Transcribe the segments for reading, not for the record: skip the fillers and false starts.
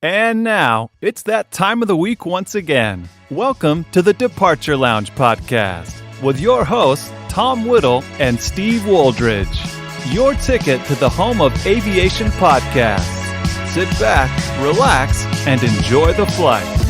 And now, it's that time of the week once again. Welcome to the Departure Lounge podcast with your hosts, Tom Whittle and Steve Wooldridge. Your ticket to the home of aviation podcasts. Sit back, relax, and enjoy the flight.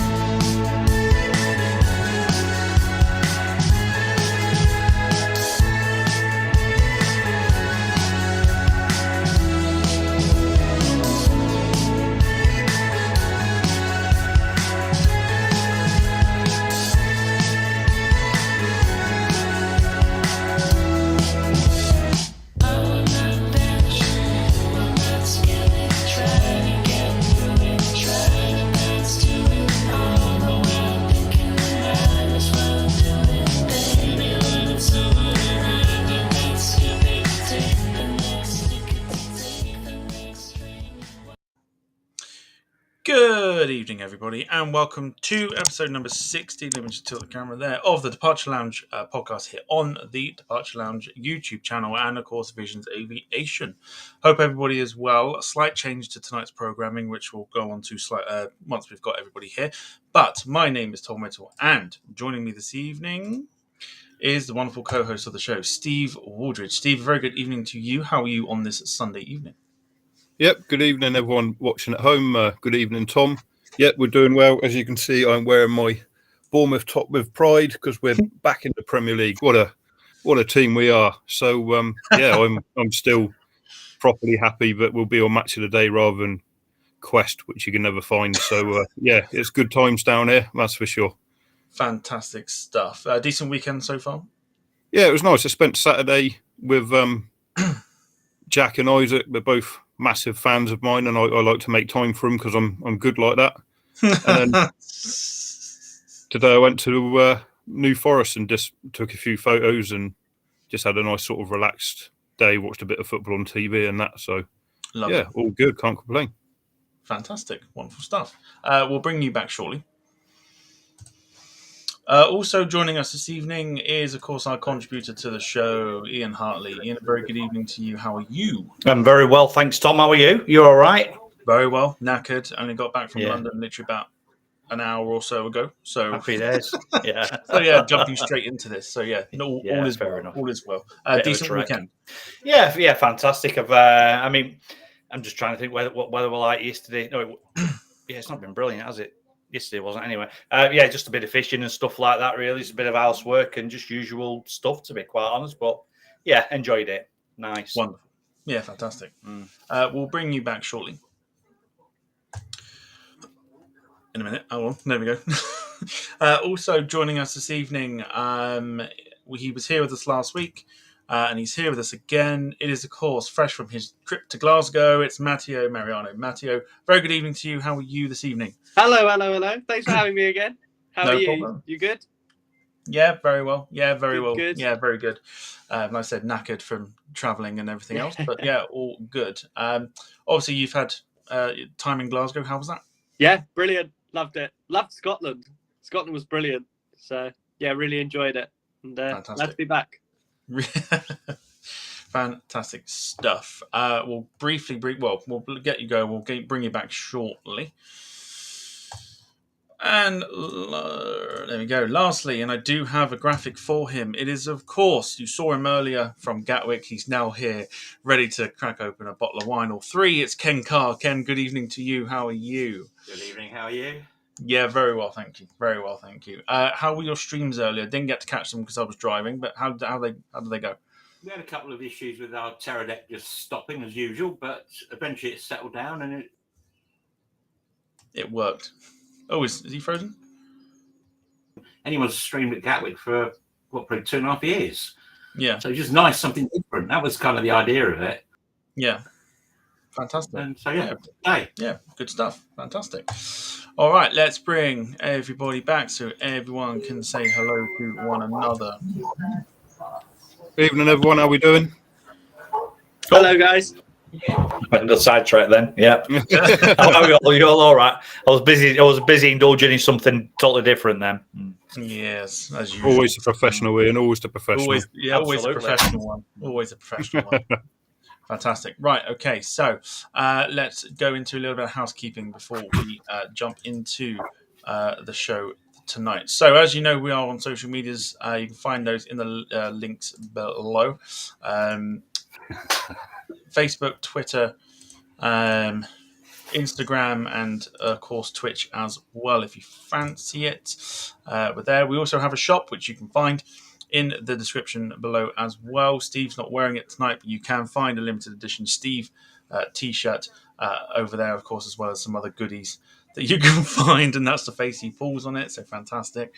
Good evening, everybody, and welcome to episode number 60. Let me just tilt the camera there of the Departure Lounge podcast here on the Departure Lounge YouTube channel and, of course, Visions Aviation. Hope everybody is well. A slight change to tonight's programming, which we'll go on to once we've got everybody here. But my name is Tom Whittle, and joining me this evening is the wonderful co-host of the show, Steve Wooldridge. Steve, a very good evening to you. How are you on this Sunday evening? Yep, good evening, everyone watching at home. Good evening, Tom. Yep, we're doing well. As you can see, I'm wearing my Bournemouth top with pride because we're back in the Premier League. What a team we are. So, I'm still properly happy that we'll be on Match of the Day rather than Quest, which you can never find. So, it's good times down here, that's for sure. Fantastic stuff. Decent weekend so far? Yeah, it was nice. I spent Saturday with Jack and Isaac. They're both massive fans of mine, and I like to make time for them because I'm good like that. And then today I went to New Forest and just took a few photos and just had a nice sort of relaxed day. Watched a bit of football on TV and that. So Lovely. All good. Can't complain. Fantastic, wonderful stuff. We'll bring you back shortly. Also joining us this evening is, of course, our contributor to the show, Ian Hartley. Ian, a very good evening to you. How are you? I'm very well, thanks, Tom. How are you? You all right? Very well. Knackered. Only got back from London literally about an hour or so ago. So happy days. Yeah. So jumping straight into this. So all is fair well. enough. All is well. Decent weekend. Yeah, fantastic. I'm just trying to think what weather were like yesterday. No, it's not been brilliant, has it? Yesterday wasn't anyway. Just a bit of fishing and stuff like that, really. It's a bit of housework and just usual stuff, to be quite honest. But, yeah, enjoyed it. Nice. Wonderful. Yeah, fantastic. We'll bring you back shortly. In a minute. Oh, well, there we go. Also joining us this evening, he was here with us last week, and he's here with us again. It is, of course, fresh from his trip to Glasgow. It's Matteo Mariano. Matteo, very good evening to you. How are you this evening? Hello. Thanks for having me again. How are you? Problem. You good? Yeah, very well. Yeah, very well. Good. Yeah, very good. I said knackered from travelling and everything else, but yeah, all good. Obviously, you've had time in Glasgow. How was that? Yeah, brilliant. Loved it. Loved Scotland. Scotland was brilliant. So, yeah, really enjoyed it. And glad to be back. Fantastic stuff. We'll we'll get you going. We'll bring you back shortly. And there we go. Lastly, and I do have a graphic for him. It is, of course, you saw him earlier from Gatwick. He's now here, ready to crack open a bottle of wine or three. It's Ken Carr. Ken, good evening to you. How are you? Good evening. How are you? Yeah, very well, thank you. Very well, thank you. How were your streams earlier? Didn't get to catch them because I was driving, but how did they go? We had a couple of issues with our terror deck just stopping as usual, but eventually it settled down and it worked. Oh, is he frozen? Anyone's streamed at Gatwick for probably 2.5 years. Yeah. So it's just nice, something different. That was kind of the idea of it. Yeah. Fantastic. And so yeah, good stuff. Fantastic. All right, let's bring everybody back so everyone can say hello to one another. Evening, everyone. How we doing? Hello, guys. Went to the sidetrack then. Yeah. You're all right. I was busy indulging in something totally different then. Yes, as usual. Always a professional, Ian. Always the professional. Always a professional one. Always a professional one. Fantastic. Right. Okay. So let's go into a little bit of housekeeping before we jump into the show tonight. So, as you know, we are on social medias. You can find those in the links below. Facebook, Twitter, Instagram, and of course Twitch as well if you fancy it. We're there. We also have a shop which you can find in the description below as well. Steve's not wearing it tonight, but you can find a limited edition Steve t-shirt over there, of course, as well as some other goodies that you can find, and that's the face he pulls on it. So fantastic.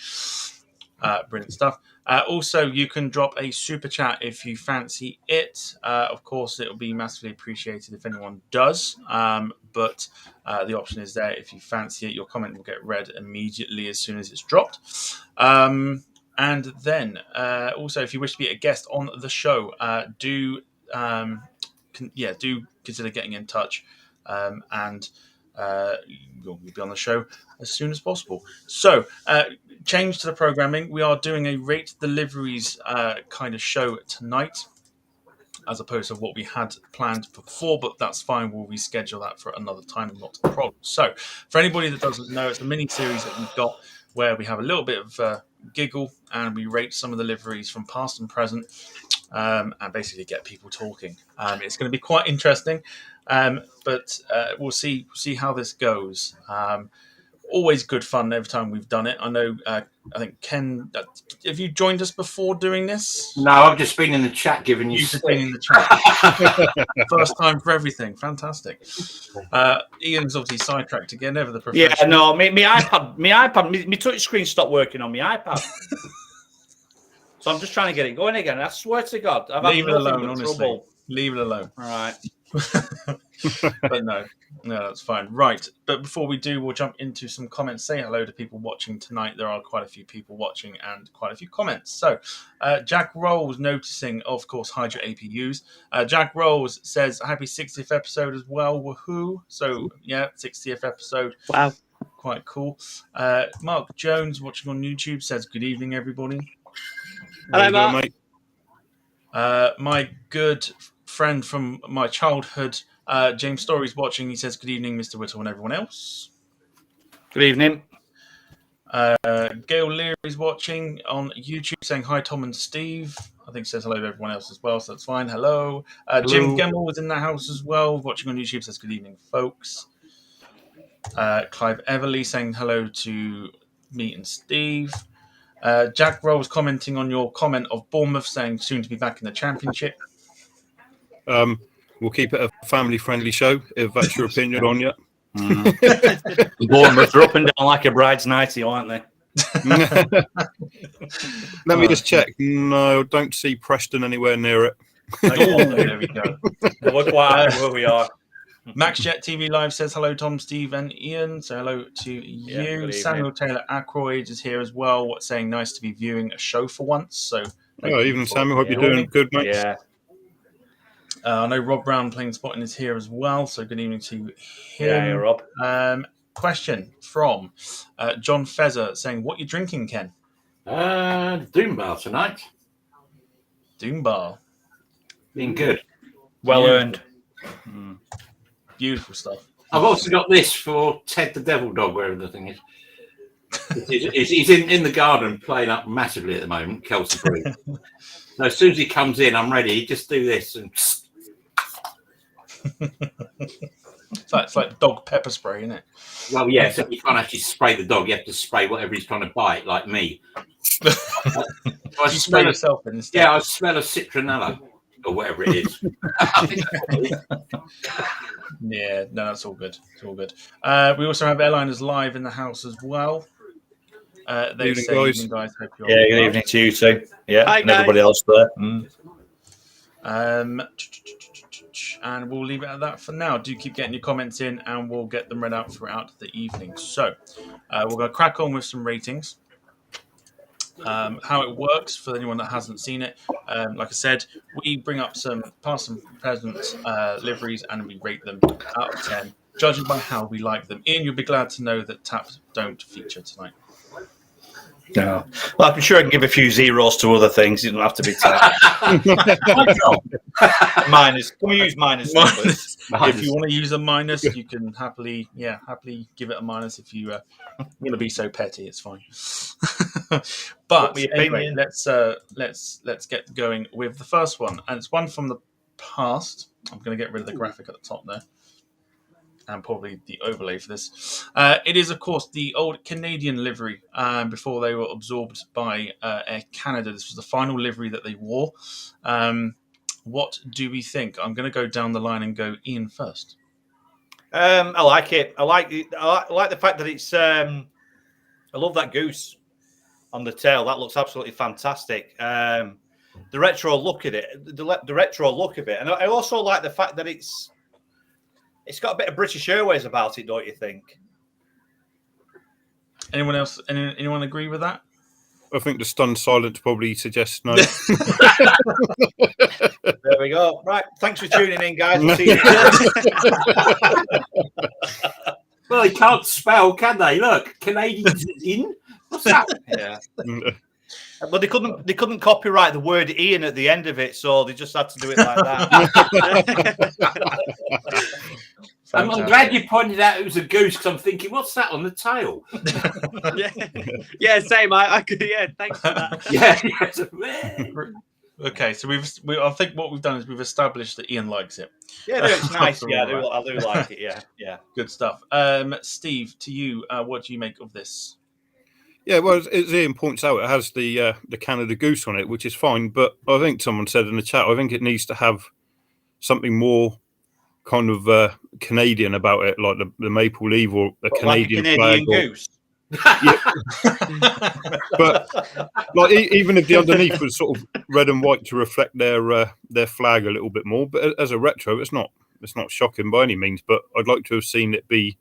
Brilliant stuff. Also, you can drop a super chat if you fancy it. Of course, it will be massively appreciated if anyone does. But the option is there if you fancy it. Your comment will get read immediately as soon as it's dropped. And then, also, if you wish to be a guest on the show, do consider getting in touch, and you'll be on the show as soon as possible. So, change to the programming. We are doing a Rate the Liveries kind of show tonight, as opposed to what we had planned before, but that's fine. We'll reschedule that for another time, not a problem. So, for anybody that doesn't know, it's a mini-series that we've got where we have a little bit of giggle and we rate some of the liveries from past and present, and basically get people talking. It's going to be quite interesting, but we'll see how this goes. Always good fun every time we've done it. I know, I think, Ken, have you joined us before doing this? No, I've just been in the chat giving you. You've just been in the chat. First time for everything. Fantastic. Ian's obviously sidetracked again, never the professional. Yeah, no, my iPad, my touch screen stopped working on my iPad. So I'm just trying to get it going again. I swear to God, I've Leave it alone, honestly. Trouble. Leave it alone. All right. But no, that's fine. Right, but before we do, we'll jump into some comments. Say hello to people watching tonight. There are quite a few people watching and quite a few comments. So, Jack Rolls noticing, of course, Hydra APUs. Jack Rolls says, happy 60th episode as well. Woohoo. So, yeah, 60th episode. Wow. Quite cool. Mark Jones watching on YouTube says, good evening, everybody. Hello, Mark. My good friend from my childhood, James Story's watching. He says, good evening, Mr. Whittle and everyone else. Good evening. Gail Lear is watching on YouTube saying hi, Tom and Steve. I think says hello to everyone else as well, so that's fine. Hello. Jim Gemmell was in the house as well, watching on YouTube, says good evening, folks. Clive Everly saying hello to me and Steve. Jack Rolls commenting on your comment of Bournemouth saying soon to be back in the Championship. We'll keep it a family-friendly show, if that's your opinion on it. Bournemouth are up and down like a bride's nightie, aren't they? Let me just check. No, don't see Preston anywhere near it. There we go. Look where we are. MaxJet TV Live says hello, Tom, Steve, and Ian. So hello to you. Samuel Taylor Ackroyd is here as well. Saying nice to be viewing a show for once. So even Samuel, hope you're doing good, mate. Yeah. I know Rob Brown playing spotting is here as well. So good evening to him. Yeah, Rob. Question from John Fezzer saying, "What you drinking, Ken?" Doombar tonight. Doombar. Been good. Well earned. Beautiful stuff. I've also got this for Ted the Devil Dog, wherever the thing is. He's in the garden playing up massively at the moment, Kelsey Green. So as soon as he comes in, I'm ready. Just do this and. It's like dog pepper spray, isn't it? Well, yeah, so you can't actually spray the dog. You have to spray whatever he's trying to bite, like me. You spray yourself in instead. Yeah, I smell of citronella or whatever it is. Yeah, no, that's all good. It's all good. We also have Airliners live in the house as well. They evening, say, guys. evening, guys. Hope you're Yeah, all good well. evening to you too. Yeah, Hi, and everybody else there. And we'll leave it at that for now. Do keep getting your comments in and we'll get them read out throughout the evening. So we're going to crack on with some ratings. How it works for anyone that hasn't seen it. Like I said, we bring up some past and present liveries and we rate them out of 10, judging by how we like them. Ian, you'll be glad to know that taps don't feature tonight. No. Well, I'm sure I can give a few zeros to other things. It doesn't have to be 10. Minus. Can we use minus? Minus. If you want to use a minus, you can happily give it a minus. If you want to be so petty, it's fine. But anyway, let's get going with the first one, and it's one from the past. I'm going to get rid of the graphic at the top there, and probably the overlay for this. It is, of course, the old Canadian livery before they were absorbed by Air Canada. This was the final livery that they wore. What do we think? I'm going to go down the line and go Ian first. I like it. I like the fact that it's. I love that goose on the tail. That looks absolutely fantastic. The retro look at it. The retro look of it, and I also like the fact that it's got a bit of British Airways about it, don't you think? Anyone else? Anyone agree with that? I think the stunned silence probably suggests no. There we go. Right. Thanks for tuning in, guys. We'll see you. Well, they can't spell, can they? Look, Canadians is in. What's that? Yeah. But they couldn't copyright the word Ian at the end of it, so they just had to do it like that. I'm glad you pointed out it was a goose, because I'm thinking, what's that on the tail? Yeah, same. I could. Yeah, thanks for that. Yeah. Okay, so I think what we've done is we've established that Ian likes it. Yeah, no, it's nice. Yeah, I do like it. Yeah. Good stuff. Steve, to you, what do you make of this? Yeah, well, as Ian points out, it has the Canada Goose on it, which is fine. But I think someone said in the chat, I think it needs to have something more kind of Canadian about it, like the maple leaf or a Canadian flag. Goose. Yeah. But like even if the underneath was sort of red and white to reflect their flag a little bit more, but as a retro, it's not shocking by any means. But I'd like to have seen it be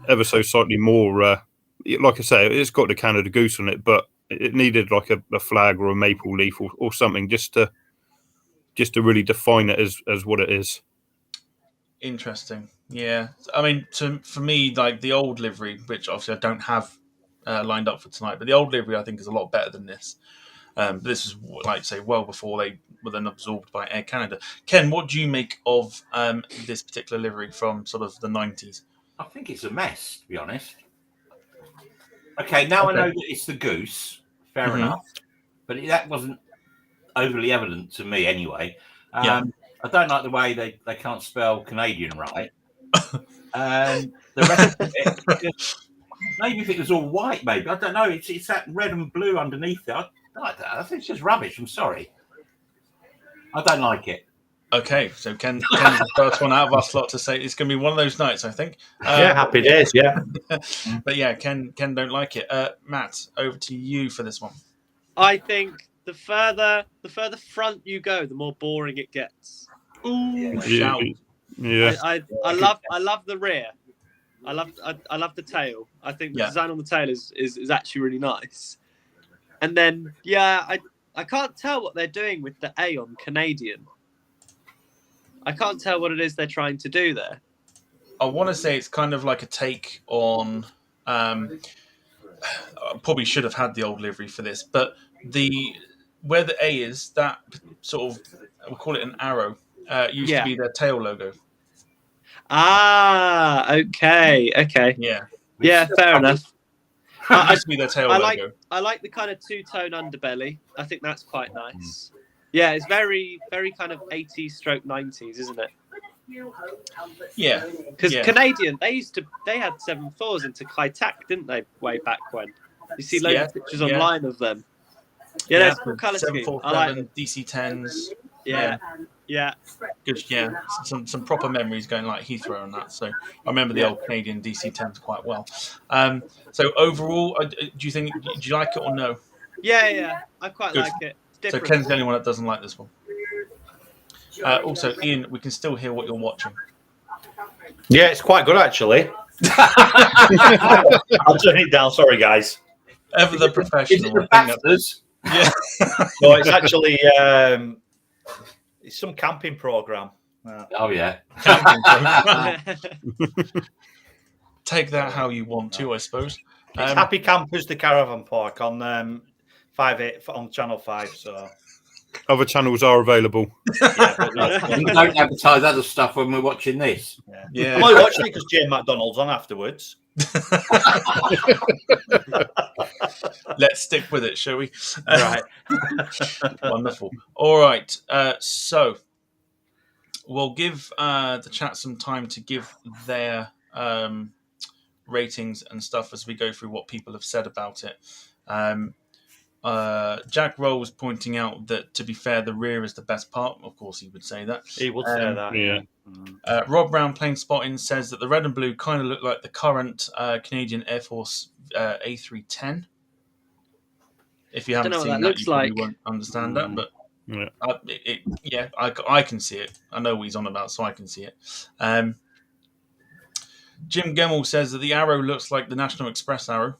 ever so slightly more. Like I say, it's got the Canada Goose on it, but it needed like a flag or a maple leaf or something just to really define it as what it is. Interesting. Yeah. I mean, for me, like the old livery, which obviously I don't have lined up for tonight, but the old livery I think is a lot better than this. This is, like say, well before they were then absorbed by Air Canada. Ken, what do you make of this particular livery from sort of the 90s? I think it's a mess, to be honest. Okay, now I know that it's the goose. Fair enough. But that wasn't overly evident to me anyway. I don't like the way they can't spell Canadian right. The rest of it, maybe if it was all white, maybe. I don't know. It's that red and blue underneath it. I don't like that. I think it's just rubbish. I'm sorry. I don't like it. Okay, so Ken's the first one out of our slot to say it's going to be one of those nights, I think. Happy days, yeah. But yeah, Ken don't like it. Matt, over to you for this one. I think the further front you go, the more boring it gets. Ooh, Yeah. I love the rear. I love the tail. I think the design on the tail is actually really nice. And then I can't tell what they're doing with the A on Canadian. I can't tell what it is they're trying to do there. I want to say it's kind of like a take on. I probably should have had the old livery for this, but where the A is, that sort of, we'll call it an arrow, used to be their tail logo. Ah, okay. Yeah, fair enough. Used to be their tail logo. I like the kind of two-tone underbelly. I think that's quite nice. Yeah, it's very, very kind of 80s stroke 90s, isn't it? Yeah. Because Canadian, they had 7.4s into Kai-Tak, didn't they, way back when? You see loads of pictures online of them. Yeah, that's cool colour scheme. 747, DC-10s. Yeah. Good, some proper memories going like Heathrow and that. So I remember the old Canadian DC-10s quite well. So overall, do you like it or no? Yeah, I quite like it. So Ken's the only one that doesn't like this one. Also, Ian, we can still hear what you're watching. Yeah, it's quite good actually. I'll turn it down. Sorry, guys. Ever the professional. Is it the Bastards? Yeah. No, it's actually it's some camping program. Oh yeah. Take that how you want to, I suppose. It's Happy Campers, the caravan park on 5 on Channel 5. So Other channels are available. yeah, but We don't advertise other stuff when we're watching this. Yeah. I'm only watching it because Jane McDonald's on afterwards. Let's stick with it, shall we? Right. Wonderful. All right. So we'll give the chat some time to give their ratings and stuff as we go through what people have said about it. Jack Roll was pointing out that, to be fair, the rear is the best part. Of course, he would say that. He would say that. Yeah. Rob Brown, playing spotting, says that the red and blue kind of look like the current Canadian Air Force A310. If you haven't Don't know seen what that, looks you probably like. won't understand that. But Yeah. I can see it. I know what he's on about, so I can see it. Jim Gemmell says that the arrow looks like the National Express arrow.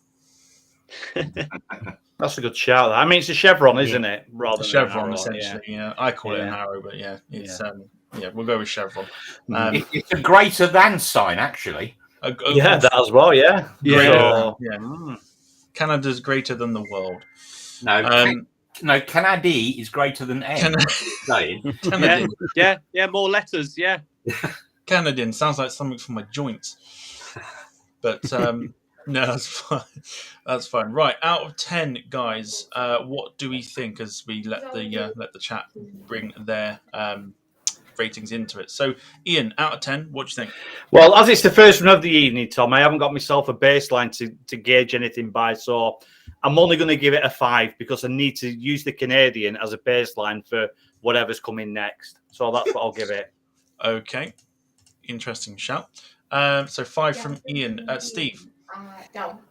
That's a good shout. I mean, it's a chevron, isn't it? Rather The than an chevron, arrow, essentially. Yeah, I call it an Yeah. arrow, but it's we'll go with chevron. It's a greater than sign, actually. Yeah, that as well. Yeah. Greater, So, Canada's greater than the world. No, no, Canada is greater than N. Canadian. Yeah, more letters. Yeah. Canadian sounds like something from my joints. But no, that's fine. That's fine. Right, out of 10, guys, what do we think as we let the chat bring their ratings into it? So, Ian, out of 10, what do you think? well, as it's the first one of the evening, Tom, I haven't got myself a baseline to gauge anything by, so I'm only going to give it a 5 because I need to use the Canadian as a baseline for whatever's coming next. So that's what I'll give it. Okay, interesting shout. So 5 from Ian. Steve.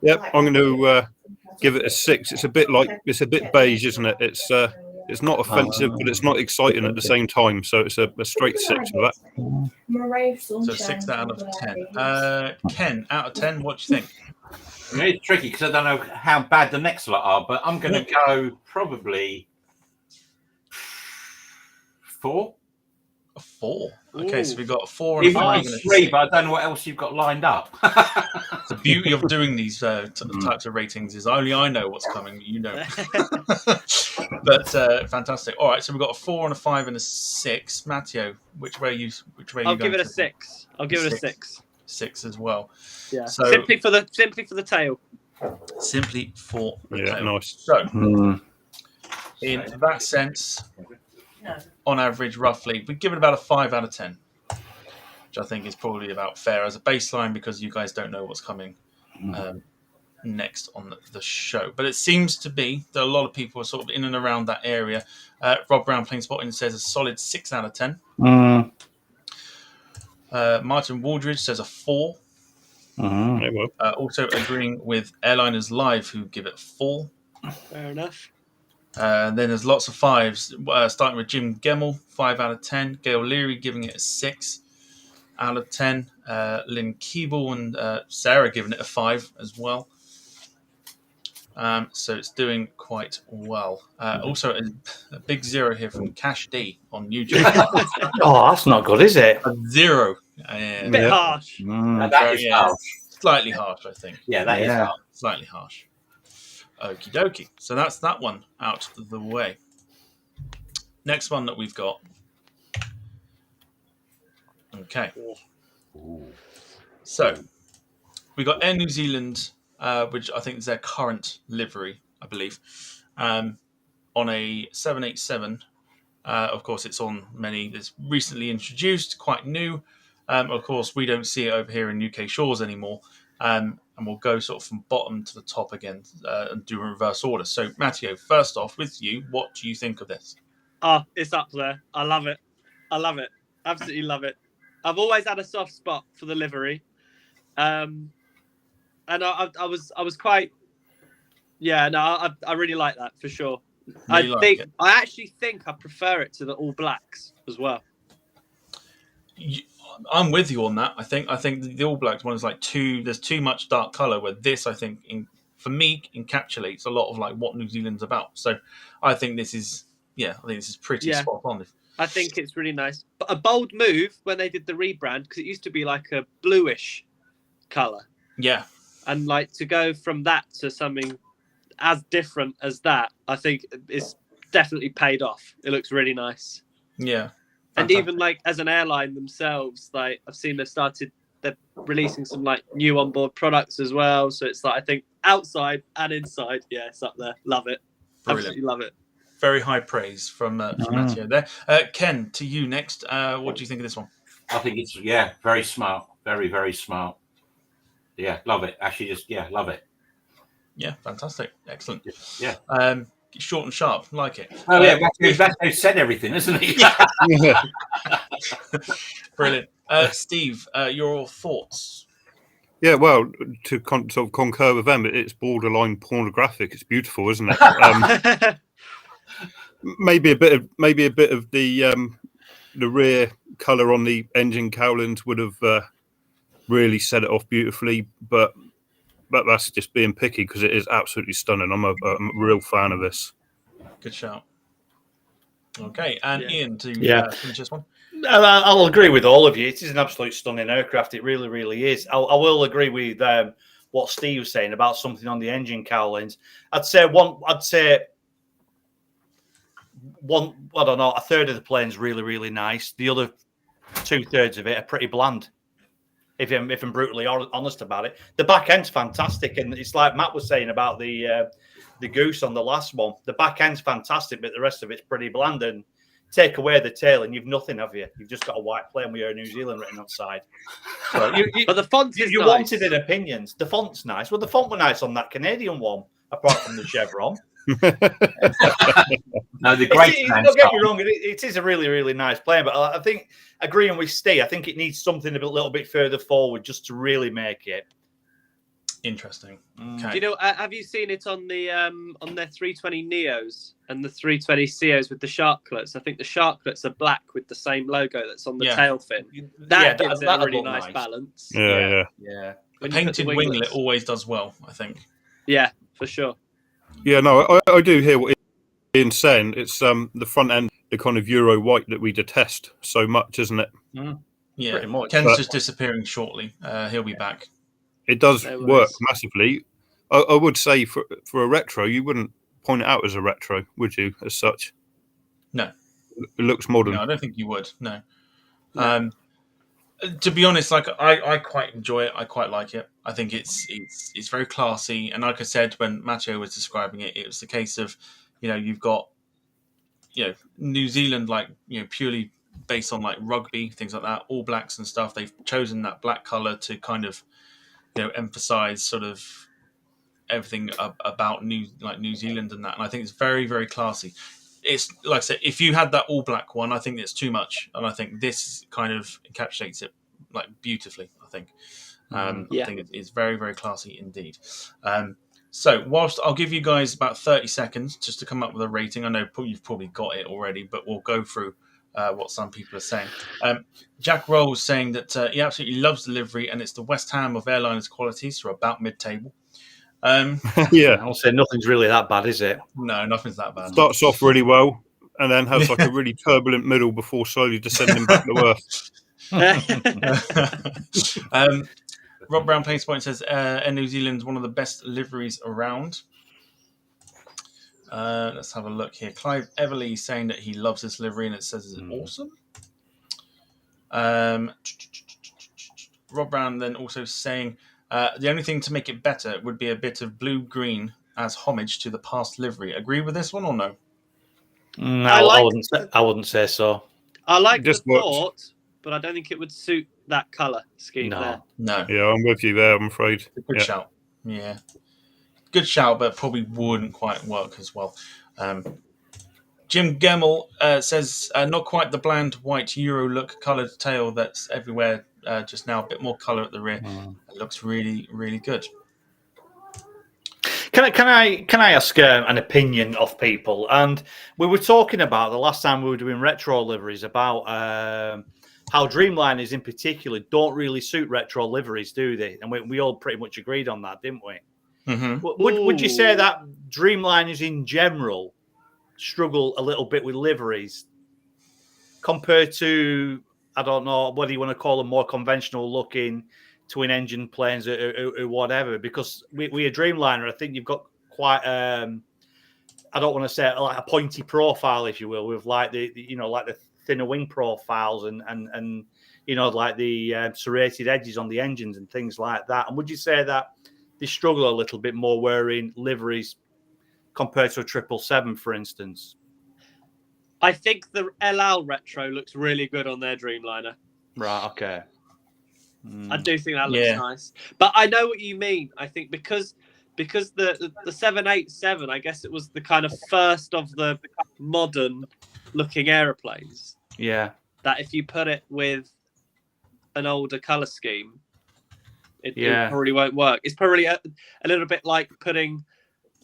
Yep, I'm going to give it a 6. It's a bit beige, isn't it? It's not offensive, but it's not exciting at the same time. So it's a straight 6 for that. So 6 out of 10. Ken, out of 10, what do you think? It's tricky because I don't know how bad the next lot are, but I'm going to go probably 4. A 4. Okay, so we've got a 4 and It a 5. might And be a 3, 6. but I don't know what else you've got lined up. The beauty of doing these types of ratings is only I know what's coming, you don't. But fantastic. All right, so we've got a 4 and a 5 and a 6. Matteo, which way are you I'll give going it a 6. I'll give it a 6. 6 as well. Yeah. So simply for the tail. simply for the tail. Nice. So in that sense, on average, roughly, we give it about a 5 out of 10, which I think is probably about fair as a baseline because you guys don't know what's coming next on the show. But it seems to be that a lot of people are sort of in and around that area. Rob Brown, playing spotting, says a solid 6 out of 10. Martin Waldridge says a 4. Also agreeing with Airliners Live, who give it a 4. Fair enough. Then there's lots of 5s, starting with Jim Gemmell, 5 out of 10. Gail Leary giving it a 6 out of 10. Lynn Keeble and Sarah giving it a 5 as well. So it's doing quite well. Also, a big 0 here from Cash D on YouTube. Oh, that's not good, is it? A 0. A bit harsh. That is harsh. Slightly harsh, I think. Yeah, that is harsh. Slightly harsh. Okie dokie. So that's that one out of the way. Next one that we've got. Okay. So we got Air New Zealand, which I think is their current livery, I believe, on a 787. Of course, it's on many. It's recently introduced, quite new. Of course, we don't see it over here in UK shores anymore. And we'll go sort of from bottom to the top again and do a reverse order. So, Matteo, first off, with you, what do you think of this? It's up there. I love it. Absolutely love it. I've always had a soft spot for the livery. And I was quite... Yeah, no, I really like that, for sure. Really I actually think I prefer it to the All Blacks as well. I'm with you on that. I think the All Blacks one is like there's too much dark colour, where this, I think, for me, encapsulates a lot of like what New Zealand's about. So I think this is pretty spot on. I think it's really nice. But a bold move when they did the rebrand, because it used to be like a bluish colour. Yeah. and like to go from that to something as different as that, I think it's definitely paid off. It looks really nice. Yeah. And even like as an airline themselves, like I've seen they're releasing some like new onboard products as well. So it's like, I think outside and inside, yeah, it's up there. Love it. Brilliant. Absolutely love it. Very high praise from Matteo there. Ken, to you next. What do you think of this one? I think it's very smart, very, very smart. Yeah, love it. Actually, love it. Yeah, fantastic, excellent. Yeah, short and sharp, like it. Oh yeah, Matteo said everything, isn't he? Brilliant. Steve, your thoughts? Yeah, well, to sort of concur with them, it's borderline pornographic. It's beautiful, isn't it? Maybe a bit of the rear colour on the engine cowlings would have really set it off beautifully, but that's just being picky because it is absolutely stunning. I'm a real fan of this. Good shout. Okay, and Ian, to finish this one. I'll agree with all of you. It is an absolute stunning aircraft. It really, really is. I will agree with what Steve was saying about something on the engine cowlings. I'd say one. I don't know. A third of the plane's really, really nice. The other 2/3 of it are pretty bland. If I'm brutally honest about it, the back end's fantastic, and it's like Matt was saying about the goose on the last one. The back end's fantastic, but the rest of it's pretty bland. And take away the tail, and you've nothing, have you? You've just got a white plane with Air New Zealand written outside. So but the font is you nice. wanted in opinions. The font's nice. Well, the font was nice on that Canadian one, apart from the chevron. No, the great. Don't get me wrong, it is a really, really nice plane, but I think, agreeing with Steve, I think it needs something a little bit further forward just to really make it interesting. Okay. Do you know? Have you seen it on the on their 320 Neos and the 320 COs with the sharklets? I think the sharklets are black with the same logo that's on the tail fin. That gives it a really nice balance. Yeah. The painted winglet always does well, I think. Yeah, for sure. Yeah, no, I do hear what Ian's saying. It's the front end, the kind of Euro white that we detest so much, isn't it? Yeah, pretty much. Ken's just disappearing shortly. He'll be back. It does work massively. I would say for a retro, you wouldn't point it out as a retro, would you, as such? No. It looks modern. No, I don't think you would, no. To be honest, like I quite enjoy it. I quite like it. I think it's very classy. And like I said, when Matteo was describing it, it was the case of, you've got, New Zealand, like, purely based on like rugby, things like that, All Blacks and stuff. They've chosen that black color to kind of, emphasize sort of everything about New Zealand and that. And I think it's very, very classy. It's like I said, if you had that all black one, I think it's too much, and I think this kind of encapsulates it like beautifully. I think, I think it's very, very classy indeed. So, whilst I'll give you guys about 30 seconds just to come up with a rating. I know you've probably got it already, but we'll go through what some people are saying. Jack Rolls saying that he absolutely loves the livery, and it's the West Ham of airliners' qualities, so about mid-table. I'll say nothing's really that bad, is it? No, nothing's that bad. Starts off really well and then has like a really turbulent middle before slowly descending back to earth. Rob Brown Plains Point says Air New Zealand's one of the best liveries around. Let's have a look here. Clive Everly saying that he loves this livery and it says it's awesome. Rob Brown then also saying the only thing to make it better would be a bit of blue-green as homage to the past livery. Agree with this one or no? No, I wouldn't say so. I like the thought, but I don't think it would suit that colour scheme there. No. Yeah, I'm with you there, I'm afraid. Good shout. Yeah. Good shout, but probably wouldn't quite work as well. Jim Gemmell says, not quite the bland white Euro look coloured tail that's everywhere just now. A bit more colour at the rear. It looks really, really good. Can I ask an opinion of people? And we were talking about the last time we were doing retro liveries about how Dreamliners in particular don't really suit retro liveries, do they? And we all pretty much agreed on that, didn't we? Mm-hmm. Would you say that Dreamliners in general struggle a little bit with liveries compared to, I don't know whether you want to call them more conventional looking twin engine planes or whatever. Because with a Dreamliner, I think you've got quite I don't want to say like a pointy profile, if you will, with like the like the thinner wing profiles and like the serrated edges on the engines and things like that. And would you say that they struggle a little bit more wearing liveries compared to a 777, for instance? I think the LL Retro looks really good on their Dreamliner. Right. Okay. I do think that looks nice, but I know what you mean. I think because the 787, I guess it was the kind of first of the modern looking aeroplanes. Yeah. That if you put it with an older color scheme, it probably won't work. It's probably a little bit like putting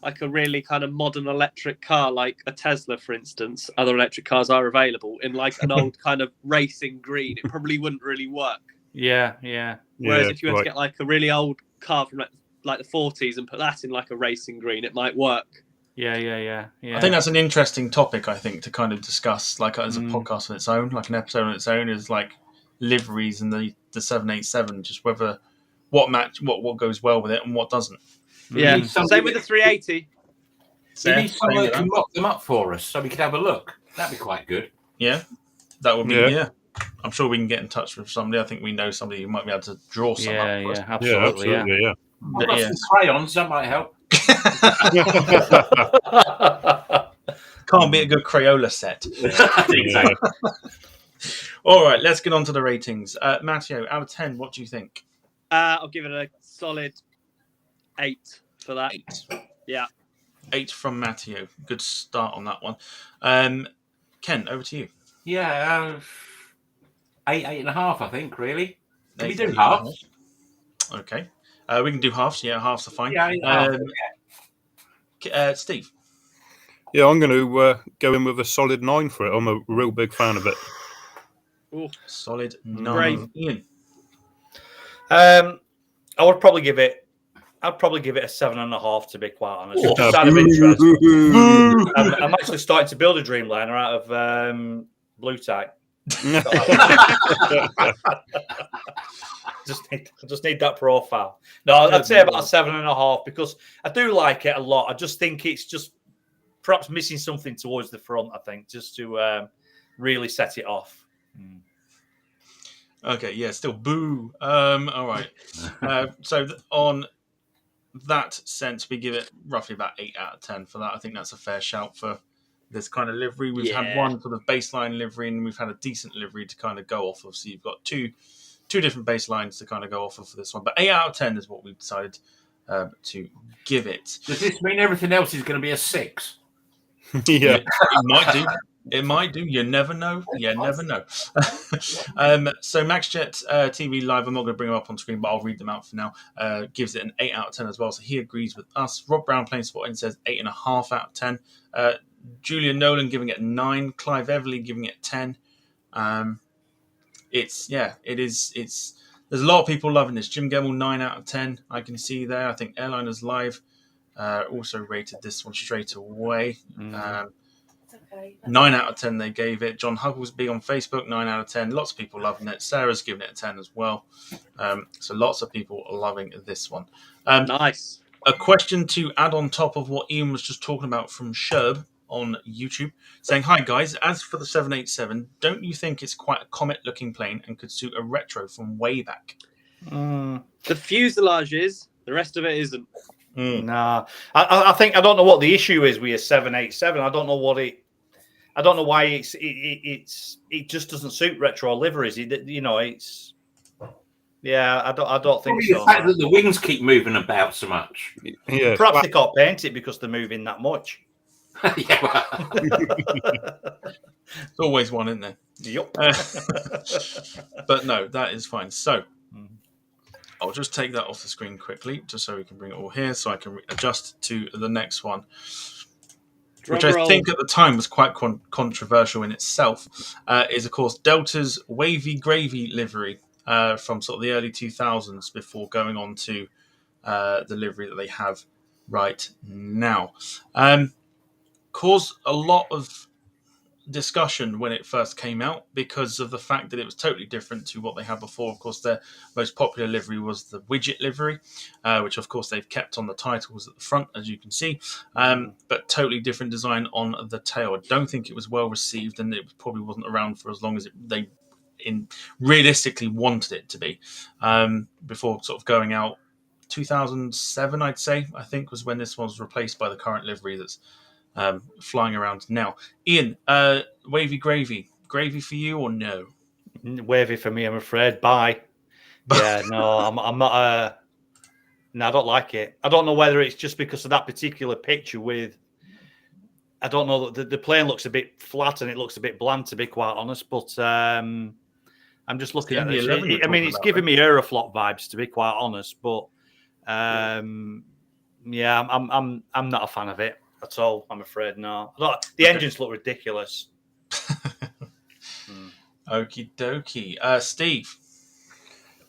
like a really kind of modern electric car, like a Tesla, for instance. Other electric cars are available in like an old kind of racing green. It probably wouldn't really work. Yeah. Whereas if you were to get like a really old car from like the 40s and put that in like a racing green, it might work. Yeah. I think that's an interesting topic, I think, to kind of discuss, like as a podcast on its own, like an episode on its own, is like liveries and the 787, just whether what goes well with it and what doesn't. Yeah, same with the 380. You need someone that can mock them up for us so we could have a look. That'd be quite good. Yeah, that would be, yeah. I'm sure we can get in touch with somebody. I think we know somebody who might be able to draw some up for us. Absolutely. Yeah. I've got some crayons, that might help. Can't be a good Crayola set. Exactly. All right, let's get on to the ratings. Matteo, out of 10, what do you think? I'll give it a solid 8 for that. 8. Yeah. 8 from Matteo. Good start on that one. Ken, over to you. Yeah, 8.5, I think, really. Can we do halves? Okay. We can do halves. Yeah, halves are fine. Yeah, Steve? Yeah, I'm going to go in with a solid 9 for it. I'm a real big fan of it. Ooh. Solid 9. Brave. Ian? I would probably give it. I'd probably give it a 7.5, to be quite honest. Just out of interest. I'm actually starting to build a Dreamliner out of blue tack. just need that profile. No, I'd say about a 7.5 because I do like it a lot. I just think it's just perhaps missing something towards the front. I think just to really set it off. Okay, yeah, still boo. All right. So on that sense, we give it roughly about 8 out of 10 for that. I think that's a fair shout for this kind of livery. We've had one sort of baseline livery, and we've had a decent livery to kind of go off of. So you've got two different baselines to kind of go off of for this one. But 8 out of 10 is what we've decided to give it. Does this mean everything else is going to be a 6? Yeah. It might do. It might do. You never know. You never know. So MaxJet TV Live, I'm not going to bring them up on screen, but I'll read them out for now. Gives it an 8 out of 10 as well. So he agrees with us. Rob Brown playing spot and says 8.5 out of 10. Julian Nolan giving it 9. Clive Everly giving it 10. There's a lot of people loving this. Jim Gemmell 9 out of 10. I can see there. I think Airliners Live also rated this one straight away. 9 out of 10 they gave it. John Hugglesby on Facebook, 9 out of 10. Lots of people loving it. Sarah's giving it a 10 as well. So lots of people are loving this one. Nice. A question to add on top of what Ian was just talking about from Sherb on YouTube, saying, hi guys, as for the 787, don't you think it's quite a comet-looking plane and could suit a retro from way back? The fuselage is, the rest of it isn't. Nah, I think I don't know what the issue is with a 787. I don't know why it just doesn't suit retro liveries. I don't think Probably so. the fact that the wings keep moving about so much. Yeah. Perhaps they can't paint it because they're moving that much. Yeah, well. There's always one, isn't there? Yep. But no, that is fine. So I'll just take that off the screen quickly, just so we can bring it all here, so I can adjust to the next one, which I think at the time was quite controversial in itself, is, of course, Delta's Wavy Gravy livery from sort of the early 2000s before going on to the livery that they have right now. Caused a lot of discussion when it first came out because of the fact that it was totally different to what they had before. Of course, their most popular livery was the widget livery, which of course they've kept on the titles at the front, as you can see, but totally different design on the tail. I don't think it was well received, and it probably wasn't around for as long as they realistically wanted it to be, before sort of going out. 2007, I'd say, I think, was when this was replaced by the current livery that's flying around now. Ian, wavy gravy for you or no? Wavy for me, I'm afraid. Bye. Yeah, no, I'm not. No, I don't like it. I don't know whether it's just because of that particular picture with. I don't know. The plane looks a bit flat and it looks a bit bland, to be quite honest. But I'm just looking at this. I mean, it's giving me Aeroflot vibes, to be quite honest. But I'm not a fan of it at all. I'm afraid. No, the engines look ridiculous. Okie dokie. Steve.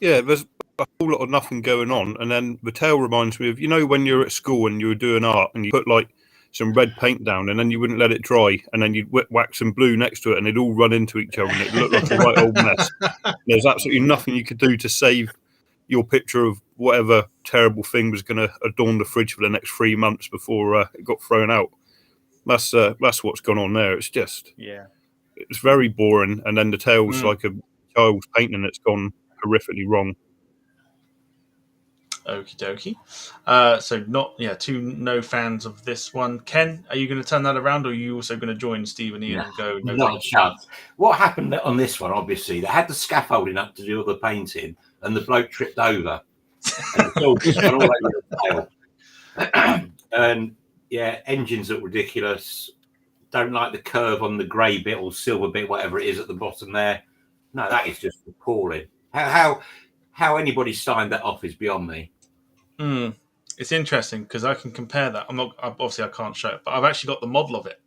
Yeah, there's a whole lot of nothing going on, and then the tail reminds me of, you know, when you're at school and you were doing art and you put like some red paint down and then you wouldn't let it dry and then you'd wax some blue next to it and it'd all run into each other and it looked like a right old mess. There's absolutely nothing you could do to save your picture of whatever terrible thing was going to adorn the fridge for the next 3 months before it got thrown out. That's what's gone on there. It's just, it's very boring, and then the tail's like a child's painting that's gone horrifically wrong. Okie dokie. So no fans of this one. Ken, are you going to turn that around, or are you also going to join Steve and Ian and go? No, not a chance. What happened on this one? Obviously, they had the scaffolding up to do all the painting, and the bloke tripped over, and it's all just gone all over the tail. And engines look ridiculous. Don't like the curve on the grey bit or silver bit, whatever it is at the bottom there. No, that is just appalling. How anybody signed that off is beyond me. It's interesting because I can compare that. Obviously I can't show it, but I've actually got the model of it.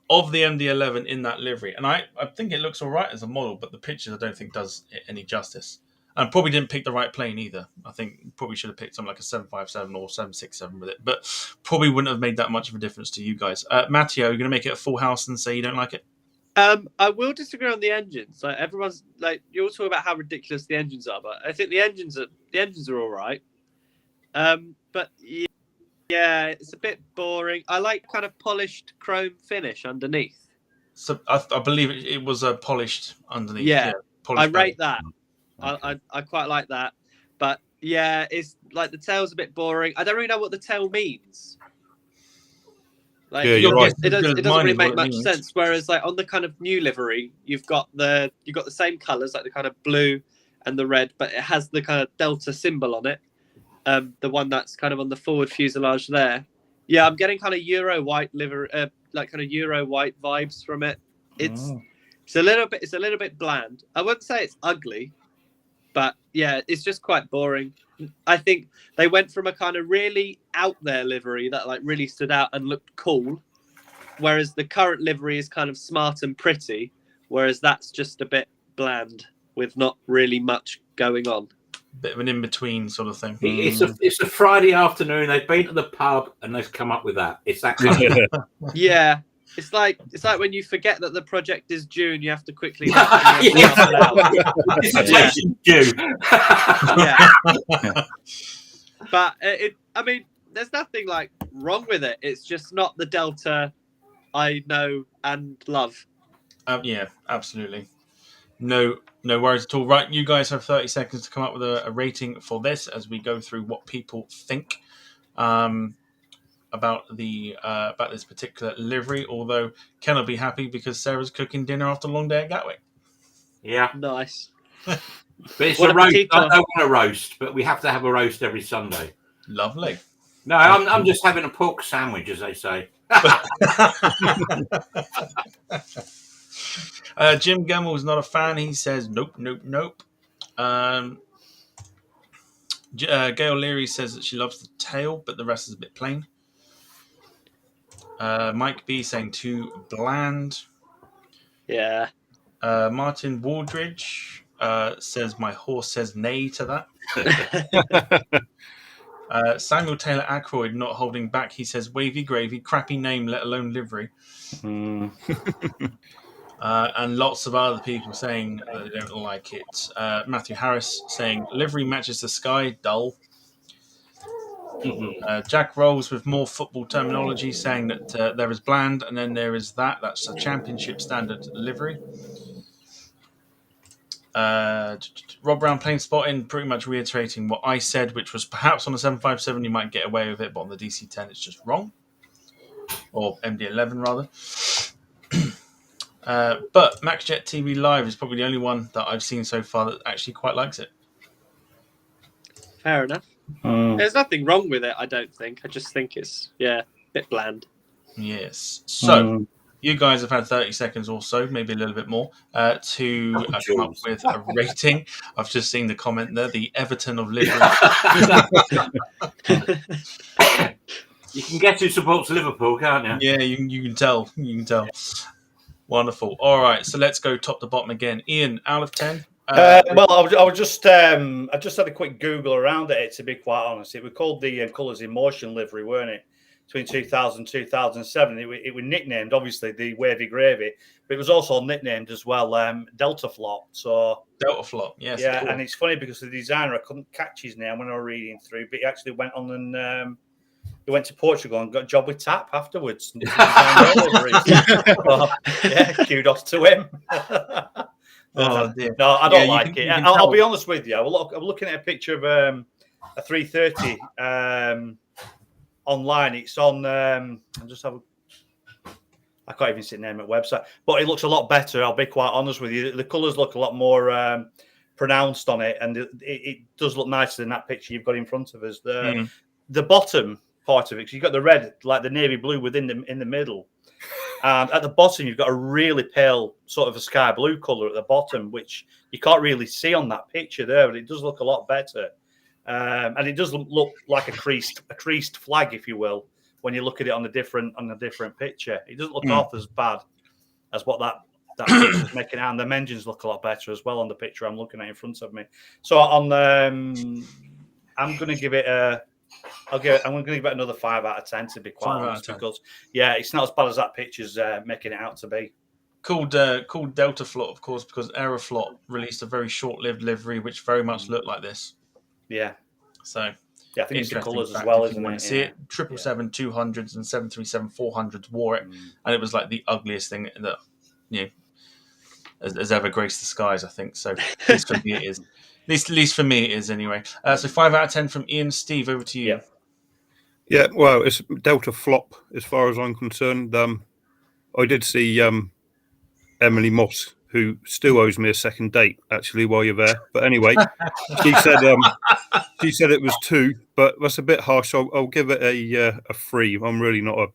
Of the MD-11 in that livery. And I think it looks all right as a model, but the pictures I don't think does it any justice. And probably didn't pick the right plane either. I think probably should have picked something like a 757 or 767 with it, but probably wouldn't have made that much of a difference to you guys. Matteo, you're going to make it a full house and say you don't like it? I will disagree on the engines. Like, everyone's like, you all talk about how ridiculous the engines are, but I think the engines are all right. But yeah, it's a bit boring. I like kind of polished chrome finish underneath. So I believe it was a polished underneath. Yeah, I rate that. I quite like that. But yeah, it's like the tail's a bit boring. I don't really know what the tail means. Like, you're right. It doesn't really make much sense. Whereas, like, on the kind of new livery, you've got the same colours, like the kind of blue and the red, but it has the kind of Delta symbol on it. The one that's kind of on the forward fuselage there. Yeah, I'm getting kind of Euro white livery, like kind of Euro white vibes from it. It's a little bit bland. I wouldn't say it's ugly, but yeah, it's just quite boring. I think they went from a kind of really out there livery that like really stood out and looked cool, whereas the current livery is kind of smart and pretty, whereas that's just a bit bland with not really much going on. Bit of an in-between sort of thing. It's a Friday afternoon. They've been to the pub and they've come up with that. It's that kind of Yeah. It's like when you forget that the project is due and you have to quickly dissertation due. But I mean, there's nothing like wrong with it. It's just not the Delta I know and love. Yeah, absolutely. No worries at all. Right, you guys have 30 seconds to come up with a rating for this as we go through what people think about this particular livery. Although Ken will be happy because Sarah's cooking dinner after a long day at Gatwick. Yeah, nice. But it's a roast. I don't want a roast, but we have to have a roast every Sunday. Lovely. No, I'm just having a pork sandwich, as they say. Jim Gemmell's not a fan. He says nope. Gail Leary says that she loves the tail, but the rest is a bit plain. Mike B saying too bland. Yeah. Martin Waldridge says my horse says nay to that. Samuel Taylor Ackroyd not holding back. He says, "Wavy gravy, crappy name, let alone livery." And lots of other people saying that they don't like it. Matthew Harris saying, "Livery matches the sky, dull." Jack Rolls with more football terminology saying that there is bland and then there is that. That's a championship standard livery. Rob Brown plain spotting, pretty much reiterating what I said, which was perhaps on the 757 you might get away with it, but on the DC-10 it's just wrong. Or MD-11 rather. But MaxJet TV Live is probably the only one that I've seen so far that actually quite likes it. Fair enough. There's nothing wrong with it, I don't think. I just think it's, a bit bland. Yes. So, you guys have had 30 seconds or so, maybe a little bit more, to come up with a rating. I've just seen the comment there, the Everton of livery. You can guess who supports Liverpool, can't you? Yeah, you can tell. You can tell. Wonderful. All right, so let's go top to bottom again. Ian, out of 10? Well, I was just I just had a quick Google around at it, to be quite honest. It was called the Colours in Motion livery, weren't it? Between 2000 and 2007. It was nicknamed, obviously, the Wavy Gravy, but it was also nicknamed as well Delta Flop. So Delta Flop, yes. Yeah, cool. And it's funny because the designer, I couldn't catch his name when I was reading through, but he actually went on and he went to Portugal and got a job with TAP afterwards. So, yeah, kudos to him. Oh, dear. No, I don't like it. I'll be honest with you. I'm looking at a picture of a 330 online. It's on. I can't even see the name of the website, but it looks a lot better. I'll be quite honest with you. The colours look a lot more pronounced on it, and it does look nicer than that picture you've got in front of us. The bottom part of it, because you've got the red, like the navy blue, in the middle. And at the bottom, you've got a really pale sort of a sky blue colour at the bottom, which you can't really see on that picture there, but it does look a lot better. And it does look like a creased flag, if you will, when you look at it on a different picture. It doesn't look half as bad as what that picture's making out. And the engines look a lot better as well on the picture I'm looking at in front of me. So I'm going to give it I'm going to give it another 5 out of 10, to be quite honest, because it's not as bad as that picture's making it out to be. Called Delta Flop, of course, because Aeroflot released a very short-lived livery which very much looked like this. Yeah. So I think it's the colours as fact, well, if isn't you want it? to see it. 777 200s and 737 400s wore it, and it was like the ugliest thing that has ever graced the skies, I think. So at least for me it is. At least for me it is anyway. So 5 out of 10 from Ian. Steve, over to you. Yeah, well, it's Delta Flop as far as I'm concerned. I did see Emily Moss, who still owes me a second date, actually, while you're there. But anyway, she said it was 2, but that's a bit harsh. I'll give it a 3. I'm really not a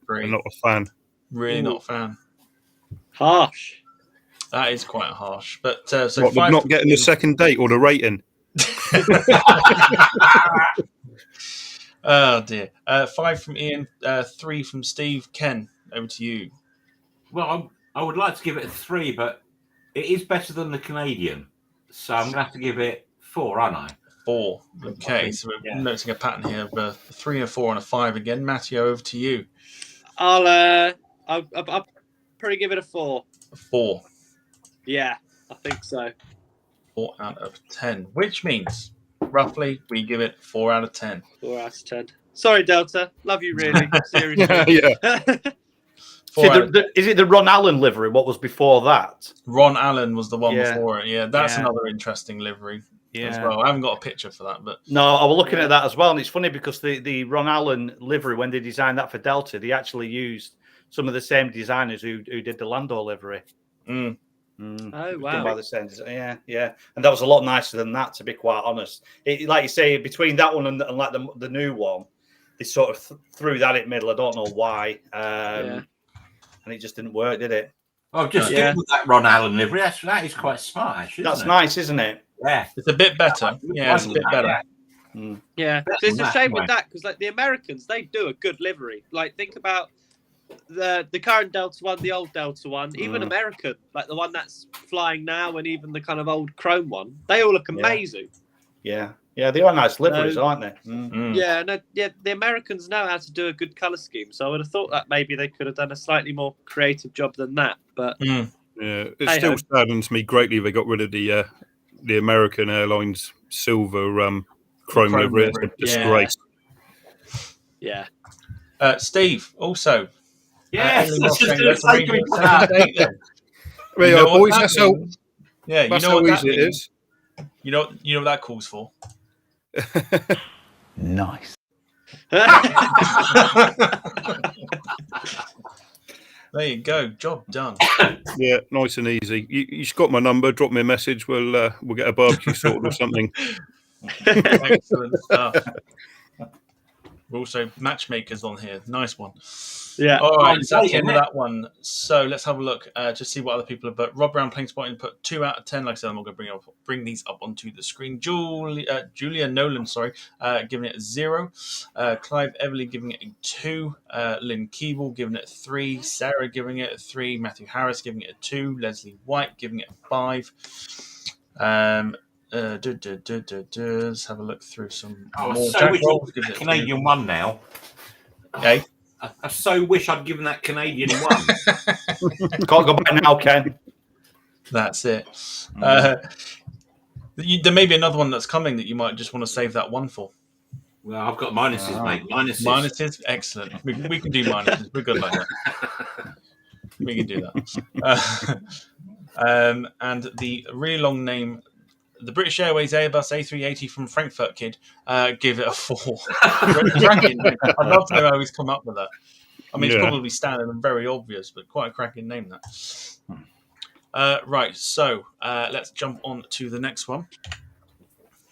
fan. Really not a fan. Harsh. That is quite harsh. But so what, 5 not getting the second date or the rating? Oh dear. 5 from Ian, 3 from Steve. Ken, over to you. Well, I would like to give it a 3, but it is better than the Canadian, so I'm going to have to give it 4, aren't I? 4. Okay, so we're noticing a pattern here of a 3, a 4, and a 5 again. Matteo, over to you. I'll probably give it a 4. A 4. Yeah, I think so. 4 out of 10, which means roughly we give it 4 out of 10. 4 out of 10. Sorry, Delta. Love you, really. Seriously. Yeah. Is it the Ron Allen livery? What was before that? Ron Allen was the one before it. Yeah, that's another interesting livery as Yeah. well. I haven't got a picture for that, but No, I was looking at that as well, and it's funny because the Ron Allen livery, when they designed that for Delta, they actually used some of the same designers who did the Lando livery. Oh wow! By the same design. Yeah, and that was a lot nicer than that, to be quite honest. Like you say, between that one and like the new one, they sort of threw that in the middle. I don't know why, and it just didn't work, did it? Oh, just stick with that Ron Allen livery. That is quite smart, actually. That's nice, isn't it? Yeah, it's a bit better. Yeah, it's a bit better. Yeah, so it's a shame with that because like the Americans, they do a good livery. Like think about the current Delta one, the old Delta one, even American, like the one that's flying now, and even the kind of old Chrome one. They all look amazing. Yeah. Yeah, they are nice liveries, aren't they? Yeah, the Americans know how to do a good colour scheme, so I would have thought that maybe they could have done a slightly more creative job than that. But yeah, it still saddens me greatly they got rid of the American Airlines silver chrome livery. It's a disgrace. Yeah. Steve, also. Yes, let's just arrange a second date then. There you are, boys. That's how easy it is. You know what that calls for? Nice. There you go. Job done. Yeah, nice and easy. You've got my number. Drop me a message. We'll get a barbecue sorted or something. Excellent stuff. We're also matchmakers on here. Nice one. Yeah. All right, so that's the end of that one. So let's have a look to see what other people have. But Rob Brown Plane Spotting put 2 out of 10. Like I said, I'm going to bring these up onto the screen. Julia Nolan, giving it a 0. Clive Everly giving it a 2. Lynn Keeble giving it a 3. Sarah giving it a 3. Matthew Harris giving it a 2. Leslie White giving it a 5. Let's have a look through some more. So wish I'd Canadian one now. Okay. I so wish I'd given that Canadian one. Can't go back now, Ken. That's it. There may be another one that's coming that you might just want to save that one for. Well, I've got minuses, mate. Minuses, excellent. We can do minuses. We're good like that. We can do that. And the really long name, the British Airways Airbus A380 from Frankfurt kid, give it a 4. Cracking. I'd love to know how he's come up with that. I mean, it's probably standard and very obvious, but quite a cracking name, that. Right, so let's jump on to the next one,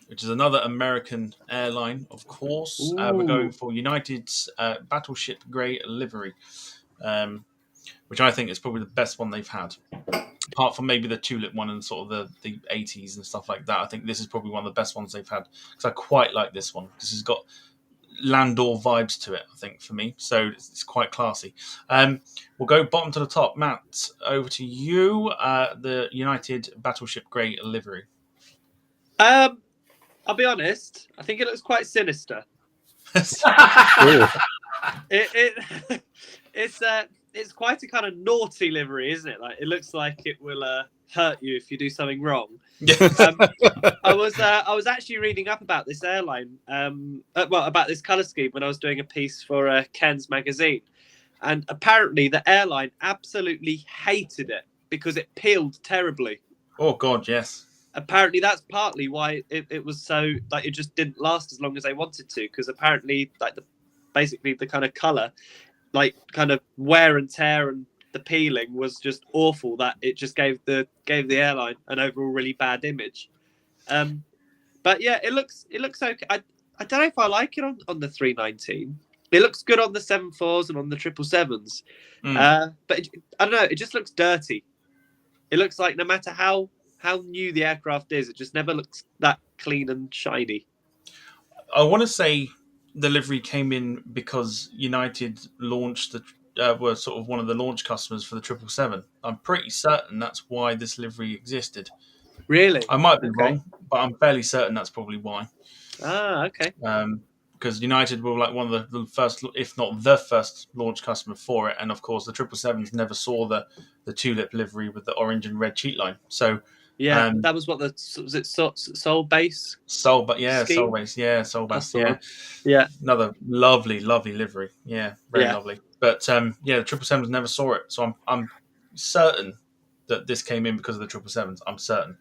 which is another American airline, of course. We're going for United's Battleship Grey livery, which I think is probably the best one they've had. Apart from maybe the tulip one and sort of the 80s and stuff like that, I think this is probably one of the best ones they've had, because I quite like this one because it's got Landor vibes to it, I think, for me. So it's quite classy. We'll go bottom to the top. Matt, over to you. The United Battleship Grey livery. I'll be honest. I think it looks quite sinister. It's quite a kind of naughty livery, isn't it? Like, it looks like it will hurt you if you do something wrong. I was actually reading up about this airline, about this colour scheme when I was doing a piece for Ken's magazine, and apparently the airline absolutely hated it because it peeled terribly. Oh God, yes. Apparently that's partly why it was so, like, it just didn't last as long as they wanted to, because apparently basically the kind of colour, like kind of wear and tear and the peeling was just awful, that it just gave the airline an overall really bad image. But yeah, it looks okay. I don't know if I like it on the 319. It looks good on the 74s and on the 777s. But I don't know, it just looks dirty. It looks like no matter how new the aircraft is, it just never looks that clean and shiny. I want to say the livery came in because United launched were sort of one of the launch customers for the 777. I'm pretty certain that's why this livery existed. Really? I might be wrong, but I'm fairly certain that's probably why. Ah, okay. Because United were like one of the first, if not the first, launch customer for it, and of course the 777s never saw the tulip livery with the orange and red cheat line. So yeah, that was what was it Soul Base? Soul Base, yeah. Another lovely livery, yeah, very lovely. But the 777s never saw it, so I'm certain that this came in because of the 777s. I'm certain,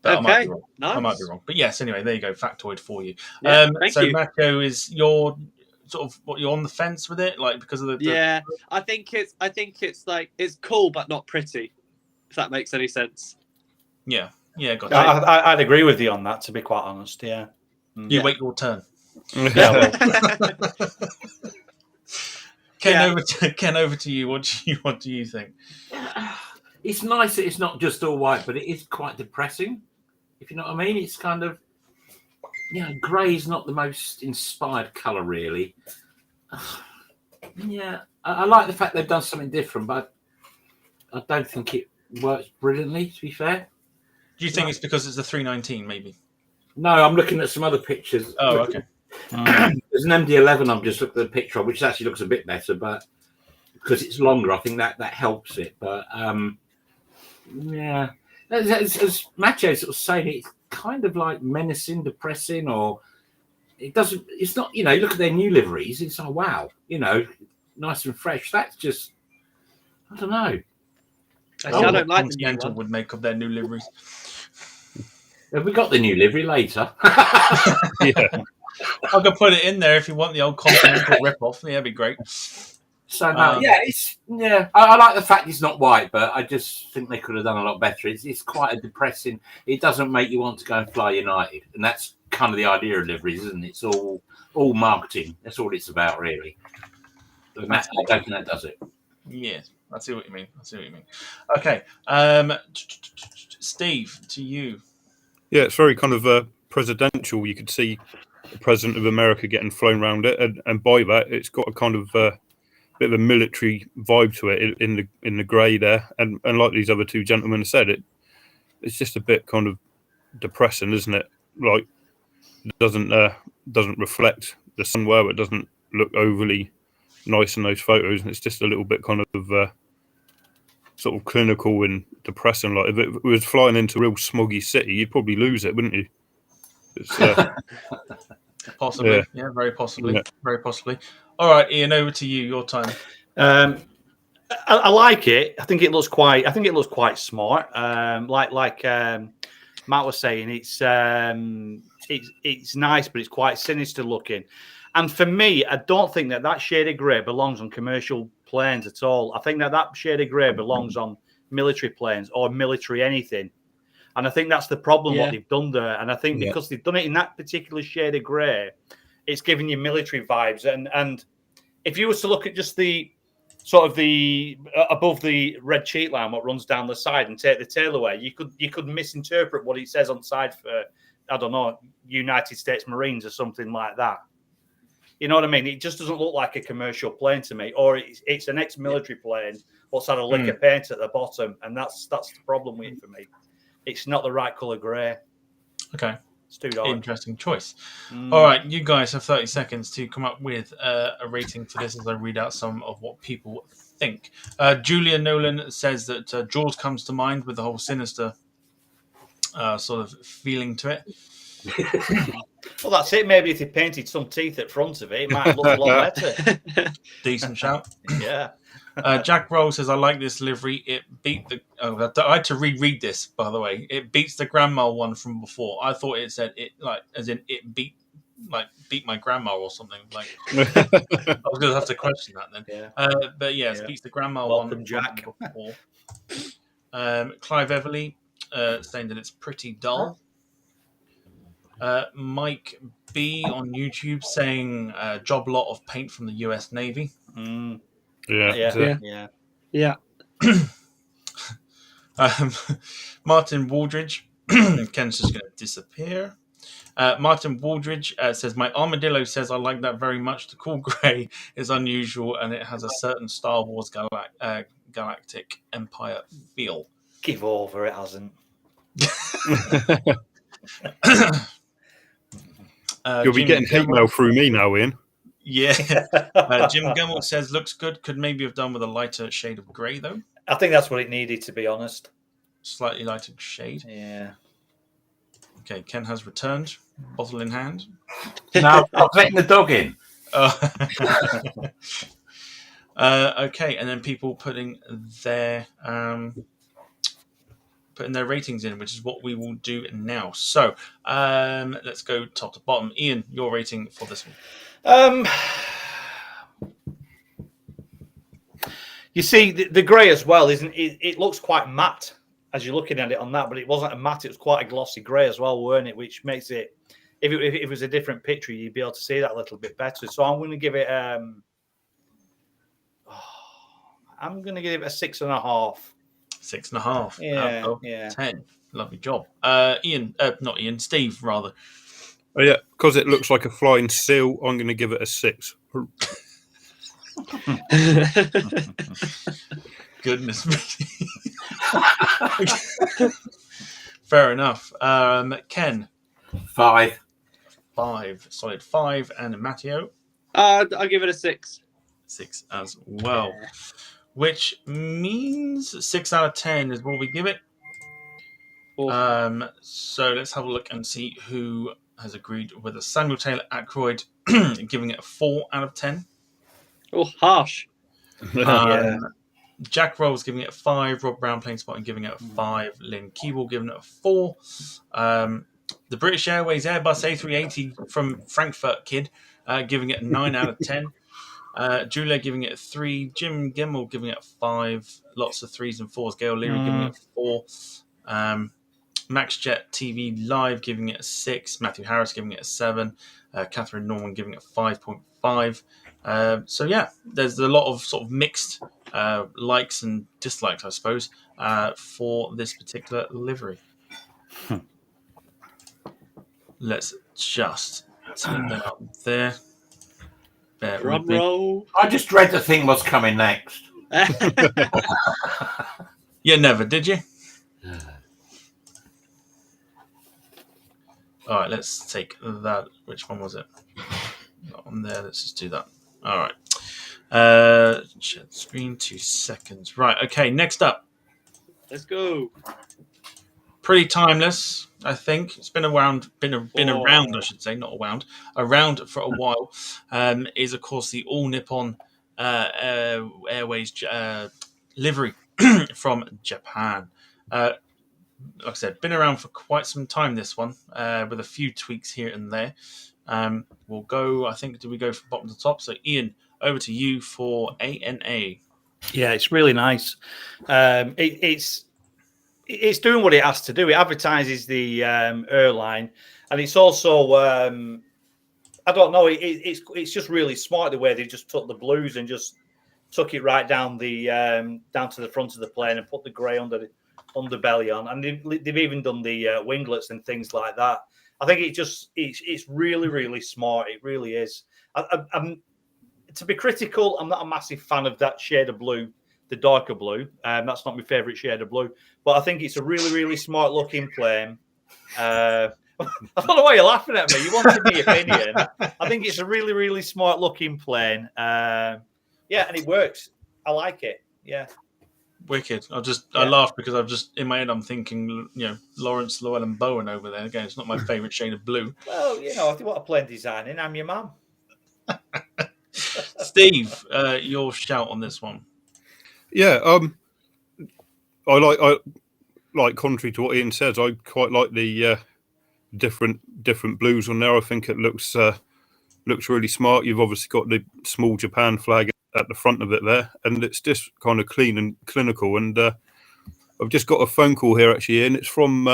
but okay. I might be wrong. Nice. I might be wrong, but yes. Anyway, there you go, factoid for you. Yeah, thank you. Matteo, is your sort of you're on the fence with it, like because of the yeah. I think it's like it's cool but not pretty. If that makes any sense. Yeah, got it. I'd agree with you on that, to be quite honest. Yeah. You wait your turn. Yeah. Ken, over to you. What do you think? It's nice that it's not just all white, but it is quite depressing, if you know what I mean. It's kind of, grey is not the most inspired colour, really. Yeah, I like the fact they've done something different, but I don't think it works brilliantly, to be fair. Do you think it's because it's the 319, maybe? No, I'm looking at some other pictures. Oh, okay. There's an MD-11 I'm just looking at the picture of, which actually looks a bit better, but because it's longer, I think that helps it. But yeah, as Matteo sort of saying, it's kind of like menacing, depressing, or it doesn't. It's not. You look at their new liveries. It's like, wow, nice and fresh. That's just, I don't know. Actually, I don't like the new Continental one. would make of their new liveries. Have we got the new livery later? Yeah. I could put it in there if you want the old Continental rip-off. Yeah, that'd be great. So I like the fact it's not white, but I just think they could have done a lot better. It's quite a depressing. It doesn't make you want to go and fly United, and that's kind of the idea of liveries, isn't it? It's all marketing. That's all it's about, really. But I don't think that does it. Yeah, I see what you mean. Okay, Steve, to you. Yeah, it's very kind of presidential. You could see the president of America getting flown around it, and by that, it's got a kind of bit of a military vibe to it in the grey there, and like these other two gentlemen have said, it's just a bit kind of depressing, isn't it? Like, it doesn't reflect the sun well. It doesn't look overly nice in those photos, and it's just a little bit kind of sort of clinical and depressing. Like, if it was flying into a real smoggy city, you'd probably lose it, wouldn't you? It's, Possibly, yeah, very possibly, very possibly. All right, Ian, over to you. Your time. I like it. I think it looks quite smart. Like Matt was saying, it's nice, but it's quite sinister looking. And for me, I don't think that shade of grey belongs on commercial planes at all. I think that shade of grey belongs on military planes or military anything. And I think that's the problem, what they've done there. And I think because they've done it in that particular shade of grey, it's giving you military vibes. And if you were to look at just the sort of the above the red cheek line, what runs down the side, and take the tail away, you could misinterpret what it says on side for, I don't know, United States Marines or something like that. You know what I mean? It just doesn't look like a commercial plane to me, or it's an ex-military plane what's had a lick of paint at the bottom, and that's the problem with it for me. It's not the right colour grey. Okay. It's too dark. Interesting choice. All right, you guys have 30 seconds to come up with a rating for this as I read out some of what people think. Julia Nolan says that Jaws comes to mind with the whole sinister sort of feeling to it. Well, that's it. Maybe if they painted some teeth at front of it, it might look a lot better. Decent shout. Yeah. Jack Roll says, I like this livery. It beat the... Oh, I had to reread this, by the way. It beats the grandma one from before. I thought it said, it like as in it beat my grandma or something. Like, I was going to have to question that then. Yeah. But yes, beats the grandma one from Jack. before. Clive Everly saying that it's pretty dull. Mike B on YouTube saying job lot of paint from the US Navy. Yeah. Martin Waldridge. Ken's just going to disappear. Martin Waldridge says, my armadillo says I like that very much. The cool grey is unusual and it has a certain Star Wars galactic empire feel. Give over, it hasn't. You'll be getting hate mail through me now, Ian. Yeah. Jim Gemmell says, looks good. Could maybe have done with a lighter shade of grey, though. I think that's what it needed, to be honest. Slightly lighter shade. Yeah. Okay, Ken has returned, bottle in hand. No, I'm letting the dog in. Okay, and then people putting their ratings in, which is what we will do now. So let's go top to bottom. Ian, your rating for this one. You see, the grey as well, isn't it? It looks quite matte as you're looking at it on that, but it wasn't a matte, it was quite a glossy grey as well, weren't it? Which makes it, if it was a different picture, you'd be able to see that a little bit better. So I'm going to give it a 6.5. 6.5. Yeah. 10. Lovely job. Not Ian, Steve, rather. Oh, yeah, because it looks like a flying seal, I'm going to give it a 6. Goodness me. Fair enough. Ken. 5. 5, solid 5. And Matteo? I'll give it a 6. 6 as well. Yeah. Which means 6 out of 10 is what we give it. So let's have a look and see who has agreed with us. Samuel Taylor Ackroyd giving it a 4 out of 10. Oh, harsh. Jack Rolls giving it a 5. Rob Brown Plain Spotting giving it a 5. Lynn Keeble giving it a 4. The British Airways Airbus A380 from Frankfurt Kid giving it a 9 out of 10. Julia giving it a 3. Jim Gemmell giving it a 5. Lots of 3s and 4s. Gail Leary giving it a 4. Max Jet TV Live giving it a 6. Matthew Harris giving it a 7. Catherine Norman giving it a 5.5. So yeah, there's a lot of sort of mixed likes and dislikes, I suppose, for this particular livery. Let's just take that up there. Drum roll. I just dread the thing what's coming next. You never, did you? All right, let's take that. Which one was it? Not on there. Let's just do that. All right. Share screen, 2 seconds. Right. Okay. Next up. Let's go. Pretty timeless, I think. It's been around. Been around, I should say, not around. Around for a while. Is of course the all Nippon Airways livery from Japan. Like I said, been around for quite some time, this one, with a few tweaks here and there. We'll go, I think, do we go from bottom to top? So, Ian, over to you for ANA. Yeah, it's really nice. It's doing what it has to do. It advertises the airline, and it's also, I don't know, it's just really smart the way they just took the blues and just took it right down down to the front of the plane and put the grey underbelly on, and they've even done the winglets and things like that. I think it's really, really smart. It really is. I'm to be critical, I'm not a massive fan of that shade of blue, the darker blue. That's not my favourite shade of blue, but I think it's a really, really smart looking plane. I don't know why you're laughing at me. You wanted my opinion. I think it's a really, really smart looking plane. And it works. I like it. Yeah. Wicked. I laugh because I've just in my head I'm thinking, Lawrence Llewellyn Bowen over there. Again, it's not my favourite shade of blue. Well, if you want to plane designing, I'm your mum. Steve, your shout on this one. Yeah, I like contrary to what Ian says, I quite like the different blues on there. I think it looks really smart. You've obviously got the small Japan flag at the front of it there, and it's just kind of clean and clinical. And I've just got a phone call here actually, Ian. It's from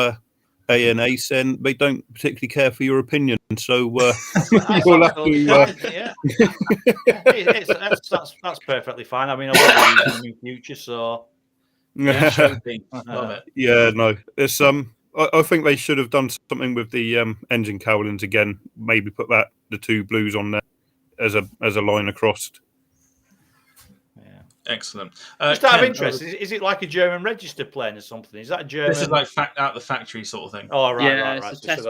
ANA saying they don't particularly care for your opinion, so you'll have to. That's perfectly fine. I mean, I won't be using in the future, so love it. Yeah, no, it's I think they should have done something with the engine cowlings again. Maybe put the 2 blues on there as a line across. Excellent. Just out of interest, is it like a German registered plane or something? Is that a German? This is like out the factory sort of thing. Oh, right, yeah, right. It's a test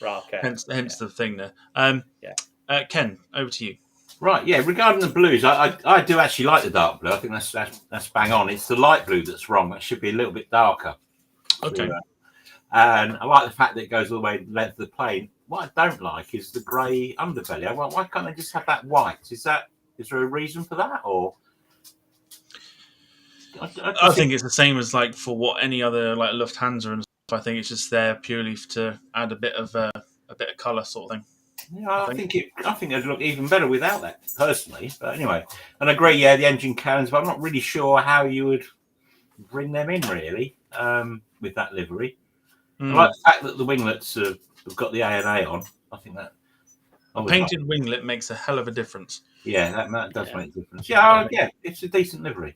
Right, okay. Hence the thing there. Ken, over to you. Right, yeah. Regarding the blues, I do actually like the dark blue. I think that's bang on. It's the light blue that's wrong. It should be a little bit darker. Okay. And I like the fact that it goes all the way the length of the plane. What I don't like is the grey underbelly. Why can't they just have that white? Is there a reason for that, or? I think it's the same as like for what any other like Lufthansa and stuff. I think it's just there purely to add a bit of colour sort of thing. Yeah, I think it'd look even better without that personally. But anyway, and I agree. Yeah, the engine cannons, but I'm not really sure how you would bring them in really with that livery. I like the fact that the winglets have got the ANA on. I think that a painted winglet makes a hell of a difference. Yeah, that does make a difference. Yeah, it's a decent livery.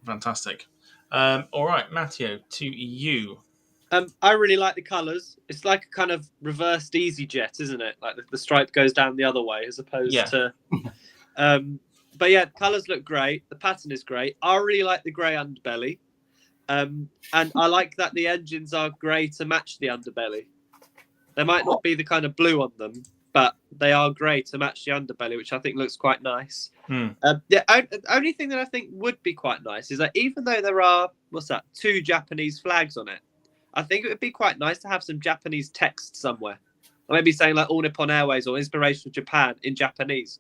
Fantastic. All right, Matteo, to you. I really like the colours. It's like a kind of reversed EasyJet, isn't it? Like the stripe goes down the other way as opposed to. But yeah, colours look great. The pattern is great. I really like the grey underbelly, and I like that the engines are grey to match the underbelly. They might not be the kind of blue on them, but they are grey to match the underbelly, which I think looks quite nice. The only thing that I think would be quite nice is that even though there are, 2 Japanese flags on it, I think it would be quite nice to have some Japanese text somewhere. Or maybe saying like All Nippon Airways or Inspiration Japan in Japanese.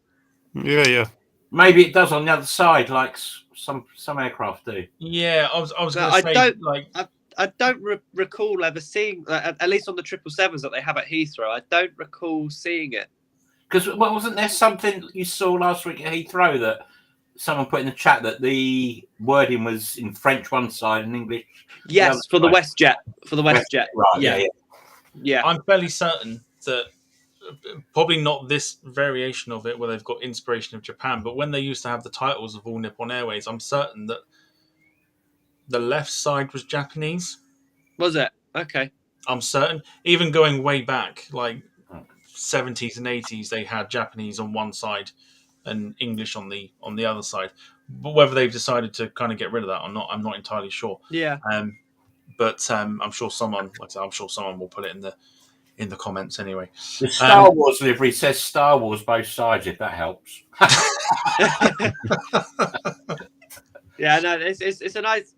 Yeah. Maybe it does on the other side, like some aircraft do. Yeah, I was going to say, I don't recall ever seeing, at least on the 777s that they have at Heathrow, I don't recall seeing it. Because wasn't there something you saw last week at Heathrow that someone put in the chat that the wording was in French one side and English? Yes, for the WestJet. For the WestJet. Right, yeah. I'm fairly certain that probably not this variation of it where they've got Inspiration of Japan, but when they used to have the titles of All Nippon Airways, I'm certain that the left side was Japanese. Was it? Okay. I'm certain. Even going way back, like 70s and 80s, they had Japanese on one side and English on the other side. But whether they've decided to kind of get rid of that or not, I'm not entirely sure. Yeah. But I'm sure someone, will put it in the comments anyway. The Star Wars livery says Star Wars both sides, if that helps. Yeah, no, it's a nice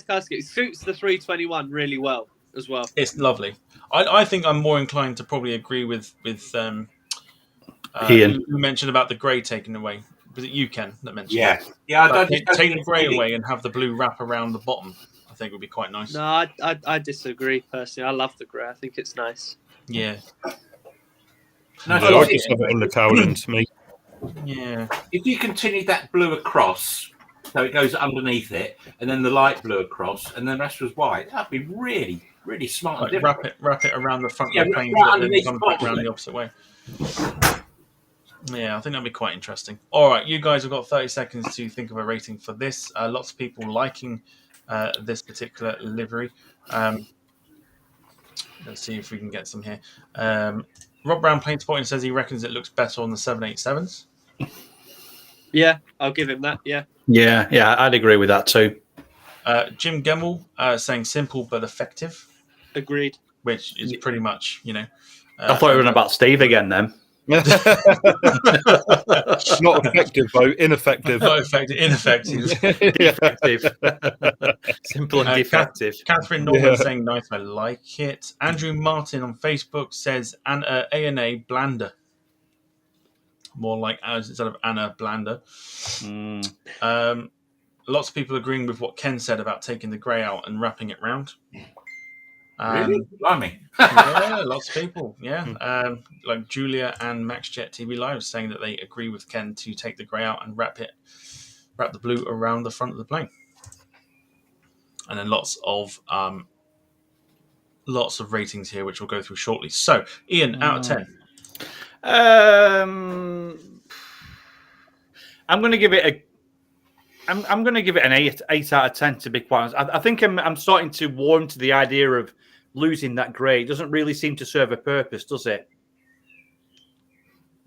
casket. It suits the 321 really well as well. It's lovely. I think I'm more inclined to probably agree with Ian, who mentioned about the grey taken away. Was it you, Ken, that mentioned? Yeah. I don't take the grey away and have the blue wrap around the bottom. I think would be quite nice. No, I disagree personally. I love the grey. I think it's nice. Yeah. I like just have it on the cowling to me. Yeah. If you continue that blue across, so it goes underneath it, and then the light blue across, and then the rest was white, that'd be really, really smart. Like wrap it around the front of the plane, right and then come back around the opposite way. Yeah, I think that'd be quite interesting. All right, you guys have got 30 seconds to think of a rating for this. Lots of people liking this particular livery. Let's see if we can get some here. Rob Brown Plane Sporting says he reckons it looks better on the 787s. Yeah, I'll give him that. Yeah, I'd agree with that too. Jim Gemmell saying simple but effective. Agreed. Which is pretty much, I thought you were on about Steve again then. Not effective, though. Ineffective. Not effective. Ineffective. Defective. Simple and defective. Catherine Norman saying nice. I like it. Andrew Martin on Facebook says ANA Blander. More like instead of Anna Blander. Lots of people agreeing with what Ken said about taking the grey out and wrapping it round. Really? Blimey. Yeah, lots of people. Yeah. Like Julia and MaxJet TV Live saying that they agree with Ken to take the grey out and wrap the blue around the front of the plane. And then lots of ratings here, which we'll go through shortly. So, Ian, out of 10. I'm going to give it I'm going to give it an 8 out of 10. To be quite honest, I think I'm starting to warm to the idea of losing that grey. It doesn't really seem to serve a purpose, does it?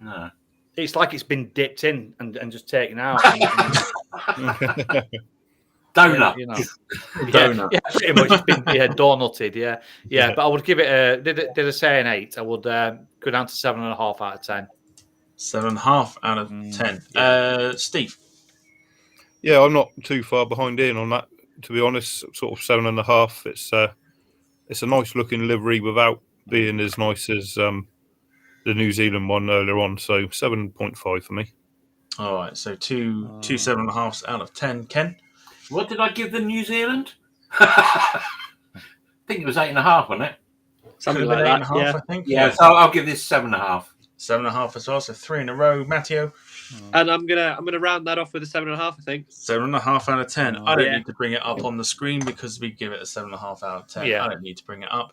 No. It's like it's been dipped in and just taken out. Donut. Donut. Yeah, pretty much. It's been donutted. Yeah. But I would give it did I say an 8? I would go down to 7.5 out of 10. 7.5 out of 10. Steve. Yeah, I'm not too far behind Ian on that, to be honest. Sort of 7.5. It's a nice looking livery without being as nice as the New Zealand one earlier on. So 7.5 for me. All right, so two 7.5s out of 10. Ken, what did I give the New Zealand? I think it was 8.5, wasn't it? Something like that. 8.5, I think. Yeah, so I'll give this 7.5. 7.5 as well. So 3 in a row. Matteo. And I'm gonna round that off with a 7.5. I think 7.5 out of 10. I don't need to bring it up on the screen because we give it a 7.5 out of 10. I don't need to bring it up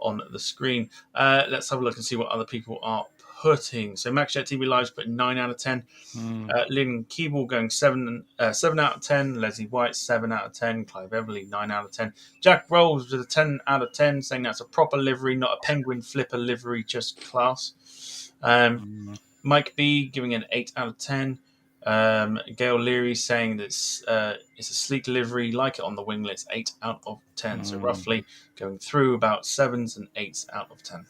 on the screen. Let's have a look and see what other people are putting. So MaxJet TV Live's put 9 out of 10. Lynn Keeble going 7 out of 10. Leslie White 7 out of 10. Clive Everly 9 out of 10. Jack Rolls with a 10 out of 10, saying that's a proper livery, not a penguin flipper livery, just class. Mike B giving an 8 out of 10. Gail Leary saying that it's a sleek livery, like it on the winglets, 8 out of 10. So roughly going through about 7s and 8s out of 10.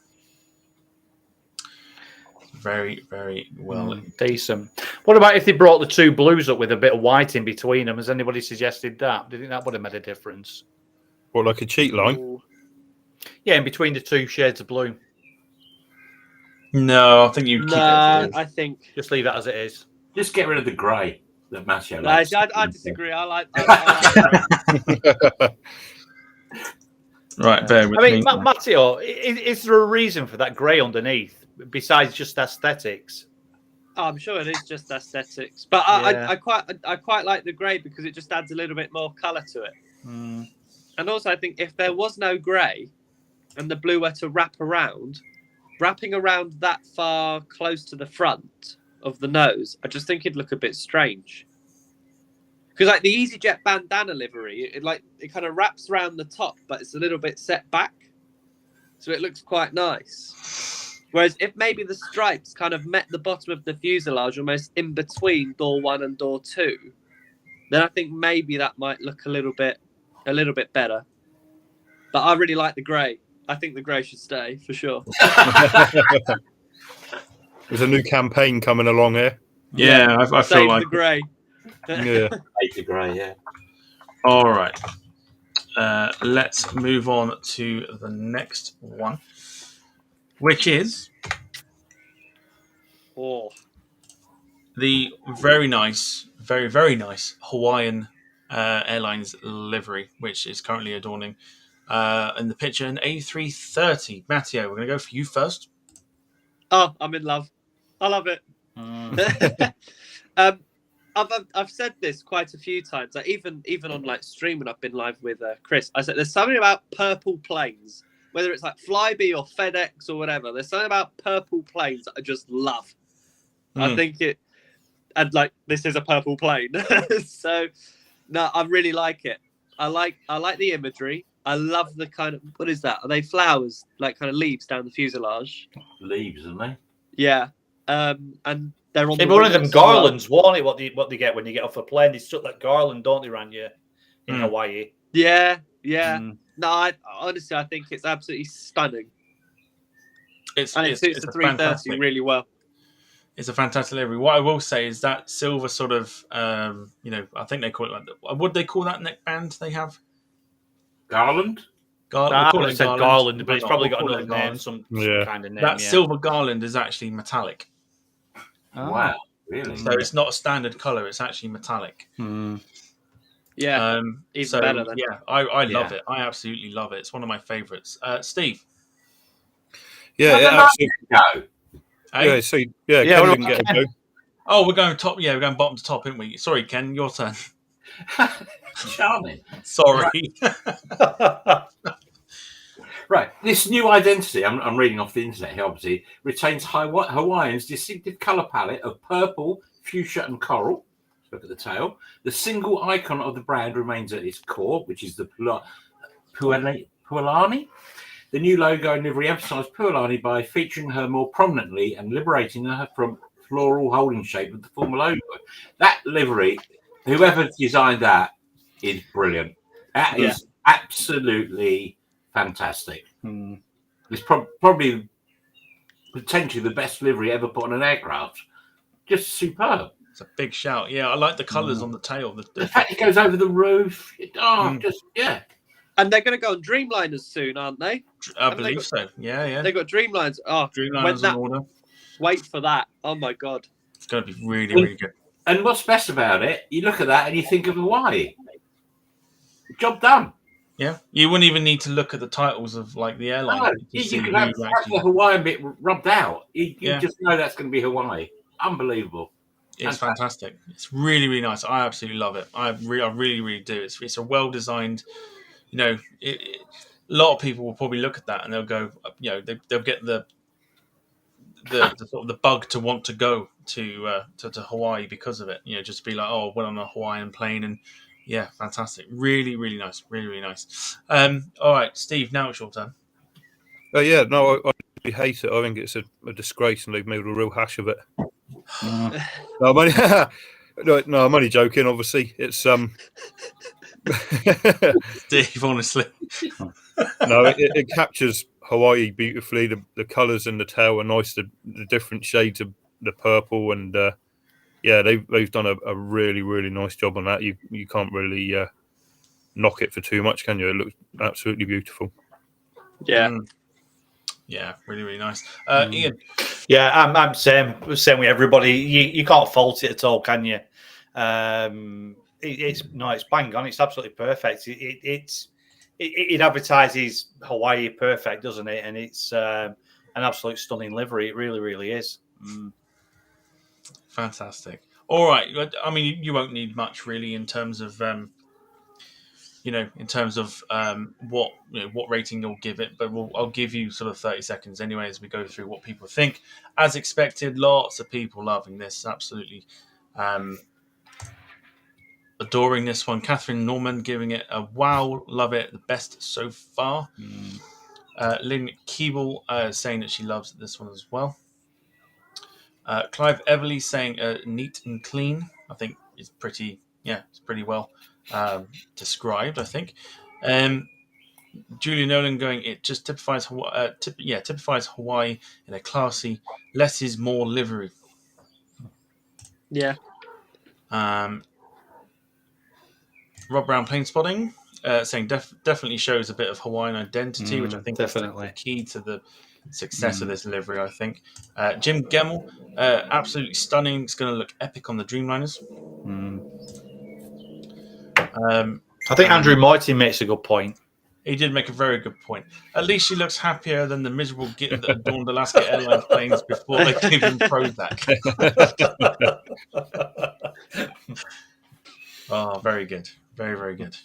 very, very well. Decent. What about if they brought the two blues up with a bit of white in between them? Has anybody suggested that? Do you think that would have made a difference? Or like a cheat line? Ooh. Yeah, in between the two shades of blue. No, I think you keep it as it is. I think Just leave that as it is. Just get rid of the grey that Matteo I likes. disagree. I like that. Right, bear with I mean, me. Matteo, is there a reason for that grey underneath besides just aesthetics? I'm sure it is just aesthetics, but Yeah. I quite like the grey because it just adds a little bit more colour to it. And also, I think if there was no grey and the blue were to wrapping around that far close to the front of the nose, I just think it'd look a bit strange. Because like the EasyJet bandana livery, it kind of wraps around the top, but it's a little bit set back, so it looks quite nice. Whereas if maybe the stripes kind of met the bottom of the fuselage, almost in between door 1 and door 2, then I think maybe that might look a little bit better. But I really like the grey. I think the grey should stay for sure. There's a new campaign coming along here. Yeah, I feel Save like the grey. Yeah. 80 grey, yeah. All right. Let's move on to the next one, which is the very nice, very, very nice Hawaiian Airlines livery, which is currently adorning in the picture an A330. Matteo, we're going to go for you first. Oh, I'm in love. I love it. I've said this quite a few times. Like even on like stream when I've been live with Chris, I said there's something about purple planes, whether it's like Flybe or FedEx or whatever. There's something about purple planes that I just love. I think this is a purple plane. So no, I really like it. I like the imagery. I love the kind of, what is that? Are they flowers, like kind of leaves down the fuselage? Leaves, aren't they? Yeah. And they're on One of them garlands, won't it? What they get when you get off a plane? They stuck that garland, don't they, around you in Hawaii? Yeah. No, honestly, I think it's absolutely stunning. It suits the 330 really well. It's a fantastic livery. What I will say is that silver sort of, I think they call it like, what do they call that neckband they have? Garland? I would have said garland, but it's probably got call another it name, garland. some Yeah. kind of name. That silver garland is actually metallic. Wow, really? So it's not a standard colour, it's actually metallic. Yeah, even better then. Yeah, I love it. I absolutely love it. It's one of my favourites. Steve? Yeah, absolutely. Go. Hey? Yeah, so Ken didn't get a go. Oh, we're going top. Yeah, we're going bottom to top, aren't we? Sorry, Ken, your turn. Charming. Sorry. Right, this new identity, I'm reading off the internet here, obviously, retains Hawaiian's distinctive colour palette of purple, fuchsia and coral. Look at the tail. The single icon of the brand remains at its core, which is the Pualani. The new logo and livery emphasise Pualani by featuring her more prominently and liberating her from floral holding shape of the former logo. That livery, whoever designed that, is brilliant. That is absolutely fantastic. It's probably potentially the best livery ever put on an aircraft. Just superb. It's a big shout. Yeah, I like the colours on the tail. The fact it goes over the roof. And they're going to go on Dreamliners soon, aren't they? I believe so. Yeah. They've got Dreamliners. Oh, Dreamliners on order. Wait for that. Oh, my God. It's going to be really, really good. And what's best about it, you look at that and you think of Hawaii. Job done. Yeah. You wouldn't even need to look at the titles of like the airline. No, you can have the Hawaiian bit rubbed out. You just know that's going to be Hawaii. Unbelievable. It's fantastic. It's really, really nice. I absolutely love it. I really, really do. It's a well designed. A lot of people will probably look at that and they'll go. They'll get the sort of the bug to want to go to Hawaii because of it. Just be like, oh, went on a Hawaiian plane and yeah, fantastic. Really, really nice. Really, really nice. All right, Steve. Now it's your turn. I really hate it. I think it's a disgrace and they've made a real hash of it. I'm only joking. Obviously, it's Steve, honestly, no, it captures Hawaii beautifully. The colours in the tail are nice. The different shades of the purple, and they've done a really, really nice job on that. You can't really knock it for too much, can you? It looks absolutely beautiful. Yeah. Yeah, really, really nice. Ian. Yeah, I'm same with everybody. You can't fault it at all, can you? It's bang on. It's absolutely perfect. It advertises Hawaii perfect, doesn't it? And it's an absolute stunning livery. It really, really is. Fantastic. All right. I mean, you won't need much really in terms of what rating you'll give it, but I'll give you sort of 30 seconds anyway as we go through what people think. As expected, lots of people loving this, absolutely adoring this one. Catherine Norman giving it a wow, love it, the best so far. Lynn Keeble saying that she loves this one as well. Clive Everly saying neat and clean. I think it's pretty well described, I think. Julia Nolan going, it just typifies Hawaii in a classy, less is more livery. Yeah. Rob Brown Plane Spotting saying definitely shows a bit of Hawaiian identity, which I think is the key to the success of this livery, I think. Jim Gemmell, absolutely stunning. It's going to look epic on the Dreamliners. I think Andrew Moity makes a good point. He did make a very good point. At least she looks happier than the miserable git that adorned Alaska Airlines planes before they gave him Prozac. Oh, very good. Very, very good.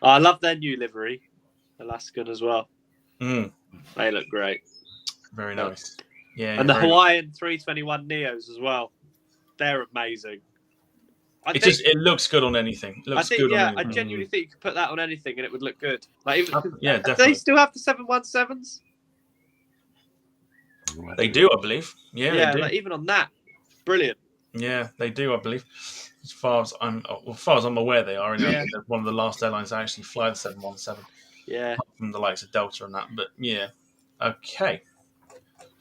I love their new livery, Alaskan as well. They look great. Very nice. Yeah, and the Hawaiian 321 Neos as well. They're amazing. It looks good on anything. It looks good on anything. I genuinely think you could put that on anything and it would look good. Like definitely. Do they still have the 717s? They do, I believe. Yeah, they do. Like even on that, brilliant. Yeah, they do, I believe. As far as I'm aware, they are. They're one of the last airlines to actually fly the 717. Yeah, from the likes of Delta and that. But yeah, okay.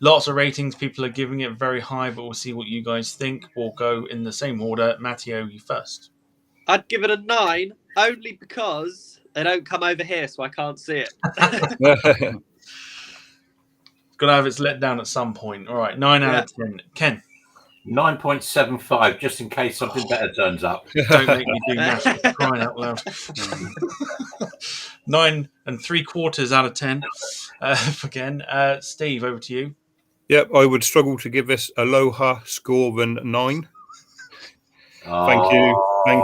Lots of ratings. People are giving it very high, but we'll see what you guys think. We'll go in the same order. Matteo, you first. I'd give it a 9, only because they don't come over here, so I can't see it. Got to have its let down at some point. All right, 9 out of 10. Ken. 9.75, just in case something better turns up. Don't make me do maths, crying out loud. 9 3/4 out of 10. Again, Steve, over to you. Yep, I would struggle to give this aloha score than 9. Thank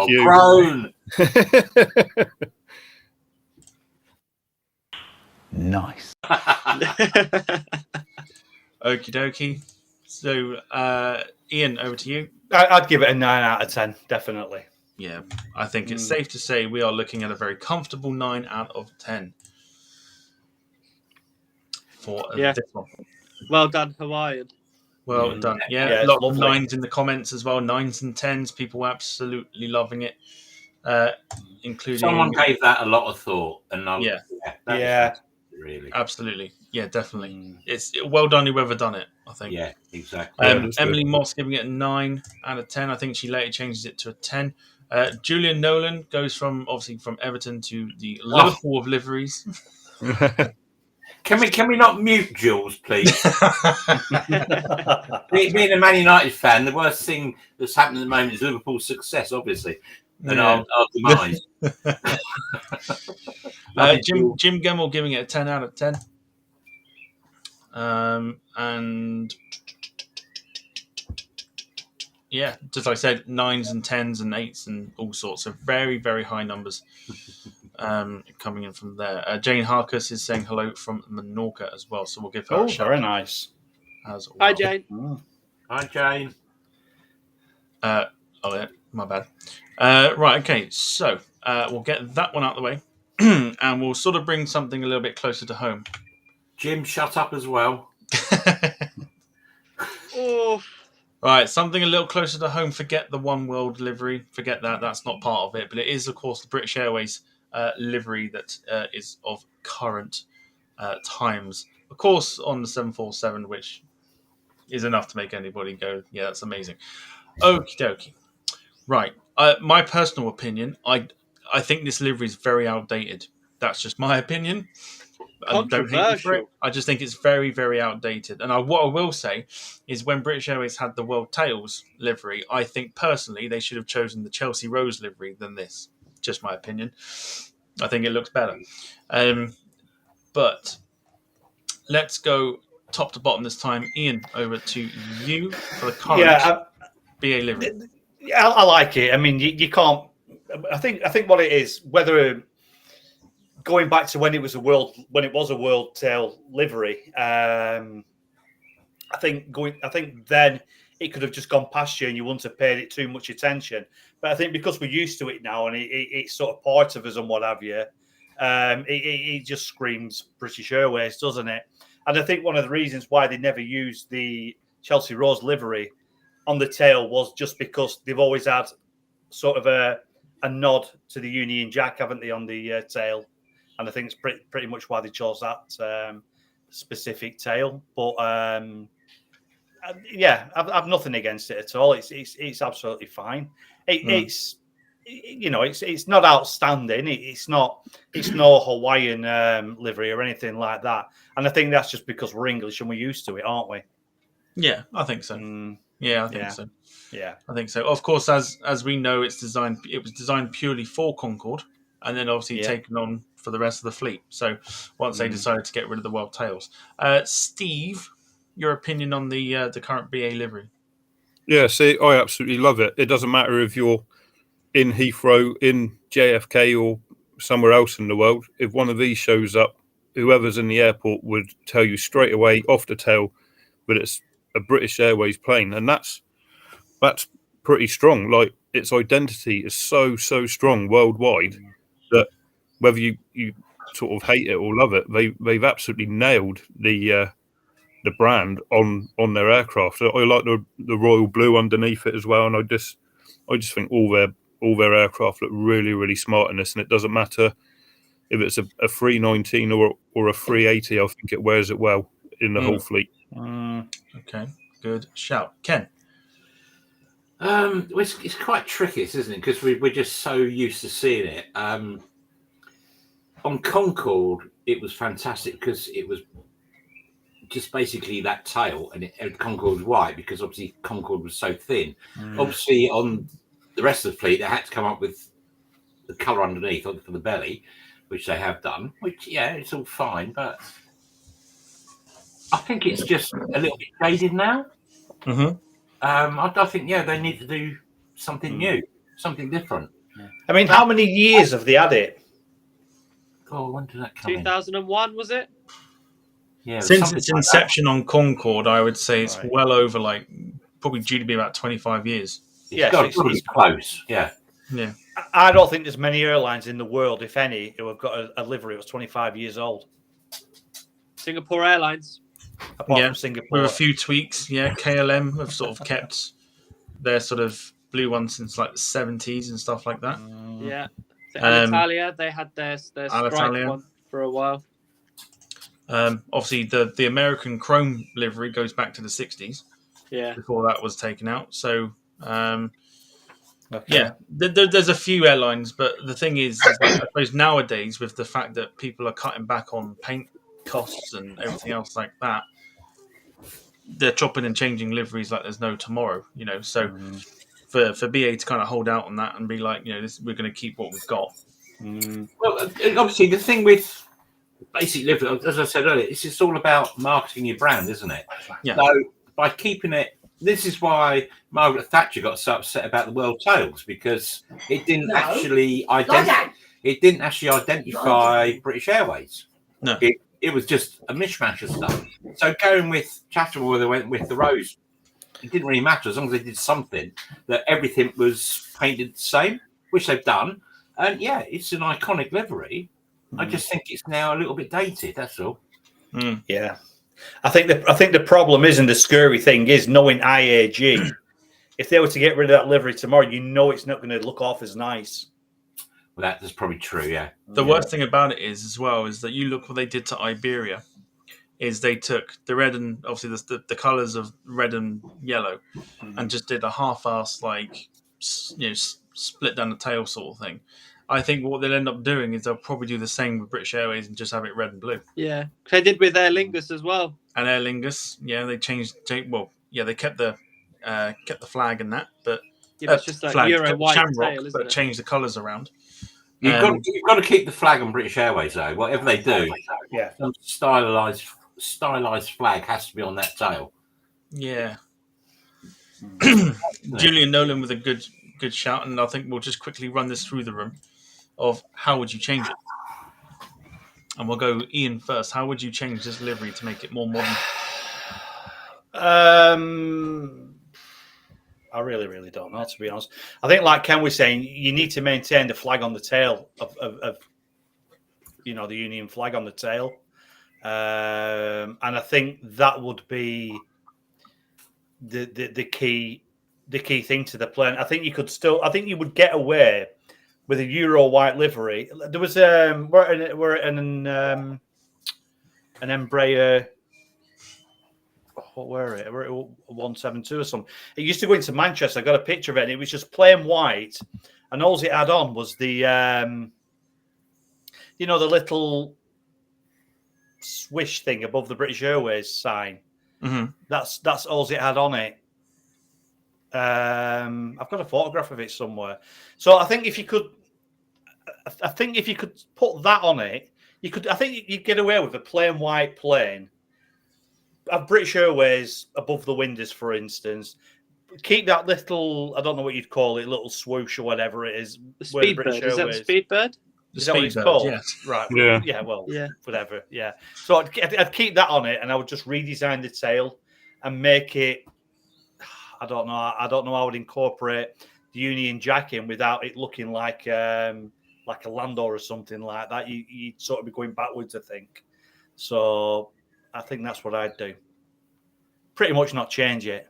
you. Grown. Nice. Okie dokie. So, Ian, over to you. I'd give it a 9 out of 10, definitely. Yeah, I think it's safe to say we are looking at a very comfortable 9 out of 10 for this one. Well done, Hawaiian. Well done. Yeah, a lot of 9s in the comments as well. 9s and 10s. People absolutely loving it. Including someone gave that a lot of thought, and really, absolutely, yeah, definitely. It's well done whoever done it. I think. Yeah, exactly. Emily Moss giving it a 9 out of 10. I think she later changes it to a 10. Julian Nolan goes from Everton to the Liverpool of liveries. Can we not mute Jules, please? Being a Man United fan, the worst thing that's happened at the moment is Liverpool's success, obviously, and our demise. Jim Gemmell giving it a 10 out of 10. And yeah, just like I said, 9s and 10s and 8s and all sorts of very, very high numbers coming in from there. Jane Harkus is saying hello from Menorca as well, so we'll give her a shout. Very nice. As well. Hi, Jane. Hi, Jane. My bad. Right, okay, so we'll get that one out of the way and we'll sort of bring something a little bit closer to home. Jim, shut up as well. Oh. Right, something a little closer to home. Forget the One World livery. Forget that. That's not part of it. But it is, of course, the British Airways livery that is of current times. Of course, on the 747, which is enough to make anybody go, yeah, that's amazing. Okie dokie. Right. My personal opinion, I think this livery is very outdated. That's just my opinion. Don't hate me for it. I just think it's very, very outdated. And what I will say is when British Airways had the World Tails livery, I think personally they should have chosen the Chelsea Rose livery than this. Just my opinion. I think it looks better. But let's go top to bottom this time. Ian, over to you for the current BA livery. I like it. I mean, you can't. I think what it is, whether going back to when it was a world tail livery, I think then it could have just gone past you and you wouldn't have paid it too much attention. But I think because we're used to it now and it's sort of part of us and what have you, it just screams British Airways, doesn't it? And I think one of the reasons why they never used the Chelsea Rose livery on the tail was just because they've always had sort of a nod to the Union Jack, haven't they, on the tail? And I think it's pretty much why they chose that specific tail. But I've nothing against it at all. It's absolutely fine. It's not outstanding. It's no Hawaiian livery or anything like that. And I think that's just because we're English and we're used to it, aren't we? Yeah, I think so. Yeah, I think so. Yeah, I think so. Of course, as we know, it was designed purely for Concorde, and then obviously taken on for the rest of the fleet. So once they decided to get rid of the World Tails, Steve, your opinion on the current BA livery? Yeah, see, I absolutely love it. It doesn't matter if you're in Heathrow, in JFK, or somewhere else in the world. If one of these shows up, whoever's in the airport would tell you straight away off the tail that it's a British Airways plane, and that's pretty strong. Like, its identity is so strong worldwide that whether you sort of hate it or love it, they've absolutely nailed the brand on their aircraft. I like the royal blue underneath it as well, and I just think all their aircraft look really, really smart in this, and it doesn't matter if it's a 319 or a 380. I think it wears it well in the whole fleet. Okay, good shout. Ken? It's quite tricky, isn't it? Because we're just so used to seeing it. On Concorde, it was fantastic because it was just basically that tail, and Concorde was white because obviously Concorde was so thin. Obviously, on the rest of the fleet, they had to come up with the colour underneath for the belly, which they have done. Which, yeah, it's all fine, but I think it's just a little bit dated now. I think, they need to do something new, something different. I mean, how many years have they had it? Oh, when did that come 2001, was it? Yeah. Since its inception on Concorde, I would say it's well over, probably due to be about 25 years. It's close, yeah. Yeah. I don't think there's many airlines in the world, if any, who have got a livery that was 25 years old. Singapore Airlines. Apart from Singapore. With a few tweaks, KLM have sort of kept their sort of blue ones since the 70s and stuff like that. Yeah. Alitalia, they had their Alitalia stripe one for a while. Obviously, the American Chrome livery goes back to the 60s. Yeah. Before that was taken out. So, there's a few airlines, but the thing is I suppose nowadays, with the fact that people are cutting back on paint costs and everything else like that, they're chopping and changing liveries like there's no tomorrow, so for BA to kind of hold out on that and be like, we're going to keep what we've got. Well, obviously the thing with basic livery, as I said earlier, it's just all about marketing your brand, isn't it? Yeah. So by keeping it, this is why Margaret Thatcher got so upset about the World Tails, because it didn't actually identify British Airways. No. It was just a mishmash of stuff. So going with Chatham, where they went with the Rose, it didn't really matter as long as they did something that everything was painted the same, which they've done. And it's an iconic livery. I just think it's now a little bit dated. That's all. Yeah, I think the problem is, and the scary thing is, knowing IAG, if they were to get rid of that livery tomorrow, it's not going to look off as nice. Well, that's probably true. Yeah. The worst thing about it is, as well, is that you look what they did to Iberia. Is they took the red and obviously the colours of red and yellow, and just did a half-ass split down the tail sort of thing. I think what they'll end up doing is they'll probably do the same with British Airways and just have it red and blue. Yeah, they did with Aer Lingus as well. And Aer Lingus, they changed. Well, yeah, they kept the flag and that, but it's just like flag, Euro white shamrock, tail, isn't but it? changed the colours around. You've got to keep the flag on British Airways though. Whatever they do, some stylized flag has to be on that tail. Yeah. Julian Nolan with a good shout, and I think we'll just quickly run this through the room of how would you change it. And we'll go Ian first. How would you change this livery to make it more modern? I really, really don't know, to be honest. I think, like Ken was saying, you need to maintain the flag on the tail of the Union flag on the tail, and I think that would be the key thing to the plan. I think you would get away with a Euro white livery. There was we're an Embraer. What were it? We're at 172 or something. It used to go into Manchester. I got a picture of it, and it was just plain white. And all it had on was the, the little swish thing above the British Airways sign. Mm-hmm. That's all it had on it. I've got a photograph of it somewhere. So I think if you could put that on it, I think you'd get away with a plain white plane. Have British Airways above the windows, for instance. Keep that little, I don't know what you'd call it, little swoosh or whatever it is. The Speedbird. Is that the Speedbird? Is that what it's called? Yes. Right. Yeah. Yeah, well, whatever. Yeah. So I'd keep that on it, and I would just redesign the tail and make it, I don't know how I would incorporate the Union Jack in without it looking like a Landor or something like that. You'd sort of be going backwards, I think. So I think that's what I'd do. Pretty much not change it.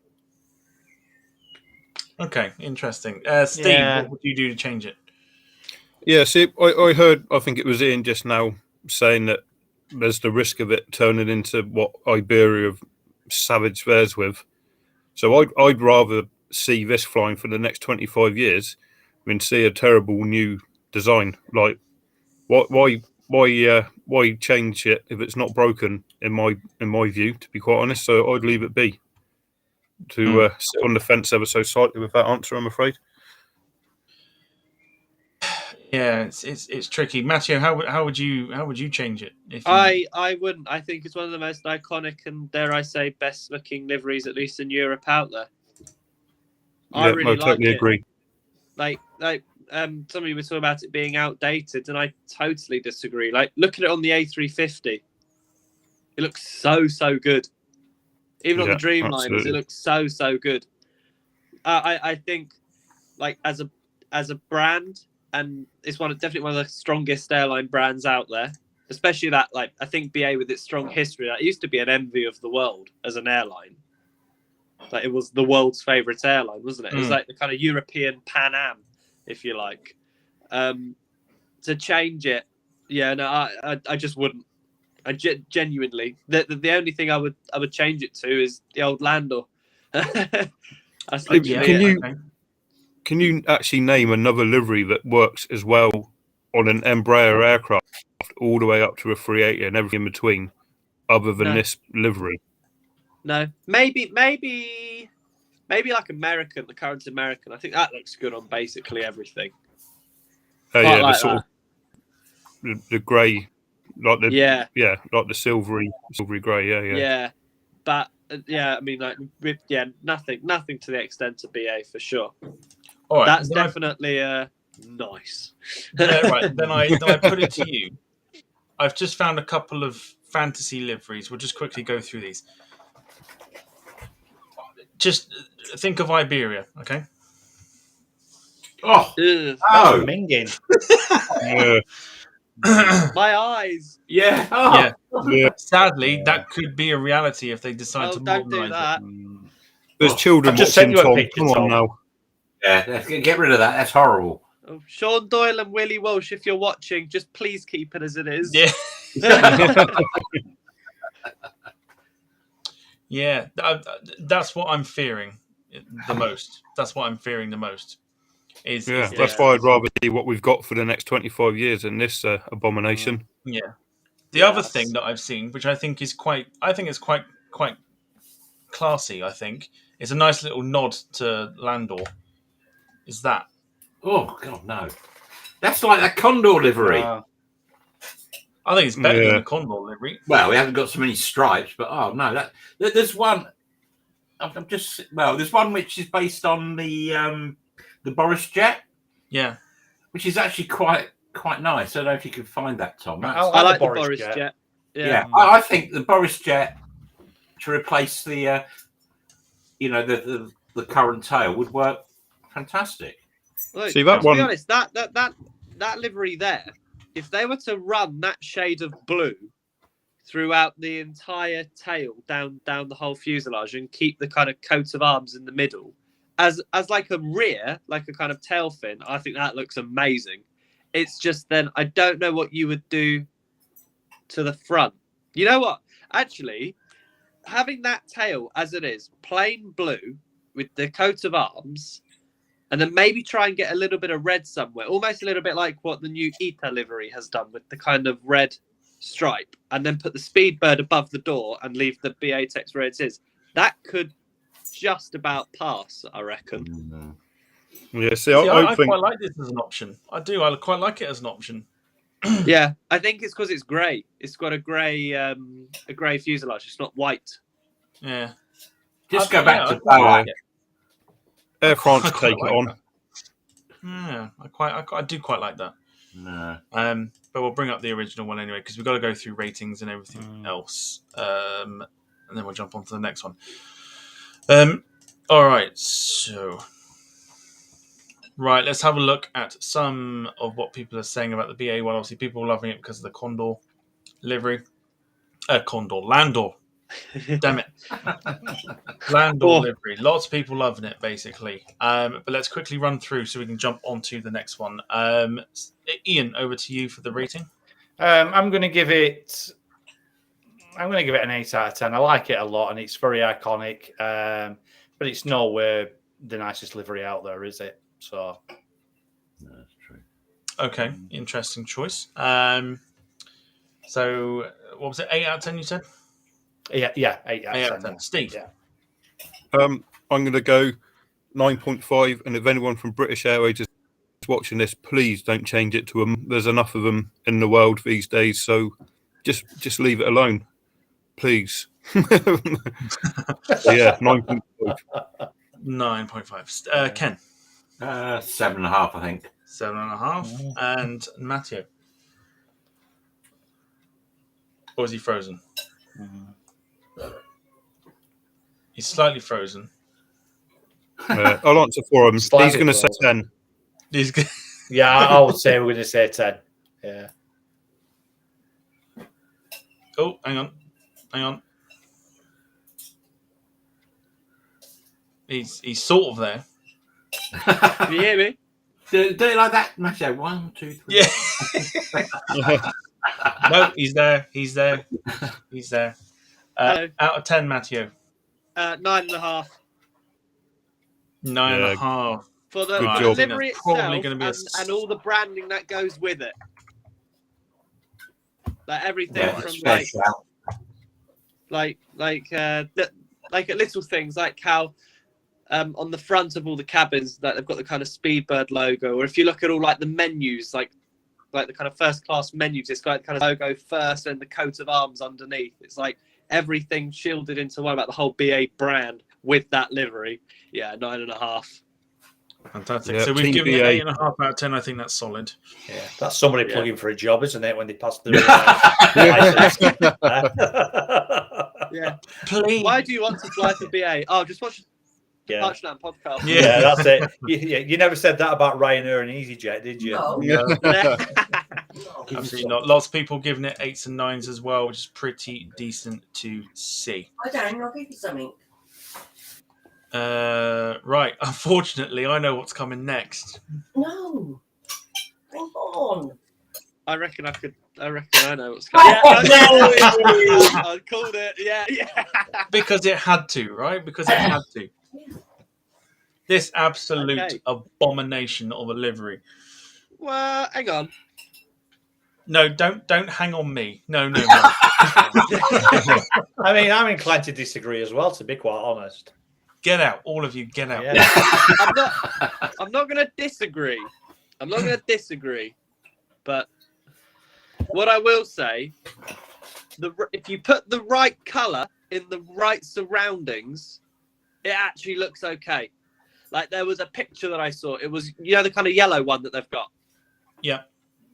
Okay, interesting. Steve, what would you do to change it? Yeah, see, I heard, I think it was Ian just now saying that there's the risk of it turning into what Iberia have savaged theirs with. So I'd rather see this flying for the next 25 years than see a terrible new design. Like, why change it if it's not broken? In my view, to be quite honest, so I'd leave it be. To sit on the fence ever so slightly with that answer, I'm afraid. Yeah, it's tricky. Matteo, how would you change it? I wouldn't. I think it's one of the most iconic and, dare I say, best looking liveries, at least in Europe, out there. I really totally agree. Like somebody was talking about it being outdated, and I totally disagree. Like, look at it on the A350. It looks so good. Even on the Dreamliners, it looks so good. I think, like, as a brand, and it's definitely one of the strongest airline brands out there. Especially that, like, I think BA with its strong history, that used to be an envy of the world as an airline. Like, it was the world's favourite airline, wasn't it? It was like the kind of European Pan Am, if you like. To change it, I just wouldn't. I genuinely, the only thing I would change it to is the old Landor. Can you actually name another livery that works as well on an Embraer aircraft all the way up to a 380 and everything in between, other than this livery? No, maybe like American, the current American. I think that looks good on basically everything. Oh yeah, like the sort of the grey. Like the like the silvery grey, yeah. But I mean, like, nothing to the extent of BA for sure. All right, that's definitely nice. Right, then I put it to you. I've just found a couple of fantasy liveries. We'll just quickly go through these. Just think of Iberia, okay? Minging. Yeah. My eyes. Yeah. Yeah. Sadly, that could be a reality if they decide to modernize that. There's children just watching, sent you a Tom. picture, Come on Tom. now. Yeah, get rid of that. That's horrible. Oh, Sean Doyle and Willie Walsh, if you're watching, just please keep it as it is. Yeah. Yeah, that's what I'm fearing the most. That's what I'm fearing the most. That's why I'd rather see what we've got for the next 25 years than this abomination. Yeah. The other thing that I've seen, which I think is quite classy. I think it's a nice little nod to Landor. Is that? Oh God, no! That's like a Condor livery. I think it's better than a Condor livery. Well, we haven't got so many stripes, but there's one. There's one which is based on the Boris jet. Yeah, which is actually quite nice. I don't know if you can find that, Tom. I like the Boris jet. Yeah, I think the Boris jet to replace the the current tail would work fantastic. Look, see that to one? Be honest, that livery there, if they were to run that shade of blue throughout the entire tail down the whole fuselage and keep the kind of coat of arms in the middle as like a rear, like a kind of tail fin, I think that looks amazing. It's just then I don't know what you would do to the front. You know what? Actually, having that tail as it is, plain blue with the coat of arms, and then maybe try and get a little bit of red somewhere, almost a little bit like what the new ITA livery has done with the kind of red stripe, and then put the Speedbird above the door and leave the BA text where it is. That could just about pass, I reckon. Yeah, I quite like this as an option. I do. I quite like it as an option. Yeah, I think it's because it's grey. It's got a grey fuselage. It's not white. Yeah. Just go back to Air France take it on. Yeah, I do quite like that. No. But we'll bring up the original one anyway because we've got to go through ratings and everything else, and then we'll jump on to the next one. All right, so let's have a look at some of what people are saying about the BA one. Obviously, people are loving it because of the Condor livery. Landor. Damn it. Landor livery. Lots of people loving it, basically. But let's quickly run through so we can jump on to the next one. Ian, over to you for the rating. I'm going to give it an 8 out of 10. I like it a lot, and it's very iconic. But it's nowhere the nicest livery out there, is it? So that's true. Okay, interesting choice. So what was it? 8 out of 10, you said? Yeah, 8 out of 10. Steve? Yeah. I'm going to go 9.5, and if anyone from British Airways is watching this, please don't change it to them. There's enough of them in the world these days, so just leave it alone, please. Yeah, 9.5. 9.5. Ken? 7.5, I think. 7.5. And Matteo? Or is he frozen? He's slightly frozen. I'll answer for him. He's going to say 10. Yeah, I would say we're going to say 10. Yeah. Oh, hang on. He's sort of there. Can you hear me? Do it like that, Matteo. 1, 2, 3. Yeah. No, he's there. Out of 10, Matteo. 9.5. 9.5. For the livery itself and all the branding that goes with it. Like everything from like little things like how on the front of all the cabins that they've got the kind of Speedbird logo, or if you look at all like the menus, like the kind of first class menus, it's got kind of logo first and the coat of arms underneath. It's like everything shielded into one about the whole BA brand with that livery. Yeah, 9.5. Fantastic. Yeah, so we've given it 8.5 out of 10. I think that's solid. Yeah, that's somebody plugging for a job, isn't it? When they pass through. Yeah. Please. Why do you want to fly for BA? Oh, just watch the Touchdown podcast. Yeah, that's it. You never said that about Ryanair and EasyJet, did you? No. Absolutely not. Lots of people giving it 8s and 9s as well, which is pretty decent to see. I don't. I'll give you something. Right. Unfortunately, I know what's coming next. No. Come on. I reckon I know what's coming. Yeah, I called it. Yeah. Because it had to, right? Because it had to. This absolute abomination of a livery. Well, hang on. No, don't hang on me. No. I mean, I'm inclined to disagree as well, to be quite honest. Get out, all of you. Get out. Yeah. I'm not going to disagree. But what I will say, if you put the right colour in the right surroundings, it actually looks okay. Like there was a picture that I saw. It was, the kind of yellow one that they've got. Yeah.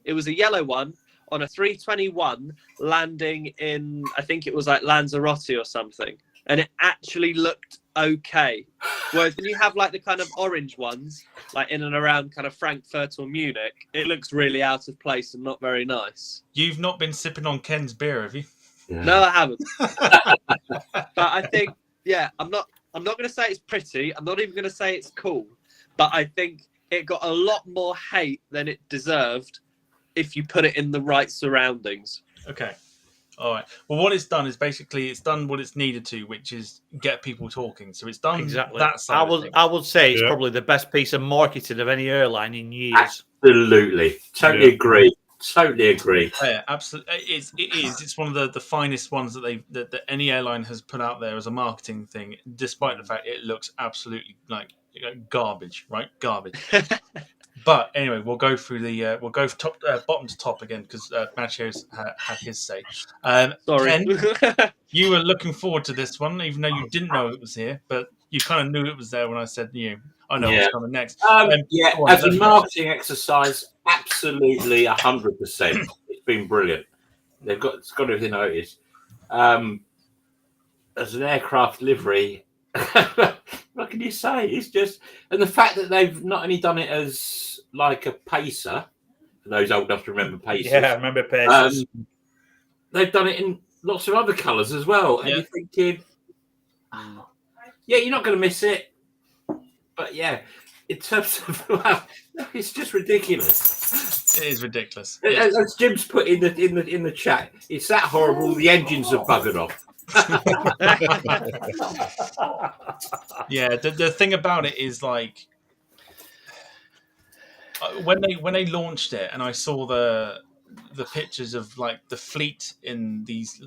It was a yellow one on a 321 landing in, I think it was like Lanzarote or something. And it actually looked okay. Whereas when you have like the kind of orange ones, like in and around kind of Frankfurt or Munich, it looks really out of place and not very nice. You've not been sipping on Ken's beer, have you? Yeah. No, I haven't. But I think, I'm not going to say it's pretty. I'm not even going to say it's cool. But I think it got a lot more hate than it deserved if you put it in the right surroundings. Okay. All right. Well, what it's done is basically it's done what it's needed to, which is get people talking. So it's done exactly that side. I would say it's probably the best piece of marketing of any airline in years. Absolutely. Totally agree. Yeah, absolutely. It is. It's one of the finest ones that any airline has put out there as a marketing thing, despite the fact it looks absolutely like garbage, right? Garbage. But anyway, we'll go through bottom to top again because Mattio's had his say. Sorry, Ken, you were looking forward to this one, even though you didn't know it was here, but you kind of knew it was there when I said, I know what's coming next. As a marketing exercise, absolutely 100%. It's been brilliant. It's got everything noticed. As an aircraft livery, what can you say? It's just, and the fact that they've not only done it as like a pacer, for those old enough to remember pacers. Yeah, I remember pacers. They've done it in lots of other colours as well. And you're thinking, you're not going to miss it. But in terms of, it's just ridiculous. It is ridiculous. As Jim's put in the chat, it's that horrible. The engines have buggered off. The thing about it is like when they launched it and I saw the pictures of like the fleet in these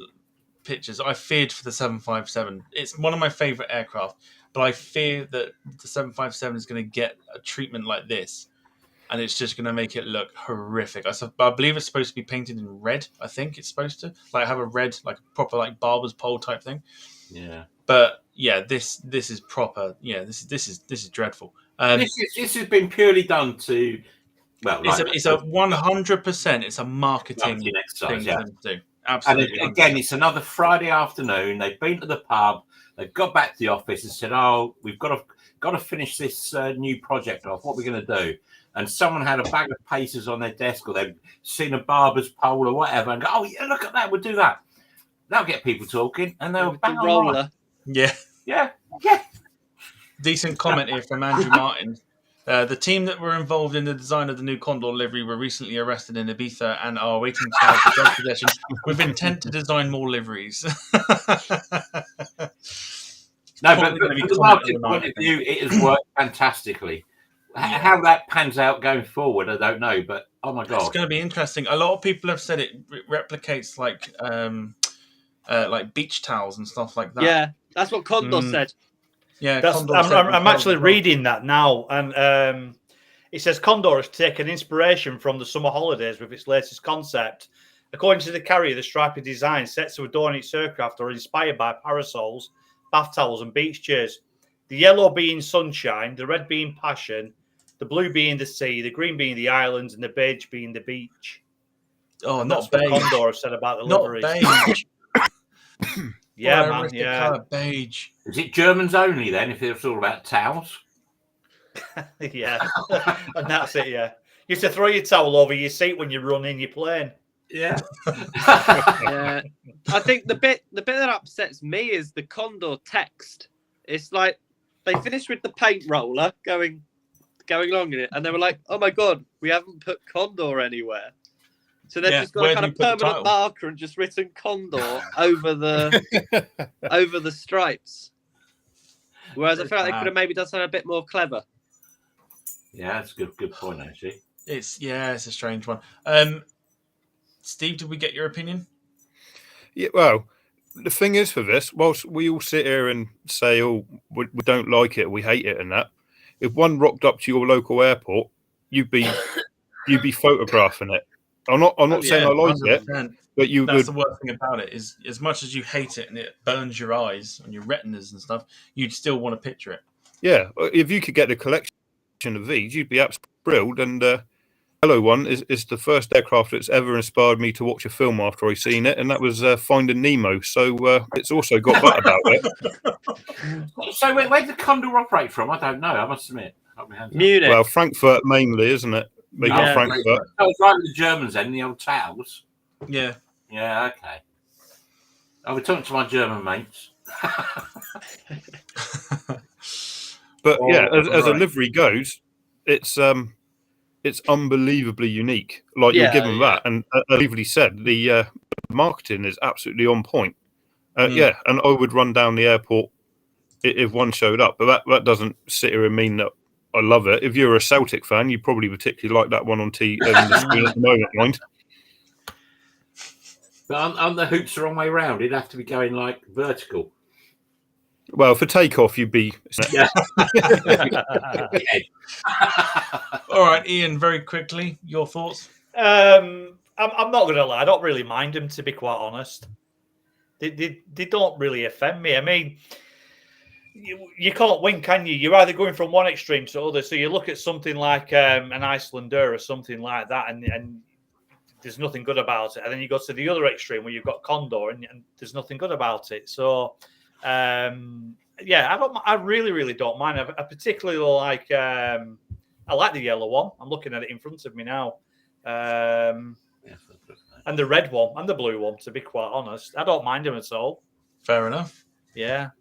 pictures, I feared for the 757. It's one of my favorite aircraft, but I fear that the 757 is going to get a treatment like this and it's just going to make it look horrific. I believe it's supposed to be painted in red. I think it's supposed to like have a red, like a proper like barber's pole type thing. Yeah. But this is proper. Yeah, this is dreadful. This has been purely done to. Well, it's a 100%. It's a marketing exercise. thing to do. Absolutely. And again, it's another Friday afternoon. They've been to the pub. They've got back to the office and said, "Oh, we've got to finish this new project off. What are we going to do?" And someone had a bag of pacers on their desk, or they've seen a barber's pole or whatever, and go, "Oh, yeah, look at that. We'll do that." That'll get people talking, and they'll bang on. Roller. Yeah. Decent comment here from Andrew Martin. The team that were involved in the design of the new Condor livery were recently arrested in Ibiza and are awaiting trial for drug possession with intent to design more liveries. No, but from the marketing point of view, it has worked fantastically. How that pans out going forward, I don't know. But oh my god, it's going to be interesting. A lot of people have said it replicates like beach towels and stuff like that. Yeah, that's what Condor said. Yeah, I'm actually reading that now, and it says Condor has taken inspiration from the summer holidays with its latest concept. According to the carrier, the stripy design sets to adorn its aircraft are inspired by parasols, bath towels, and beach chairs. The yellow being sunshine, the red being passion, the blue being the sea, the green being the islands, and the beige being the beach. Oh, and not that's beige. what Condor have said about the liveries. Beige. Yeah, man. Yeah. Beige. Is it Germans only then? If it's all about towels. Yeah, and that's it. Yeah, you have to throw your towel over your seat when you run in your plane. Yeah. Yeah. I think the bit that upsets me is the Condor text. It's like they finished with the paint roller, going, going along in it, and they were like, "Oh my god, we haven't put Condor anywhere." So they've just got a kind of permanent marker and just written Condor over the stripes. Whereas I feel like they could have maybe done something a bit more clever. Yeah, that's a good point, actually. It's a strange one. Steve, did we get your opinion? Yeah, well, the thing is for this, whilst we all sit here and say, "Oh, we don't like it, we hate it," and that, if one rocked up to your local airport, you'd be photographing it. I'm not saying I like 100%. It, but that's the worst thing about it is, as much as you hate it and it burns your eyes and your retinas and stuff, you'd still want to picture it. Yeah, if you could get a collection of these, you'd be absolutely thrilled. And Hello One is the first aircraft that's ever inspired me to watch a film after I seen it, and that was Finding Nemo. So it's also got that about it. So where did Condor operate from? I don't know. I must admit. Munich. Well, Frankfurt mainly, isn't it? They got Frankfurt. Oh, it's right with the Germans then, the old towels. Yeah. Yeah, okay. I was talking to my German mates. But as a livery goes, it's unbelievably unique. Like you'll give them that, and as Livery said, the marketing is absolutely on point. Yeah, and I would run down the airport if one showed up, but that doesn't sit here and mean that I love it. If you're a Celtic fan, you probably particularly like that one on the screen at the moment, mind. But on the hoops the wrong way round, it'd have to be going like vertical. Well, for takeoff, you'd be. Yeah. All right, Ian. Very quickly, your thoughts. I'm not going to lie. I don't really mind them, to be quite honest. They don't really offend me. I mean, you can't win, can you? You're either going from one extreme to the other. So you look at something like an Icelander or something like that, and there's nothing good about it. And then you go to the other extreme where you've got Condor, and there's nothing good about it. So, I really, really don't mind. I particularly like. I like the yellow one. I'm looking at it in front of me now, and the red one and the blue one. To be quite honest, I don't mind them at all. Fair enough. Yeah.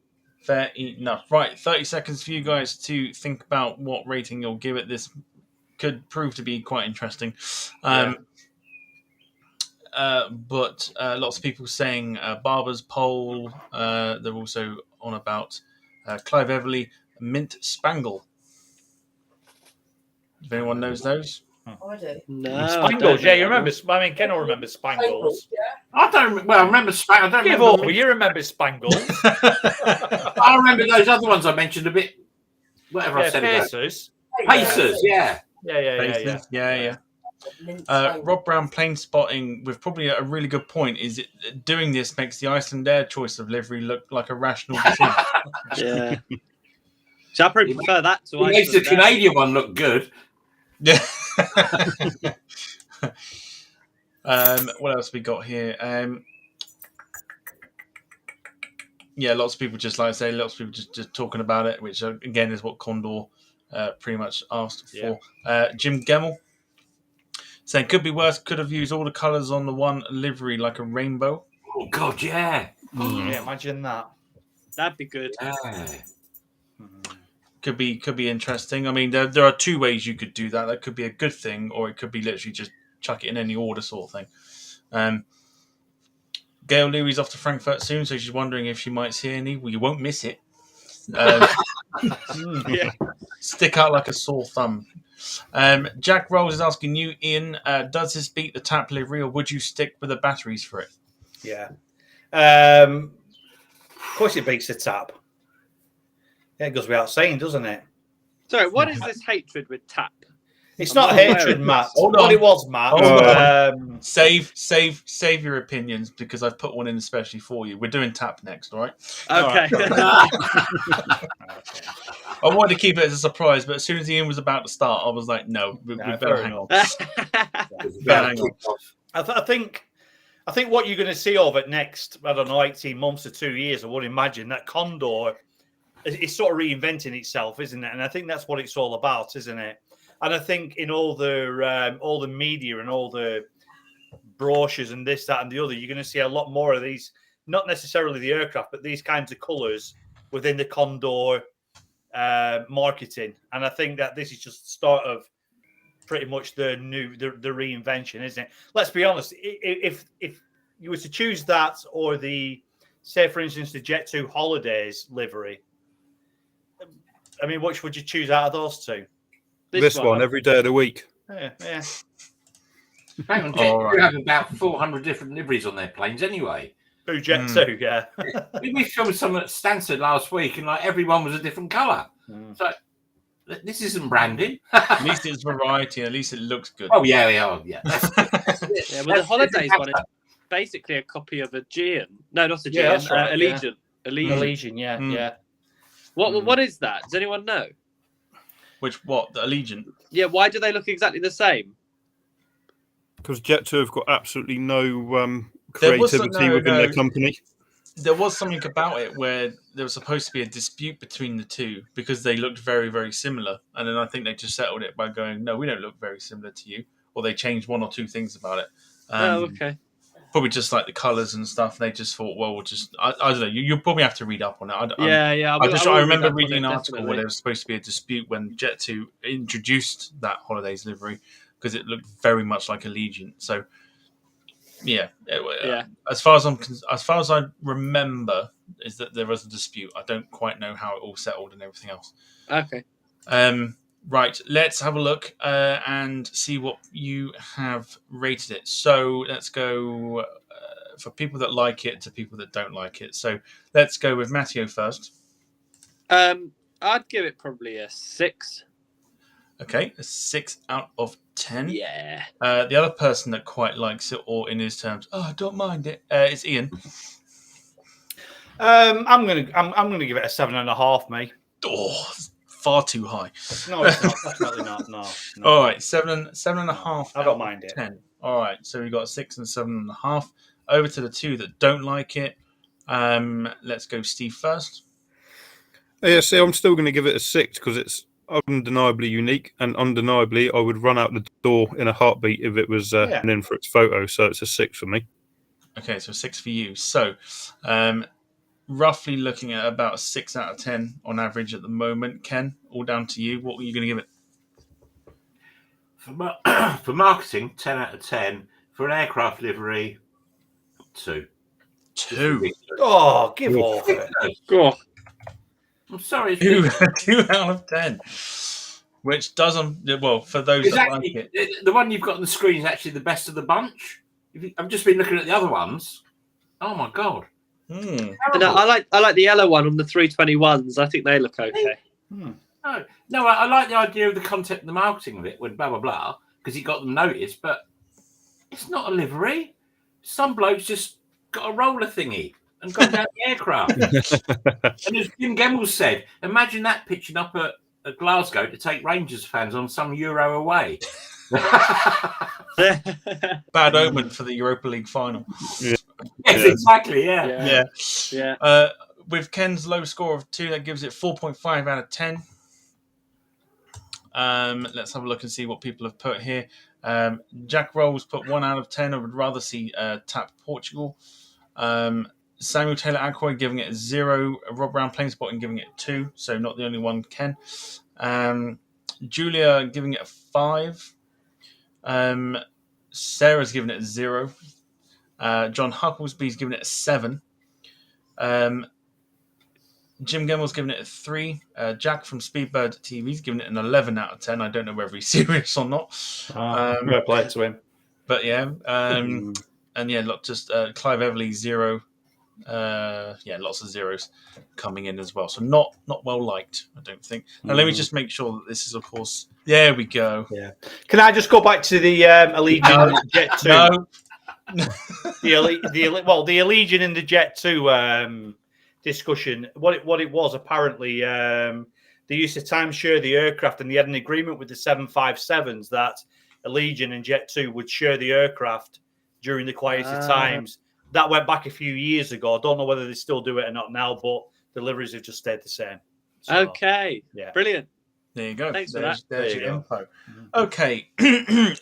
Fair enough. Right, 30 seconds for you guys to think about what rating you'll give it. This could prove to be quite interesting. But lots of people saying Barber's Pole. They're also on about Clive Everley, Mint Spangle. If anyone knows those? Oh, I do. No, Spangles, you remember? I mean, Ken will remember Spangles. I don't. Well, I remember Spangles. I don't Give remember. up. You remember Spangles? I remember those other ones I mentioned a bit. Whatever I said Pacers. about Pacers. Yeah. Yeah. Rob Brown, plane spotting with probably a really good point. Is it doing this makes the Iceland Air choice of livery look like a rational decision? Yeah. So I probably prefer that to It makes the Canadian one look good. Yeah. What else we got here? Lots of people just like I say, lots of people just talking about it, which again is what Condor pretty much asked for. Jim Gemmell saying could be worse. Could have used all the colours on the one livery like a rainbow. Oh God, yeah. Yeah, imagine that. That'd be good. Yeah. Could be interesting. I mean, there are two ways you could do that. That could be a good thing, or it could be literally just chuck it in any order sort of thing. Gail Leary's off to Frankfurt soon, so she's wondering if she might see any. Well, you won't miss it. Stick out like a sore thumb. Jack Rolls is asking you, Ian, does this beat the tap livery, or would you stick with the batteries for it? Yeah. Of course it beats the tap. Yeah, it goes without saying, doesn't it? Sorry, what is this hatred with tap? It's not hatred, Matt. What it was, Matt. Save your opinions because I've put one in especially for you. We're doing tap next, all right? Okay. All right. I wanted to keep it as a surprise, but as soon as Ian was about to start, I was like, no, we better hang on. I think what you're going to see over the next, 18 months to 2 years, I would imagine that Condor is sort of reinventing itself, isn't it? And I think that's what it's all about, isn't it? And I think in all the media and all the brochures and this, that, and the other, you're going to see a lot more of these, not necessarily the aircraft, but these kinds of colours within the Condor marketing, and I think that this is just the start of pretty much the reinvention, isn't it? Let's be honest. If you were to choose that or say for instance the Jet2 Holidays livery, I mean, which would you choose out of those two? This one every day of the week. Yeah. Hang on, Jet2 have about 400 different liveries on their planes anyway. Who Jet2? Yeah. We filmed some at Stansted last week, and like everyone was a different colour. So this isn't branding. At least it's variety. At least it looks good. Oh yeah. Well, the Holidays one is basically a copy of Aegean. No, not Aegean. Yeah, that's right, Allegiant. Allegiant. Yeah. What is that? Does anyone know? The Allegiant? Yeah. Why do they look exactly the same? Because Jet2 have got absolutely no creativity within their company. There was something about it where there was supposed to be a dispute between the two because they looked very, very similar. And then I think they just settled it by going, no, we don't look very similar to you. Or they changed one or two things about it. Okay. Probably just like the colours and stuff. They just thought, well, we'll just... I don't know. You'll probably have to read up on it. I remember reading an article where there was supposed to be a dispute when Jet2 introduced that Holidays livery because it looked very much like Allegiant. So... Yeah. As far as I remember, is that there was a dispute. I don't quite know how it all settled and everything else. Okay. Right. Let's have a look and see what you have rated it. So let's go for people that like it to people that don't like it. So let's go with Matteo first. I'd give it probably a 6. Okay, a 6 out of 10. Yeah. The other person that quite likes it, or in his terms, I don't mind it, is Ian. I'm gonna give it a 7.5, mate. Oh, far too high. No, it's not. Definitely not. No. All right, 7.5. I don't mind it. 10. All right, so we got 6 and 7.5. Over to the two that don't like it. Let's go, Steve first. Yeah, see, I'm still going to give it a 6 because it's undeniably unique, and undeniably I would run out the door in a heartbeat if it was in for its photo. So it's a 6 for me. Okay, so 6 for you. So roughly looking at about a 6 out of 10 on average at the moment. Ken, all down to you. What were you going to give it? For marketing, 10 out of 10. For an aircraft livery, 2. 2. Oh, give off. Go. I'm sorry. 2 out of 10. Which doesn't... Well, for those that like it... The one you've got on the screen is actually the best of the bunch. I've just been looking at the other ones. Oh, my God. And I like the yellow one on the 321s. I think they look okay. No, I like the idea of the content and the marketing of it with blah, blah, blah, because he got them noticed, but it's not a livery. Some bloke's just got a roller thingy and gone down the aircraft. And as Jim Gemmell said, imagine that pitching up at Glasgow to take Rangers fans on some Euro away. Bad omen for the Europa League final. Yeah. Yes, exactly, yeah. With Ken's low score of 2, that gives it 4.5 out of 10. Let's have a look and see what people have put here. Jack Rolls put 1 out of 10. I would rather see tap Portugal. Samuel Taylor Ackroyd giving it a 0. Rob Brown Planespotting giving it 2. So not the only one, Ken. Julia giving it a 5. Sarah's giving it a 0. John Hucklesby's giving it a 7. Jim Gemmell's giving it a 3. Jack from Speedbird TV's giving it an 11 out of 10. I don't know whether he's serious or not. Well played to him. But yeah, and yeah, just Clive Everly 0. Lots of zeros coming in as well. So not well liked, I don't think. Now let me just make sure that this is, of course. There we go. Yeah. Can I just go back to the Allegiant Jet 2? No. the Allegiant and the Jet 2 discussion. What it was apparently, they used to timeshare the aircraft, and they had an agreement with the 757s that Allegiant and Jet 2 would share the aircraft during the quieter times. That went back a few years ago. I don't know whether they still do it or not now, but deliveries have just stayed the same. So, okay. Yeah. Brilliant. There you go. Thanks for that. There's your info. Okay.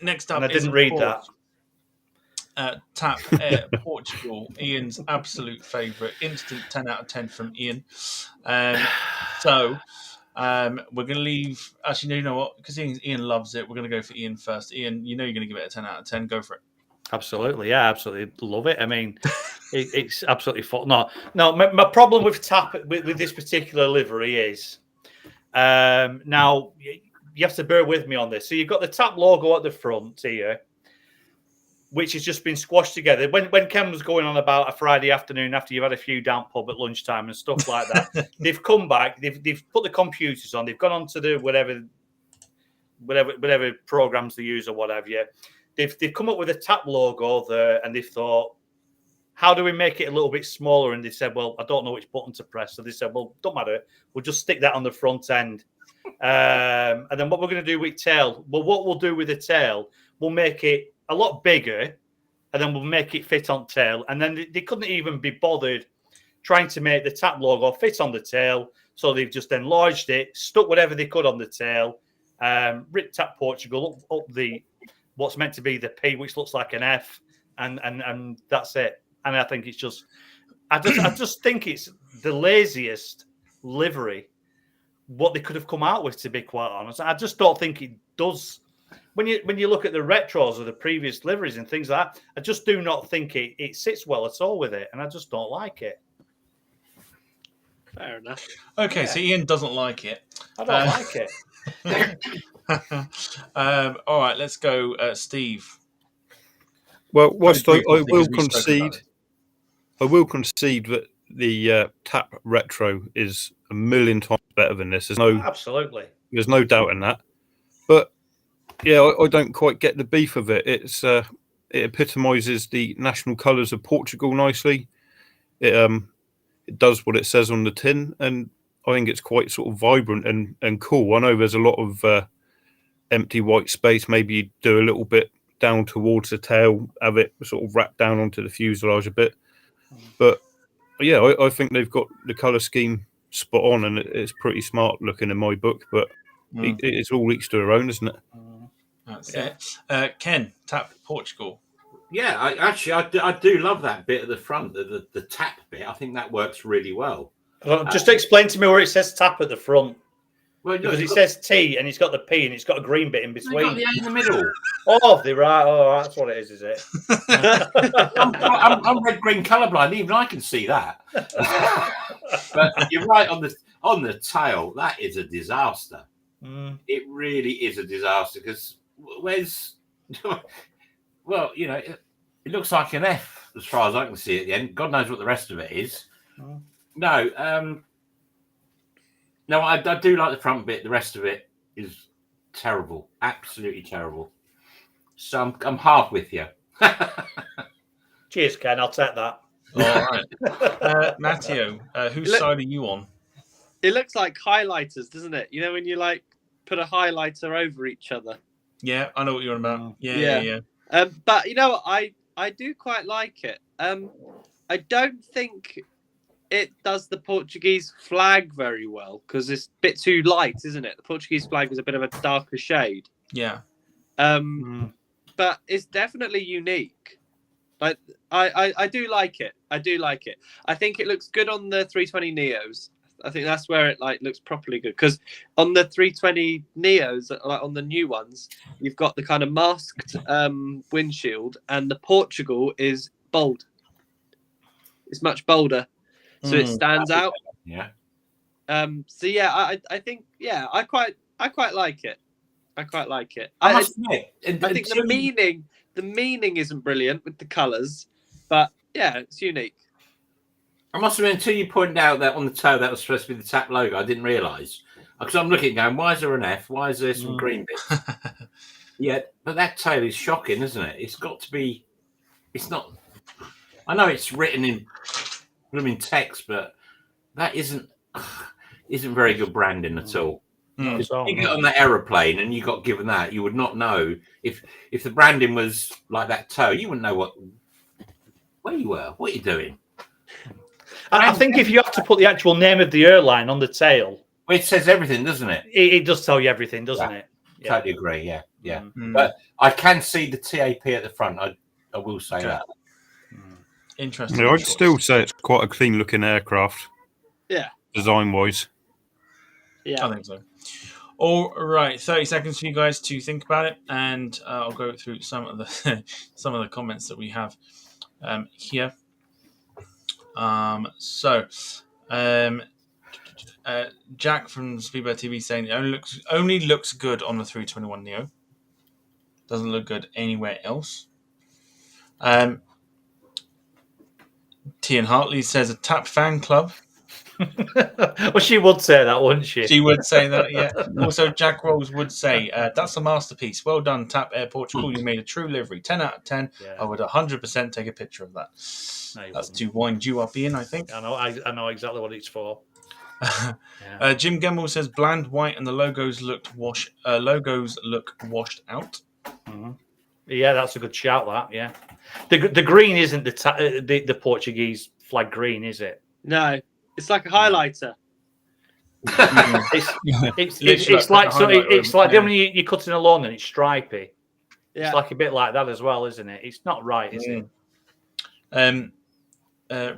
Next up, and I didn't read that. Tap Air Portugal, Ian's absolute favourite. Instant 10 out of 10 from Ian. We're going to leave. Actually, no, you know what? Because Ian loves it, we're going to go for Ian first. Ian, you're going to give it a 10 out of 10. Go for it. Absolutely, yeah, absolutely love it. I mean, it's absolutely fun. No. My problem with tap with this particular livery is now you have to bear with me on this. So you've got the tap logo at the front here, which has just been squashed together. When Ken was going on about a Friday afternoon after you've had a few down pub at lunchtime and stuff like that, they've come back, they've put the computers on, they've gone on to the whatever programs they use or whatever. Yeah, they've come up with a tap logo there, and they've thought, how do we make it a little bit smaller? And they said, well, I don't know which button to press. So they said, well, don't matter, we'll just stick that on the front end. And then what we're going to do with tail? Well, what we'll do with the tail, we'll make it a lot bigger, and then we'll make it fit on tail. And then they couldn't even be bothered trying to make the tap logo fit on the tail, so they've just enlarged it, stuck whatever they could on the tail, ripped Tap Portugal up the what's meant to be the P, which looks like an F, and that's it. And I think it's just, I just think it's the laziest livery what they could have come out with, to be quite honest. I just don't think it does. When you look at the retros of the previous liveries and things like that, I just do not think it sits well at all with it, and I just don't like it. Fair enough. Okay, Yeah. so Ian doesn't like it. I don't like it. All right, let's go, Steve. Well, whilst I Because will we spoke about concede that the tap retro is a million times better than this. Absolutely. There's no doubt in that. But yeah, I don't quite get the beef of it. It epitomises the national colours of Portugal nicely. It does what it says on the tin, and I think it's quite sort of vibrant and cool. I know there's a lot of empty white space. Maybe you do a little bit down towards the tail, have it sort of wrapped down onto the fuselage a bit. But yeah, I think they've got the colour scheme spot on, and it's pretty smart looking in my book. But it's all each to their own, isn't it? That's it. Ken, Tap Portugal. Yeah, I do love that bit at the front, the tap bit. I think that works really well. Just explain to me where it says tap at the front. Well, Because it says T and it's got the P and it's got a green bit in between. got the A in the middle. Oh, they're right. Oh, that's what it is it? I'm red green colourblind. Even I can see that. But you're right on the tail. That is a disaster. It really is a disaster because where's well, you know, it looks like an F as far as I can see at the end. God knows what the rest of it is. No, I do like the front bit. The rest of it is terrible, absolutely terrible. So I'm half with you. Cheers, Ken. I'll take that. All right, Matteo, whose side are you on? It looks like highlighters, doesn't it? You know when you like put a highlighter over each other. Yeah, I know what you're on about. Yeah. But you know what? I do quite like it. I don't think it does the Portuguese flag very well because it's a bit too light, isn't it? The Portuguese flag is a bit of a darker shade. Yeah. But it's definitely unique. Like I do like it. I do like it. I think it looks good on the 320 Neos. I think that's where it like looks properly good because on the 320 Neos, like on the new ones, you've got the kind of masked windshield, and the Portugal is bold. It's much bolder. So it stands out. Yeah. So yeah, I think I quite like it. I quite like it. I I must admit, think the meaning isn't brilliant with the colours, but yeah, it's unique. I must admit, until you pointed out that on the toe that was supposed to be the tap logo, I didn't realise. Because I'm looking going, why is there an F? Why is there some green bits? Yeah, but that tail is shocking, isn't it? It's got to be. It's not. I know it's written in blooming text, but that isn't very good branding at all. If you get on that aeroplane and you got given that, you would not know if the branding was like that toe. You wouldn't know where you were, what you're doing. I think if you have to put the actual name of the airline on the tail, well, it says everything, doesn't it? It does tell you everything, doesn't it? Yeah. Totally agree. Yeah. But I can see the TAP at the front. I will say that. Interesting. Yeah, I'd still say it's quite a clean-looking aircraft. Yeah. Design-wise. I think so. All right, 30 seconds for you guys to think about it, and I'll go through some of the comments that we have here. Jack from Speedbird TV saying it only looks good on the 321 Neo. Doesn't look good anywhere else. Tian Hartley says a TAP fan club. Well, she would say that, wouldn't she? She would say that, yeah. Also, Jack Rolls would say, that's a masterpiece. Well done, TAP Air Portugal. You made a true livery. 10 out of 10. Yeah. I would 100% take a picture of that. No, that's to wind you up, Ian, I think. I know exactly what it's for. Jim Gemmell says bland white and the logos look washed out. Mm-hmm. Yeah, that's a good shout. That the green isn't the Portuguese flag green, is it? No, it's like a highlighter. It's like when you're cutting a lawn and it's stripey. Yeah. It's like a bit like that as well, isn't it? It's not right, is it?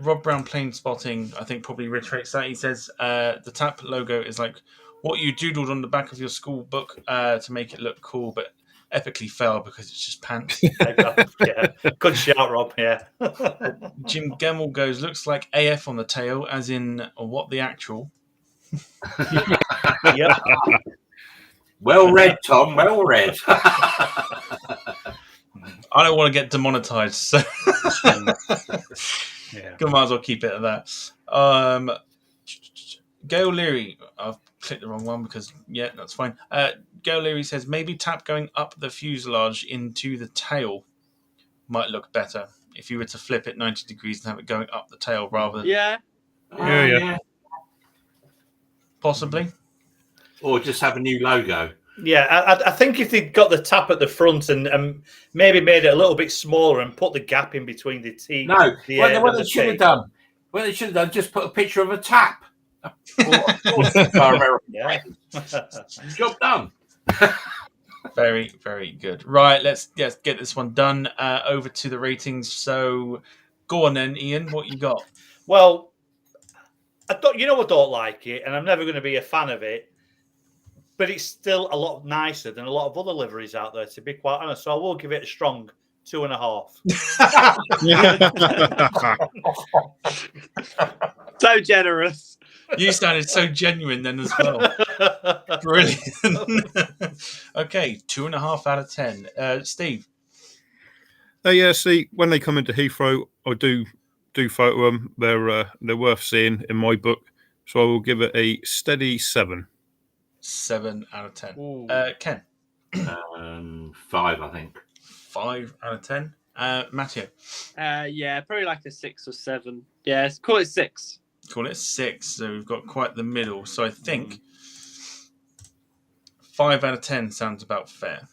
Rob Brown Plane Spotting, I think, probably reiterates that. He says the TAP logo is like what you doodled on the back of your school book to make it look cool, but epically failed because it's just pants. Yeah. Good shout, Rob. Yeah. Jim Gemmell goes, looks like AF on the tail, as in what the actual. Yep. Well read, Tom. Well read. I don't want to get demonetized, so might as well keep it at that. Gail Leary, I've clicked the wrong one because that's fine. Gail Leary says maybe TAP going up the fuselage into the tail might look better if you were to flip it 90 degrees and have it going up the tail rather than possibly, or just have a new logo. Yeah, I think if they got the TAP at the front and maybe made it a little bit smaller and put the gap in between the T. No, what they should have done. Well, they should have done just put a picture of a TAP. Job done. Very, very good. Right, let's get this one done. Over to the ratings. So, go on then, Ian. What you got? Well, I don't like it, and I'm never going to be a fan of it. But it's still a lot nicer than a lot of other liveries out there, to be quite honest. So I will give it a strong 2.5. So generous. You sounded so genuine then as well. Brilliant. Okay, 2.5 out of 10. Steve? See, when they come into Heathrow, I do photo them. They're worth seeing in my book. So I will give it a steady 7. 7 out of 10. Ken? 5, I think. 5 out of 10. Matteo? Probably like a 6 or 7. Yeah, call it 6. Call it 6. So we've got quite the middle. So I think 5 out of 10 sounds about fair.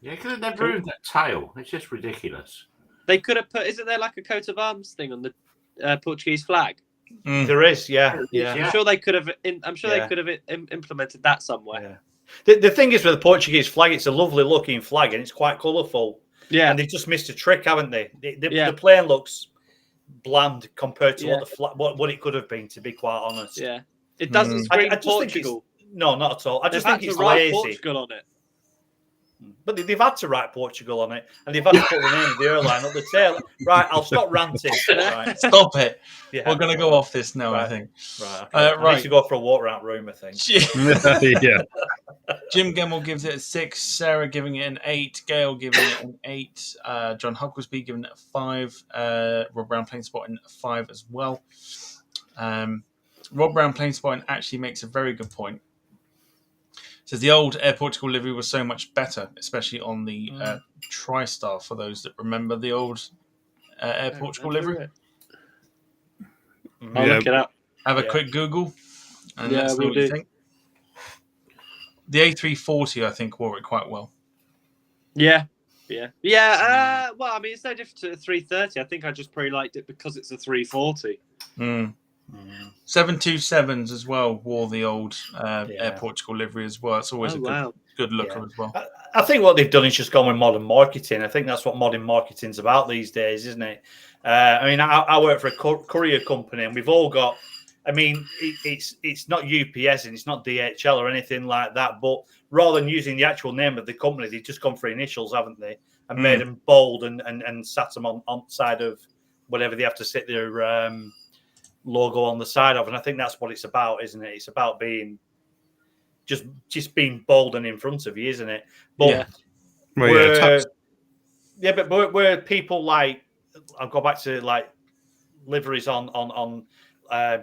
Yeah, because they've ruined that tail. It's just ridiculous. They could have put. Isn't there like a coat of arms thing on the Portuguese flag? There is, yeah. I'm sure they could have. They could have implemented that somewhere. Yeah. The thing is with the Portuguese flag, it's a lovely looking flag and it's quite colourful. Yeah, and they've just missed a trick, haven't they? The plane looks bland compared to what it could have been. To be quite honest, it doesn't scream Portugal. No, not at all. I just think it's lazy. Portugal on it. But they've had to write Portugal on it, and they've had to put the name of the airline up the tail. Right, I'll stop ranting. Right. Stop it. Yeah. We're going to go off this now, I think. Right. Okay. I need to go for a walk around room, I think. Yeah. Jim Gemmell gives it a 6. Sarah giving it an 8. Gail giving it an 8. John Hucklesby giving it a 5. Rob Brown Plane Spotting a 5 as well. Rob Brown Plane Spotting actually makes a very good point. Says the old Air Portugal livery was so much better, especially on the TriStar, for those that remember the old Air Portugal livery. I'll look it up. Have a quick Google and let us know what you think. The A340, I think, wore it quite well. Yeah. Well, I mean, it's no different to a 330. I think I just probably liked it because it's a 340. 727s as well wore the old Air Portugal livery as well. It's always a good looker as well. I think what they've done is just gone with modern marketing. I think that's what modern marketing's about these days, isn't it? I mean, I work for a courier company and we've all got I mean, it's not UPS and it's not DHL or anything like that. But rather than using the actual name of the company, they've just gone for initials, haven't they? And made them bold and sat them on side of whatever they have to sit their logo on the side of. And I think that's what it's about, isn't it? It's about being just being bold and in front of you, isn't it? But but where people like, I'll go back to like liveries on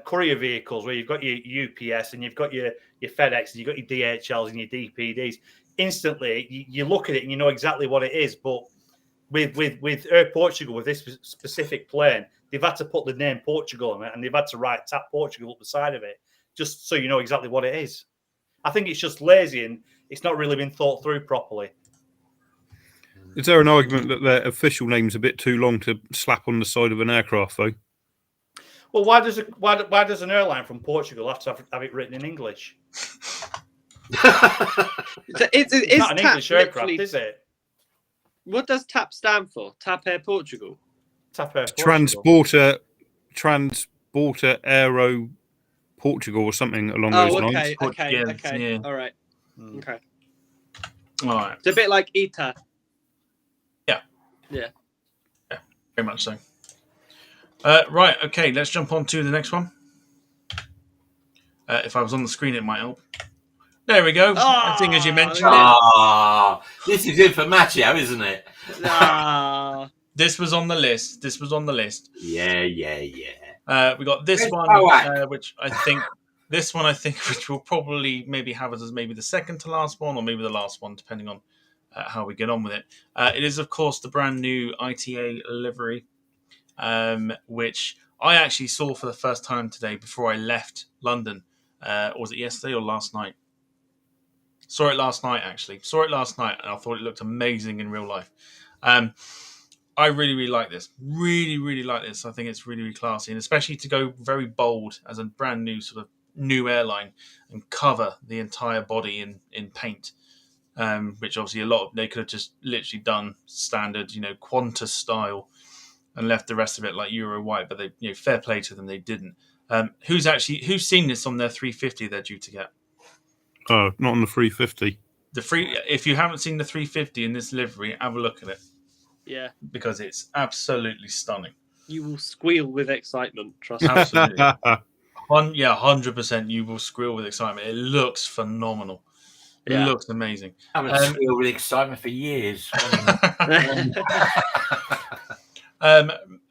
courier vehicles where you've got your UPS and you've got your FedEx and you've got your DHLs and your DPDs. Instantly, you look at it and you know exactly what it is. But with Air Portugal, with this specific plane, they've had to put the name Portugal on it and they've had to write Tap Portugal up the side of it just so you know exactly what it is. I think it's just lazy and it's not really been thought through properly. Is there an argument that their official name's a bit too long to slap on the side of an aircraft, though? Well, why does an airline from Portugal have to have it written in English? It's not an English aircraft, is it? What does TAP stand for? TAP Air Portugal. TAP Air Portugal. Transporter Aero Portugal or something along those lines. Okay. Yeah. All right. Okay. All right. It's a bit like ITA. Yeah, very much so. Right, okay, let's jump on to the next one. If I was on the screen, it might help. There we go. I think as you mentioned it. This is it for Matteo, isn't it? This was on the list. Yeah. We got this one, which I think which will probably maybe have us as maybe the second to last one or maybe the last one, depending on how we get on with it. It is, of course, the brand new ITA livery, which I actually saw for the first time today before I left London. Or was it yesterday or last night? Saw it last night, actually. And I thought it looked amazing in real life. I really, really like this. Really, really like this. I think it's really, really classy. And especially to go very bold as a brand new sort of new airline and cover the entire body in paint. Which obviously they could have just literally done standard, Qantas style and left the rest of it like Euro white, but they, fair play to them, they didn't. Who's seen this on their 350 they're due to get? Oh, not on the 350. If you haven't seen the 350 in this livery, have a look at it. Yeah. Because it's absolutely stunning. You will squeal with excitement, trust me. Absolutely. 100% you will squeal with excitement. It looks phenomenal. It looks amazing. I haven't squealed with excitement for years.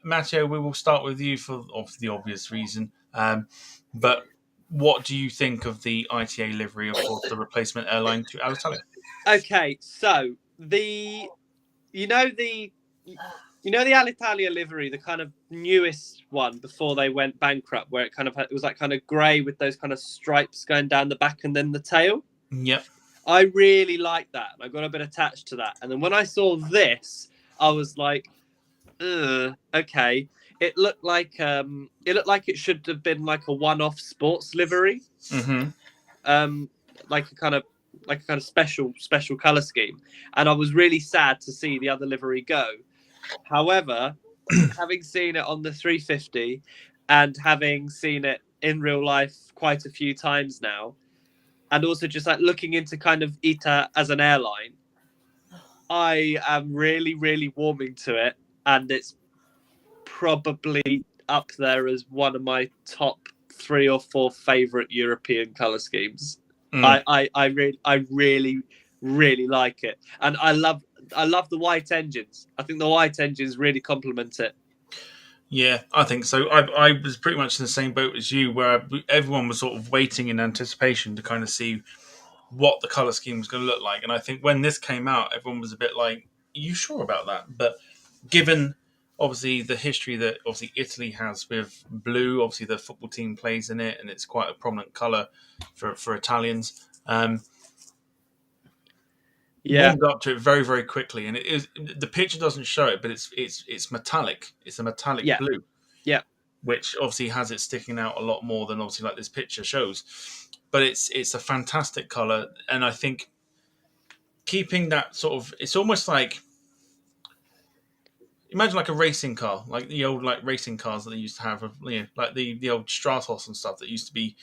Matteo, we will start with you for the obvious reason. But what do you think of the ITA livery of the replacement airline to Alitalia? Okay, so the Alitalia livery, the kind of newest one before they went bankrupt, where it was like kind of grey with those kind of stripes going down the back and then the tail. Yep. I really like that. I got a bit attached to that. And then when I saw this, I was like, okay. It looked like it should have been like a one-off sports livery. Mm-hmm. Like a kind of special color scheme. And I was really sad to see the other livery go. However, having seen it on the 350 and having seen it in real life quite a few times now, and also just like looking into kind of ITA as an airline, I am really, really warming to it. And it's probably up there as one of my top 3 or 4 favorite European color schemes. I really, really like it. And I love the white engines. I think the white engines really complement it. Yeah, I think so. I was pretty much in the same boat as you, where everyone was sort of waiting in anticipation to kind of see what the colour scheme was going to look like. And I think when this came out, everyone was a bit like, are you sure about that? But given, obviously, the history that obviously Italy has with blue, obviously the football team plays in it, and it's quite a prominent colour for Italians. Warmed up to it very, very quickly, and it is, the picture doesn't show it, but it's metallic. It's a metallic blue, which obviously has it sticking out a lot more than obviously like this picture shows. But it's a fantastic color, and I think keeping that sort of, it's almost like imagine like a racing car, like the old like racing cars that they used to have, like the old Stratos and stuff that used to be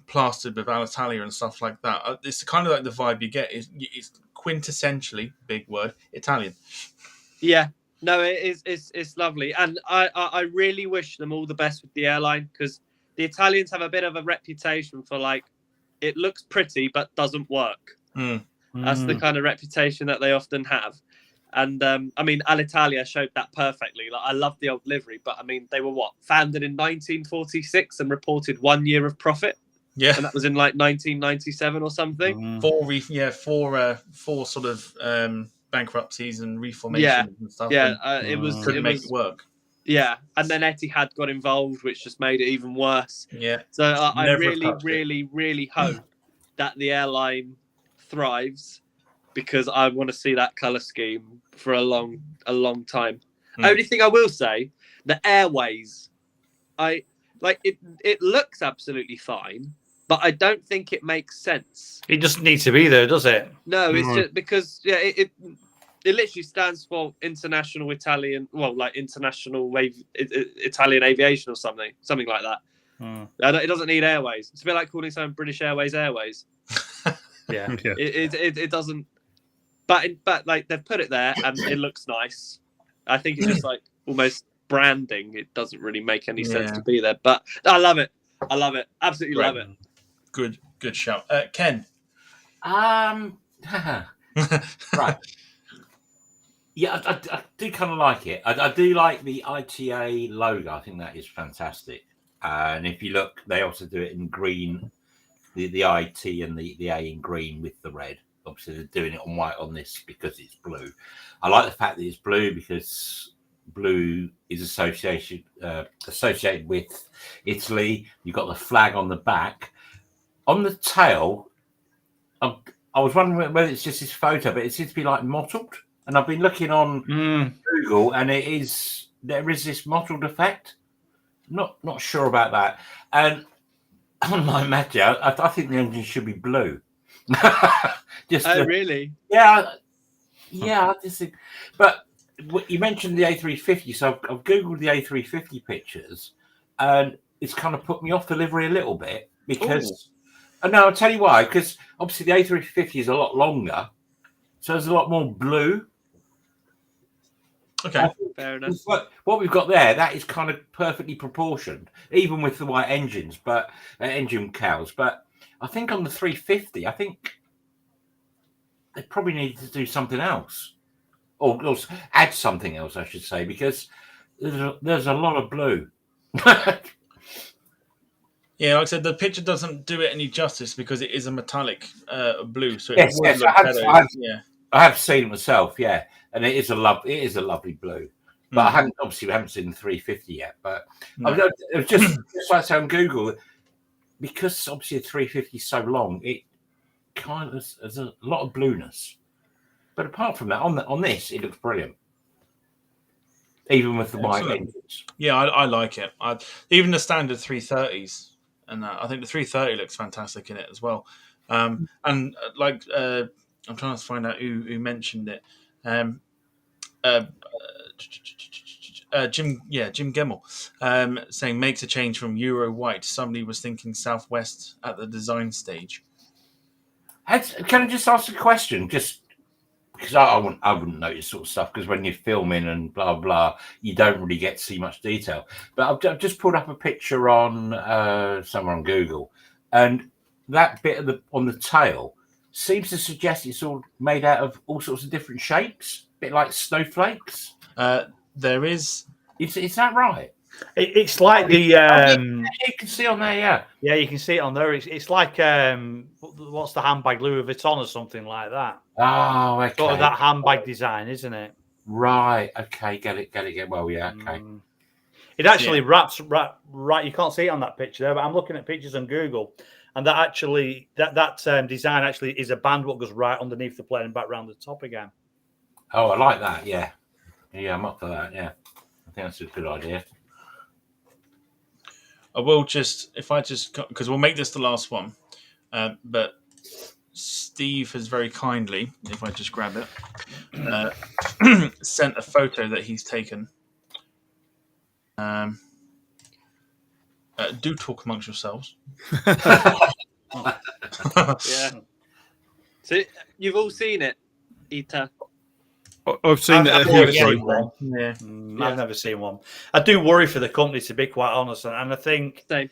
plastered with Alitalia and stuff like that. It's kind of like the vibe you get. It's quintessentially, big word, Italian. Yeah, no, it's lovely, and I really wish them all the best with the airline, because the Italians have a bit of a reputation for like, it looks pretty but doesn't work. That's the kind of reputation that they often have. And I mean, Alitalia showed that perfectly. Like, I love the old livery, but I mean, they were founded in 1946 and reported 1 year of profit. Yeah, and that was in like 1997 or something. Four sort of bankruptcies and reformations and stuff. It was couldn't make it work. Yeah, and then Etihad got involved, which just made it even worse. Yeah. So I really hope that the airline thrives, because I want to see that colour scheme for a long time. Only thing I will say, the Airways, I like it. It looks absolutely fine, but I don't think it makes sense. It doesn't need to be there, does it? No, it's just because it literally stands for International Italian, International Italian Aviation or something like that. It doesn't need Airways. It's a bit like calling something British Airways Airways. Yeah. It doesn't. But like, they've put it there and it looks nice. I think it's just like almost branding. It doesn't really make any sense to be there. But I love it. Absolutely love it. Good shout, Ken. Right. Yeah, I do kind of like it. I do like the ITA logo. I think that is fantastic. And if you look, they also do it in green, the IT and the A in green with the red. Obviously, they're doing it on white on this because it's blue. I like the fact that it's blue because blue is associated with Italy. You've got the flag on the back. On the tail, I was wondering whether it's just this photo, but it seems to be like mottled. And I've been looking on Google, and there is this mottled effect. Not sure about that. And unlike Matthew, I think the engine should be blue. Really? Yeah. I just think. But you mentioned the A350, so I've googled the A350 pictures, and it's kind of put me off the livery a little bit because. No, I'll tell you why. Because obviously the A350 is a lot longer, so there's a lot more blue. Okay, fair enough. What we've got there, that is kind of perfectly proportioned, even with the white engines, but engine cowls. But I think on the 350, I think they probably need to do something else, or add something else, I should say, because there's a lot of blue. Yeah, like I said, the picture doesn't do it any justice because it is a metallic blue, so yes, would look better. I have seen it myself, yeah, and it is a lovely blue. But we haven't seen the 350 yet. But it was just like saying on Google, because obviously the 350 is so long, it kind of has a lot of blueness. But apart from that, on this, it looks brilliant, even with the white engines. Yeah, I like it. Even the standard 330s. And I think the 330 looks fantastic in it as well. And like, I'm trying to find out who mentioned it. Jim Gemmell, saying makes a change from Euro white. Somebody was thinking Southwest at the design stage. Can I just ask a question? Just because I wouldn't notice sort of stuff, because when you're filming and blah blah, you don't really get to see much detail. But I've just pulled up a picture on somewhere on Google, and that bit on the tail seems to suggest it's all made out of all sorts of different shapes, a bit like snowflakes. There is. Is that right? It's like the you can see on there, yeah, you can see it on there. It's like what's the handbag, Louis Vuitton or something like that. Oh, okay. Sort of that handbag design, isn't it? Right. Okay. Get it. Well, yeah. Okay. It actually wraps right. You can't see it on that picture there, but I'm looking at pictures on Google, and that actually that design actually is a band what goes right underneath the plane and back round the top again. Oh, I like that. Yeah. I'm up for that. Yeah, I think that's a good idea. I will because we'll make this the last one, but Steve has very kindly, if I just grab it, sent a photo that he's taken. Do talk amongst yourselves. Yeah. So you've all seen it, ITA. I've seen it. I've a never few seen times. one. Yeah. I've never seen one. I do worry for the company, to be quite honest, and I think Same.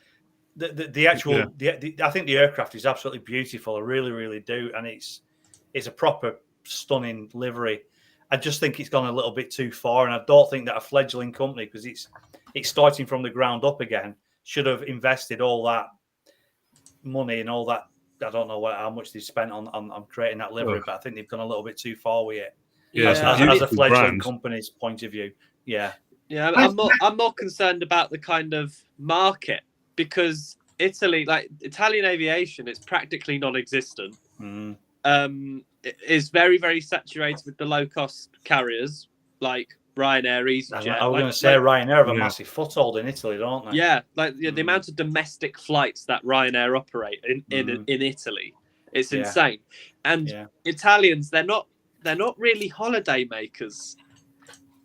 the actual I think the aircraft is absolutely beautiful. I really, really do, and it's a proper stunning livery. I just think it's gone a little bit too far, and I don't think that a fledgling company, because it's starting from the ground up again, should have invested all that money and all that. I don't know how much they spent on creating that livery, but I think they've gone a little bit too far with it. Yeah, As a fledgling company's point of view. Yeah. Yeah, I'm more concerned about the kind of market, because Italy, like Italian aviation, is practically non-existent. It is very, very saturated with the low-cost carriers like Ryanair, EasyJet. I was going to say Ryanair have a massive foothold in Italy, don't they? Yeah, the amount of domestic flights that Ryanair operate in Italy, it's insane. And Italians, they're not really holiday makers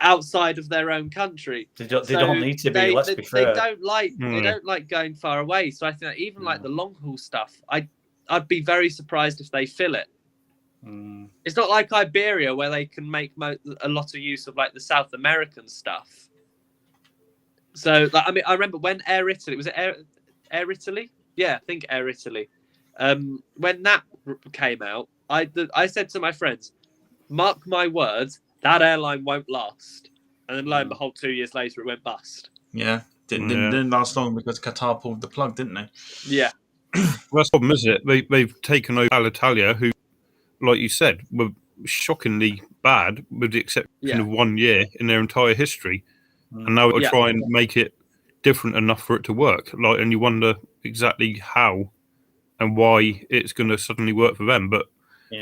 outside of their own country. They don't need to be. Let's be fair. They don't like going far away. So I think that even like the long haul stuff, I'd be very surprised if they fill it. It's not like Iberia, where they can make a lot of use of like the South American stuff. So like, I mean, I remember when Air Italy, was it Air Italy? Yeah, I think Air Italy. When that came out, I said to my friends, mark my words, that airline won't last. And then lo and behold, 2 years later, it went bust. Yeah, didn't last long because Qatar pulled the plug, didn't they? Yeah. Well, that's the problem, isn't it? They've taken over Alitalia, who, like you said, were shockingly bad, with the exception of 1 year in their entire history. And now they're trying to make it different enough for it to work. And you wonder exactly how and why it's going to suddenly work for them. But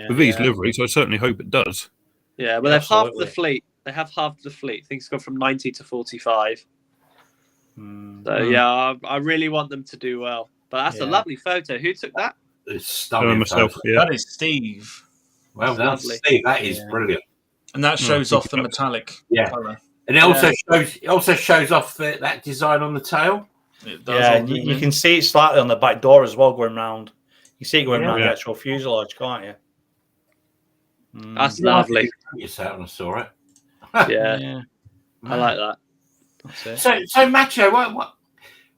with these liveries, I certainly hope it does. Yeah, well, they've halved the fleet. They have halved the fleet. I think it's gone from 90 to 45. So, I really want them to do well. But that's a lovely photo. Who took that? It's stunning. Myself, That is Steve. Well done, Steve. That is brilliant. And that shows off the metallic colour. And it also shows off that design on the tail. It does. You can see it slightly on the back door as well, going round. You see it going round the actual fuselage, can't you? That's lovely. You sat and I saw it. Yeah. I like that. That's it. So Matteo, what?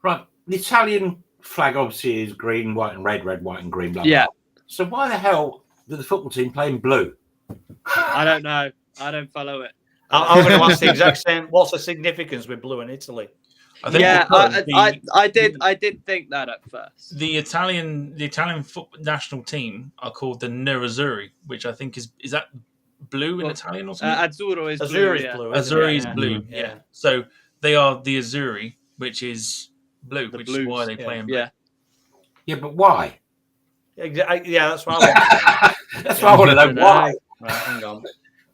Right, the Italian flag obviously is green, white, and red, white, and green. Blah, blah. Yeah. So why the hell did the football team play in blue? I don't know. I don't follow it. I'm going to ask the exact same. What's the significance with blue in Italy? I did think that at first. The Italian national team are called the Nerazzurri, which I think is that blue in Italian or something? Azzurro is blue. Azzurri is blue. Yeah. So they are the Azzurri, which is blue, which is why they play in blue. Yeah, but why? Yeah, that's what I want to know. That's what I want to know. Why? Right, hang on.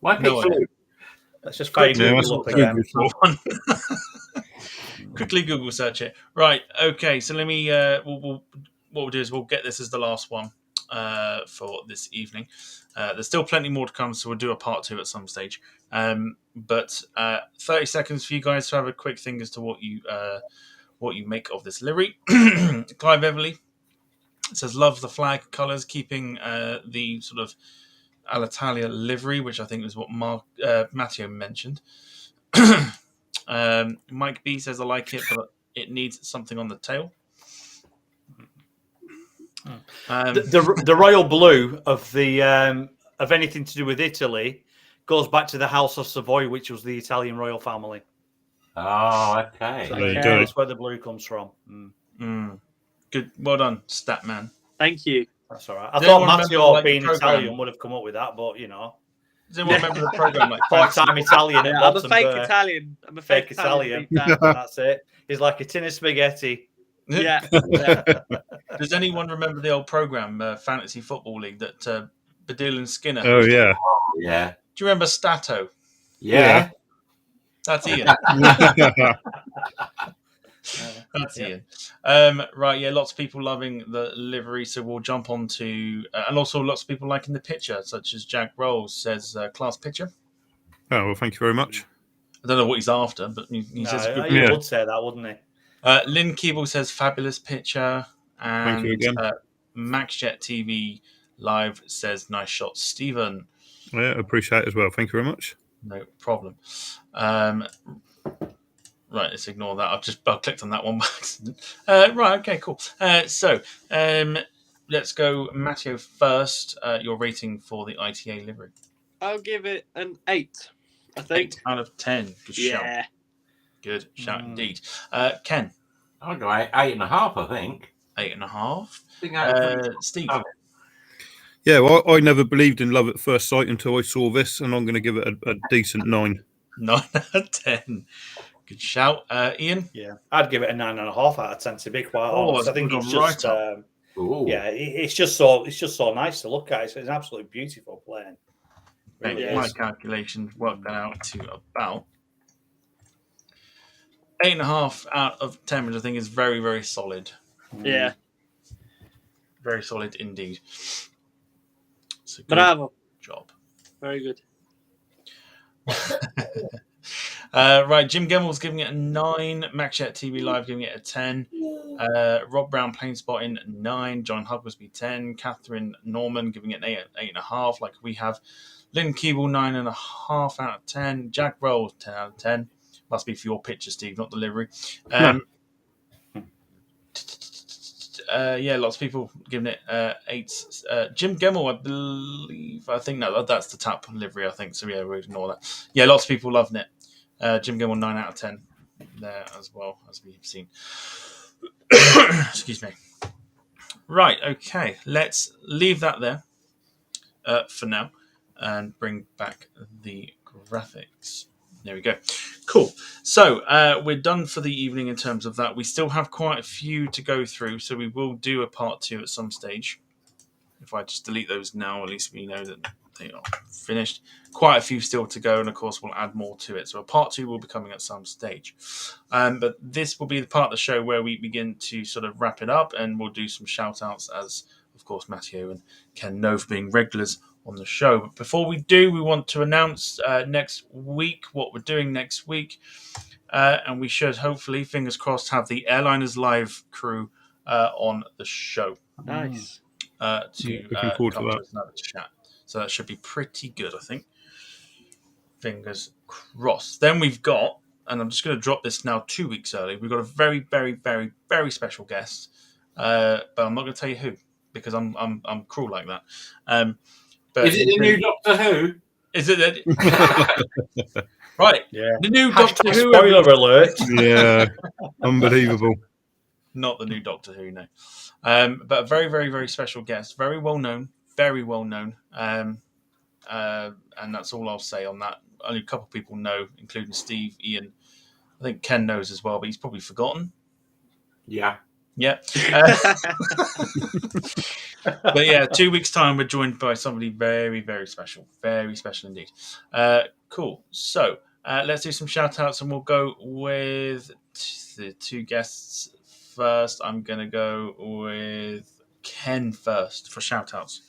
Why pick blue? Let's just Google up again. Quickly Google search it. Right. Okay. So let me. What we'll do is we'll get this as the last one for this evening. There's still plenty more to come, so we'll do a part 2 at some stage. But 30 seconds for you guys to have a quick think as to what you make of this livery. Clive Everly says loves the flag colours, keeping the sort of Alitalia livery, which I think was what Matteo mentioned. Mike B says I like it, but it needs something on the tail. The royal blue of the of anything to do with Italy goes back to the House of Savoy, which was the Italian royal family. Oh, okay. So that's where the blue comes from. Good, well done, Statman. Thank you. That's all right. I thought Matteo, being Italian, would have come up with that, but you know. Does anyone remember the program? Like part-time Italian. I'm a fake Italian. I'm a fake Italian. That's it. He's like a tin of spaghetti. Yeah. Does anyone remember the old program, Fantasy Football League, that Badil and Skinner? Oh yeah. Yeah. Do you remember Stato? Yeah. That's Ian. That's Ian. Right, yeah, lots of people loving the livery, so we'll jump on to... and also lots of people liking the picture, such as Jack Rolls says, class picture. Oh, well, thank you very much. I don't know what he's after, but he says... He would say that, wouldn't he? Lynn Keeble says, fabulous picture. And Thank you again. MaxJet TV Live says, nice shot, Stephen. Yeah, appreciate it as well. Thank you very much. No problem. Right, let's ignore that. I clicked on that one by accident. Right, okay, cool. So let's go, Matteo, first. Your rating for the ITA livery. I'll give it an 8, I think. 8 out of 10. Good shout. Good shout indeed. Ken? I'll go 8.5, I think. 8.5. Steve? Yeah, well, I never believed in love at first sight until I saw this, and I'm going to give it a decent 9. 9 out of 10. Good shout. Ian? Yeah, I'd give it a 9.5 out of 10 to be quite honest. I think it's just it's just so nice to look at. It's an absolutely beautiful plane. Really my calculations work that out to about 8.5 out of 10, which I think is very, very solid. Yeah. Very solid indeed. So Bravo. Job. Very good. Right, Jim Gemmel's giving it a 9. MaxJet TV Live giving it a 10. Rob Brown Plane Spotting 9. John Hugglesby 10. Catherine Norman giving it an 8.5. Like we have. Lynn Keeble 9.5 out of 10. Jack Rolls 10 out of 10. Must be for your picture, Steve, not delivery. Yeah, lots of people giving it 8. Jim Gemmell, I think that's the tap livery, I think. So yeah, we'll ignore that. Yeah, lots of people loving it. Jim Gemmell 9 out of 10 there as well, as we've seen. Excuse me. Right, okay. Let's leave that there for now and bring back the graphics. There we go. Cool. So we're done for the evening in terms of that. We still have quite a few to go through, so we will do a part 2 at some stage. If I just delete those now, at least we know that they are finished. Quite a few still to go, and of course we'll add more to it. So a part 2 will be coming at some stage. But this will be the part of the show where we begin to sort of wrap it up, and we'll do some shout-outs as, of course, Matteo and Ken know for being regulars on the show. But before we do, we want to announce next week what we're doing next week. And we should hopefully, fingers crossed, have the Airliners Live crew on the show. Nice. Looking forward to that. Another chat. So that should be pretty good, I think. Fingers crossed. Then we've got, and I'm just going to drop this now 2 weeks early, we've got a very, very, very, very special guest. But I'm not going to tell you who, because I'm cruel like that. But is it the new Doctor Who? Is it that? Right. Yeah. The new Doctor Who. Spoiler alert. Yeah. Unbelievable. Not the new Doctor Who, no. But a very, very, very special guest. Very well known. Very well known. And that's all I'll say on that. Only a couple of people know, including Steve, Ian. I think Ken knows as well, but he's probably forgotten. Yeah. Yeah. But yeah, 2 weeks' time, we're joined by somebody very, very special. Very special indeed. Cool. So let's do some shout outs, and we'll go with the 2 guests first. I'm going to go with Ken first for shout outs.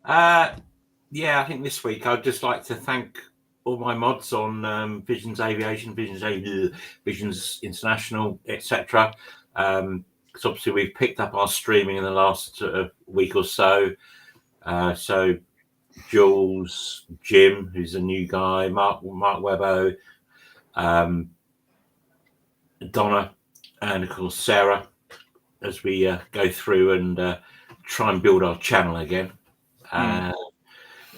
Yeah, I think this week I'd just like to thank all my mods on Visions Aviation, Visions International, etc. Because obviously we've picked up our streaming in the last week or so. So Jules, Jim, who's a new guy, Mark Webbo, Donna, and of course Sarah, as we go through and try and build our channel again.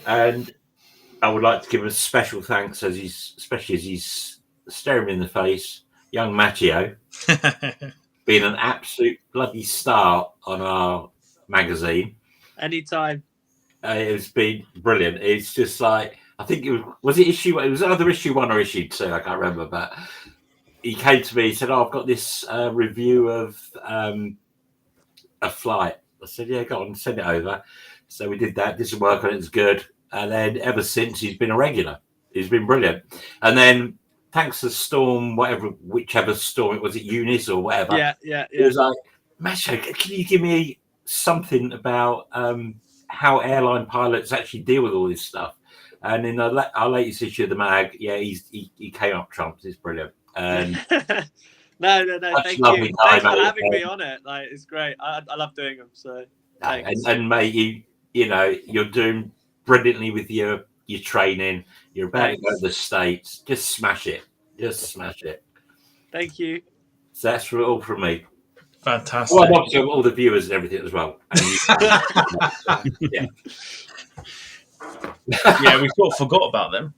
And I would like to give a special thanks, especially as he's staring me in the face, young Matteo, being an absolute bloody star on our magazine. Anytime. It's been brilliant. It's just like, I think it was either issue 1 or issue 2, I can't remember, but he came to me, he said, I've got this review of a flight. I said, yeah, go on, send it over. So we did that, did some work on it, it's good. And then ever since, he's been a regular. He's been brilliant. And then thanks to Storm, whichever storm it was, Eunice or whatever. Yeah. It was like, Macho, can you give me something about how airline pilots actually deal with all this stuff? And in our latest issue of the mag, he came up trumps. It's brilliant. And no. Thank you. Guy, Thanks for having me on it. Like, it's great. I love doing them. So thanks. And mate, you're doing brilliantly with your training. You're about to go to the States. Just smash it. Thank you. So that's all from me. Fantastic. Well, obviously all the viewers and everything as well. Yeah. Yeah, we sort of forgot about them.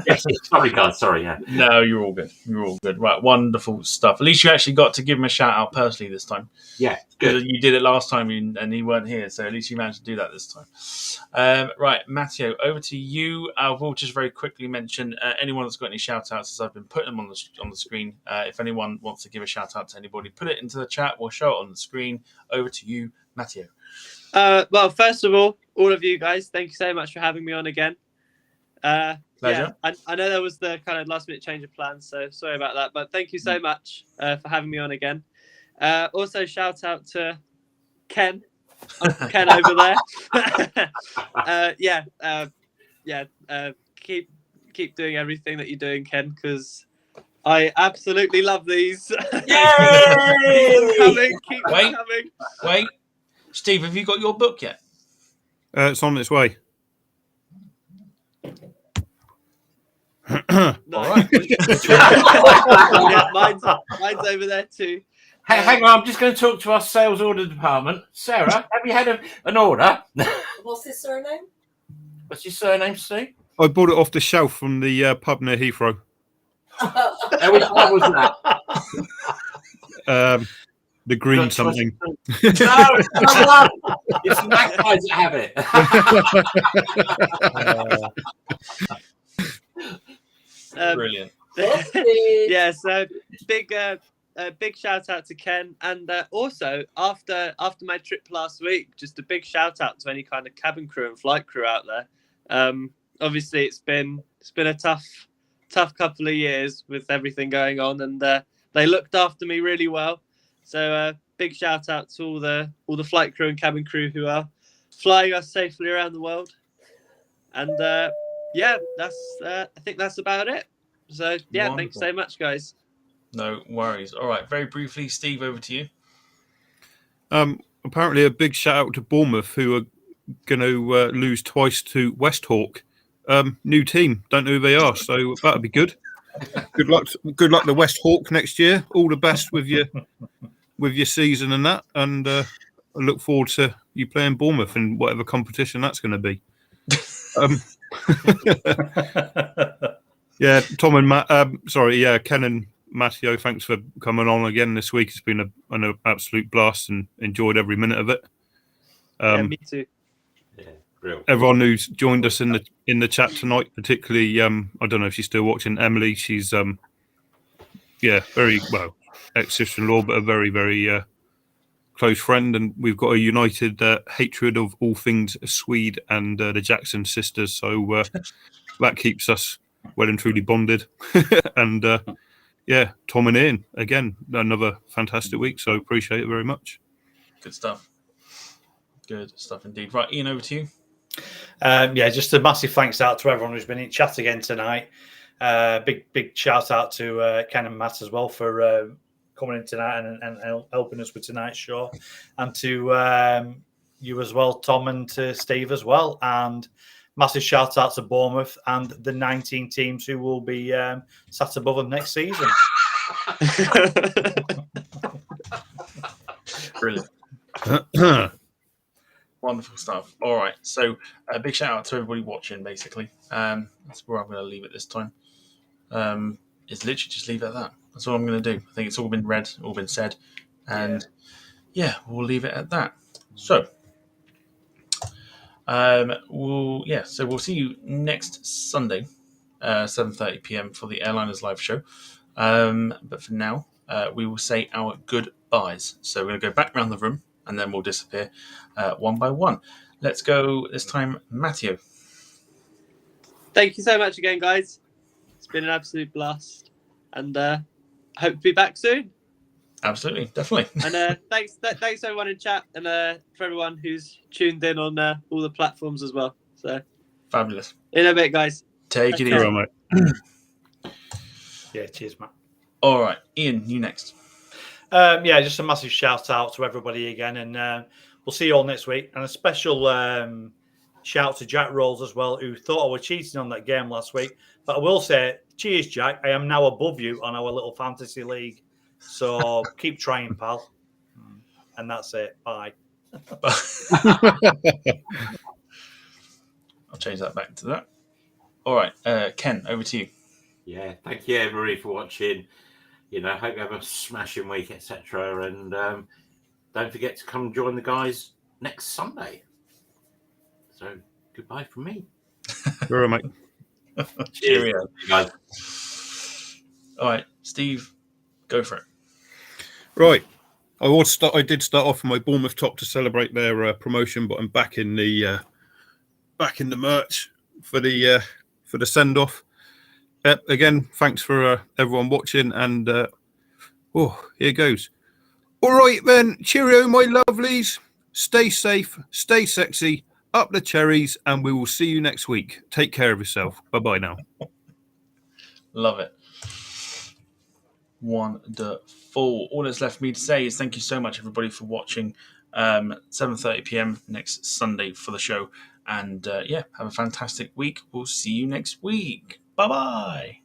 Yes, sorry, guys. Sorry, yeah. No, you're all good. Right, wonderful stuff. At least you actually got to give him a shout out personally this time. Yeah, good. You did it last time and he weren't here, so at least you managed to do that this time. Right, Matteo, over to you. We'll just very quickly mention anyone that's got any shout outs, as I've been putting them on the screen. If anyone wants to give a shout out to anybody, put it into the chat. We'll show it on the screen. Over to you, Matteo. Well, first of all of you guys, thank you so much for having me on again. Pleasure. Yeah, I know there was the kind of last minute change of plans, so sorry about that. But thank you so much for having me on again. Also, shout out to Ken, Ken over there. Keep doing everything that you're doing, Ken, because I absolutely love these. Yay! Keep coming. Wait, Steve, have you got your book yet? It's on its way. Nice. All right. Yeah, mine's over there too. Hey, hang on, I'm just going to talk to our sales order department. Sarah, have you had an order? What's his surname? What's your surname, Steve? I bought it off the shelf from the pub near Heathrow. Which one was that? The green something. No, it's magpies that have it. Brilliant. Yeah, so big shout out to Ken, and also after my trip last week, just a big shout out to any kind of cabin crew and flight crew out there. Obviously, it's been a tough couple of years with everything going on, and they looked after me really well. So big shout out to all the flight crew and cabin crew who are flying us safely around the world. And I think that's about it. So yeah, Wonderful. Thanks so much, guys. No worries. All right, very briefly, Steve, over to you. Apparently, a big shout out to Bournemouth, who are going to lose twice to West Hawk. New team, don't know who they are, so that'll be good. Good luck to West Hawk next year. All the best with your season and that, and I look forward to you playing Bournemouth in whatever competition that's going to be. Yeah, Tom and Matt. Ken and Matteo, thanks for coming on again this week. It's been an absolute blast and enjoyed every minute of it. Yeah, me too. Yeah, everyone who's joined us in the chat tonight, particularly I don't know if she's still watching, Emily. She's very well ex-sister-in-law, but a very very close friend, and we've got a united hatred of all things Swede and the Jackson sisters. So that keeps us well and truly bonded. And Tom and Ian again, another fantastic week. So appreciate it very much. Good stuff. Good stuff indeed. Right, Ian, over to you. Just a massive thanks out to everyone who's been in chat again tonight. Big shout out to Ken and Matt as well for coming in tonight and helping us with tonight's show, and to you as well, Tom, and to Steve as well. And massive shout out to Bournemouth and the 19 teams who will be sat above them next season. Brilliant. Wonderful stuff. All right. So a big shout out to everybody watching, basically. That's where I'm going to leave it this time. Is literally just leave it at that. That's all I'm going to do. I think it's all been read, all been said. And we'll leave it at that. So, we'll see you next Sunday, 7:30 p.m. for the Airliners live show. But for now, we will say our goodbyes. So we're going to go back around the room, and then we'll disappear one by one. Let's go this time, Matteo. Thank you so much again, guys. It's been an absolute blast. and hope to be back soon. Absolutely, definitely. And thanks everyone in chat, and for everyone who's tuned in on all the platforms as well. So Fabulous. In a bit, guys. Take it easy. Sure, mate. Yeah, cheers, Matt. All right, Ian, you next. Yeah, just a massive shout out to everybody again, and we'll see you all next week. And a special shout to Jack Rolls as well, who thought I was cheating on that game last week. But I will say, cheers, Jack. I am now above you on our little fantasy league. So keep trying, pal. And that's it. Bye. I'll change that back to that. All right, Ken, over to you. Yeah, thank you everybody for watching. Hope you have a smashing week, etc. And don't forget to come join the guys next Sunday. So goodbye from me. Sure, mate. Cheerio, guys. All right, Steve, go for it. Right. I did start off with my Bournemouth top to celebrate their promotion, but I'm back in the merch for the send off. Again, thanks for everyone watching, and here goes. All right then, cheerio, my lovelies. Stay safe, stay sexy, up the cherries, and we will see you next week. Take care of yourself. Bye bye now. Love it. Wonderful. All that's left for me to say is thank you so much, everybody, for watching. 7:30 p.m. next Sunday for the show. And have a fantastic week. We'll see you next week. Bye-bye.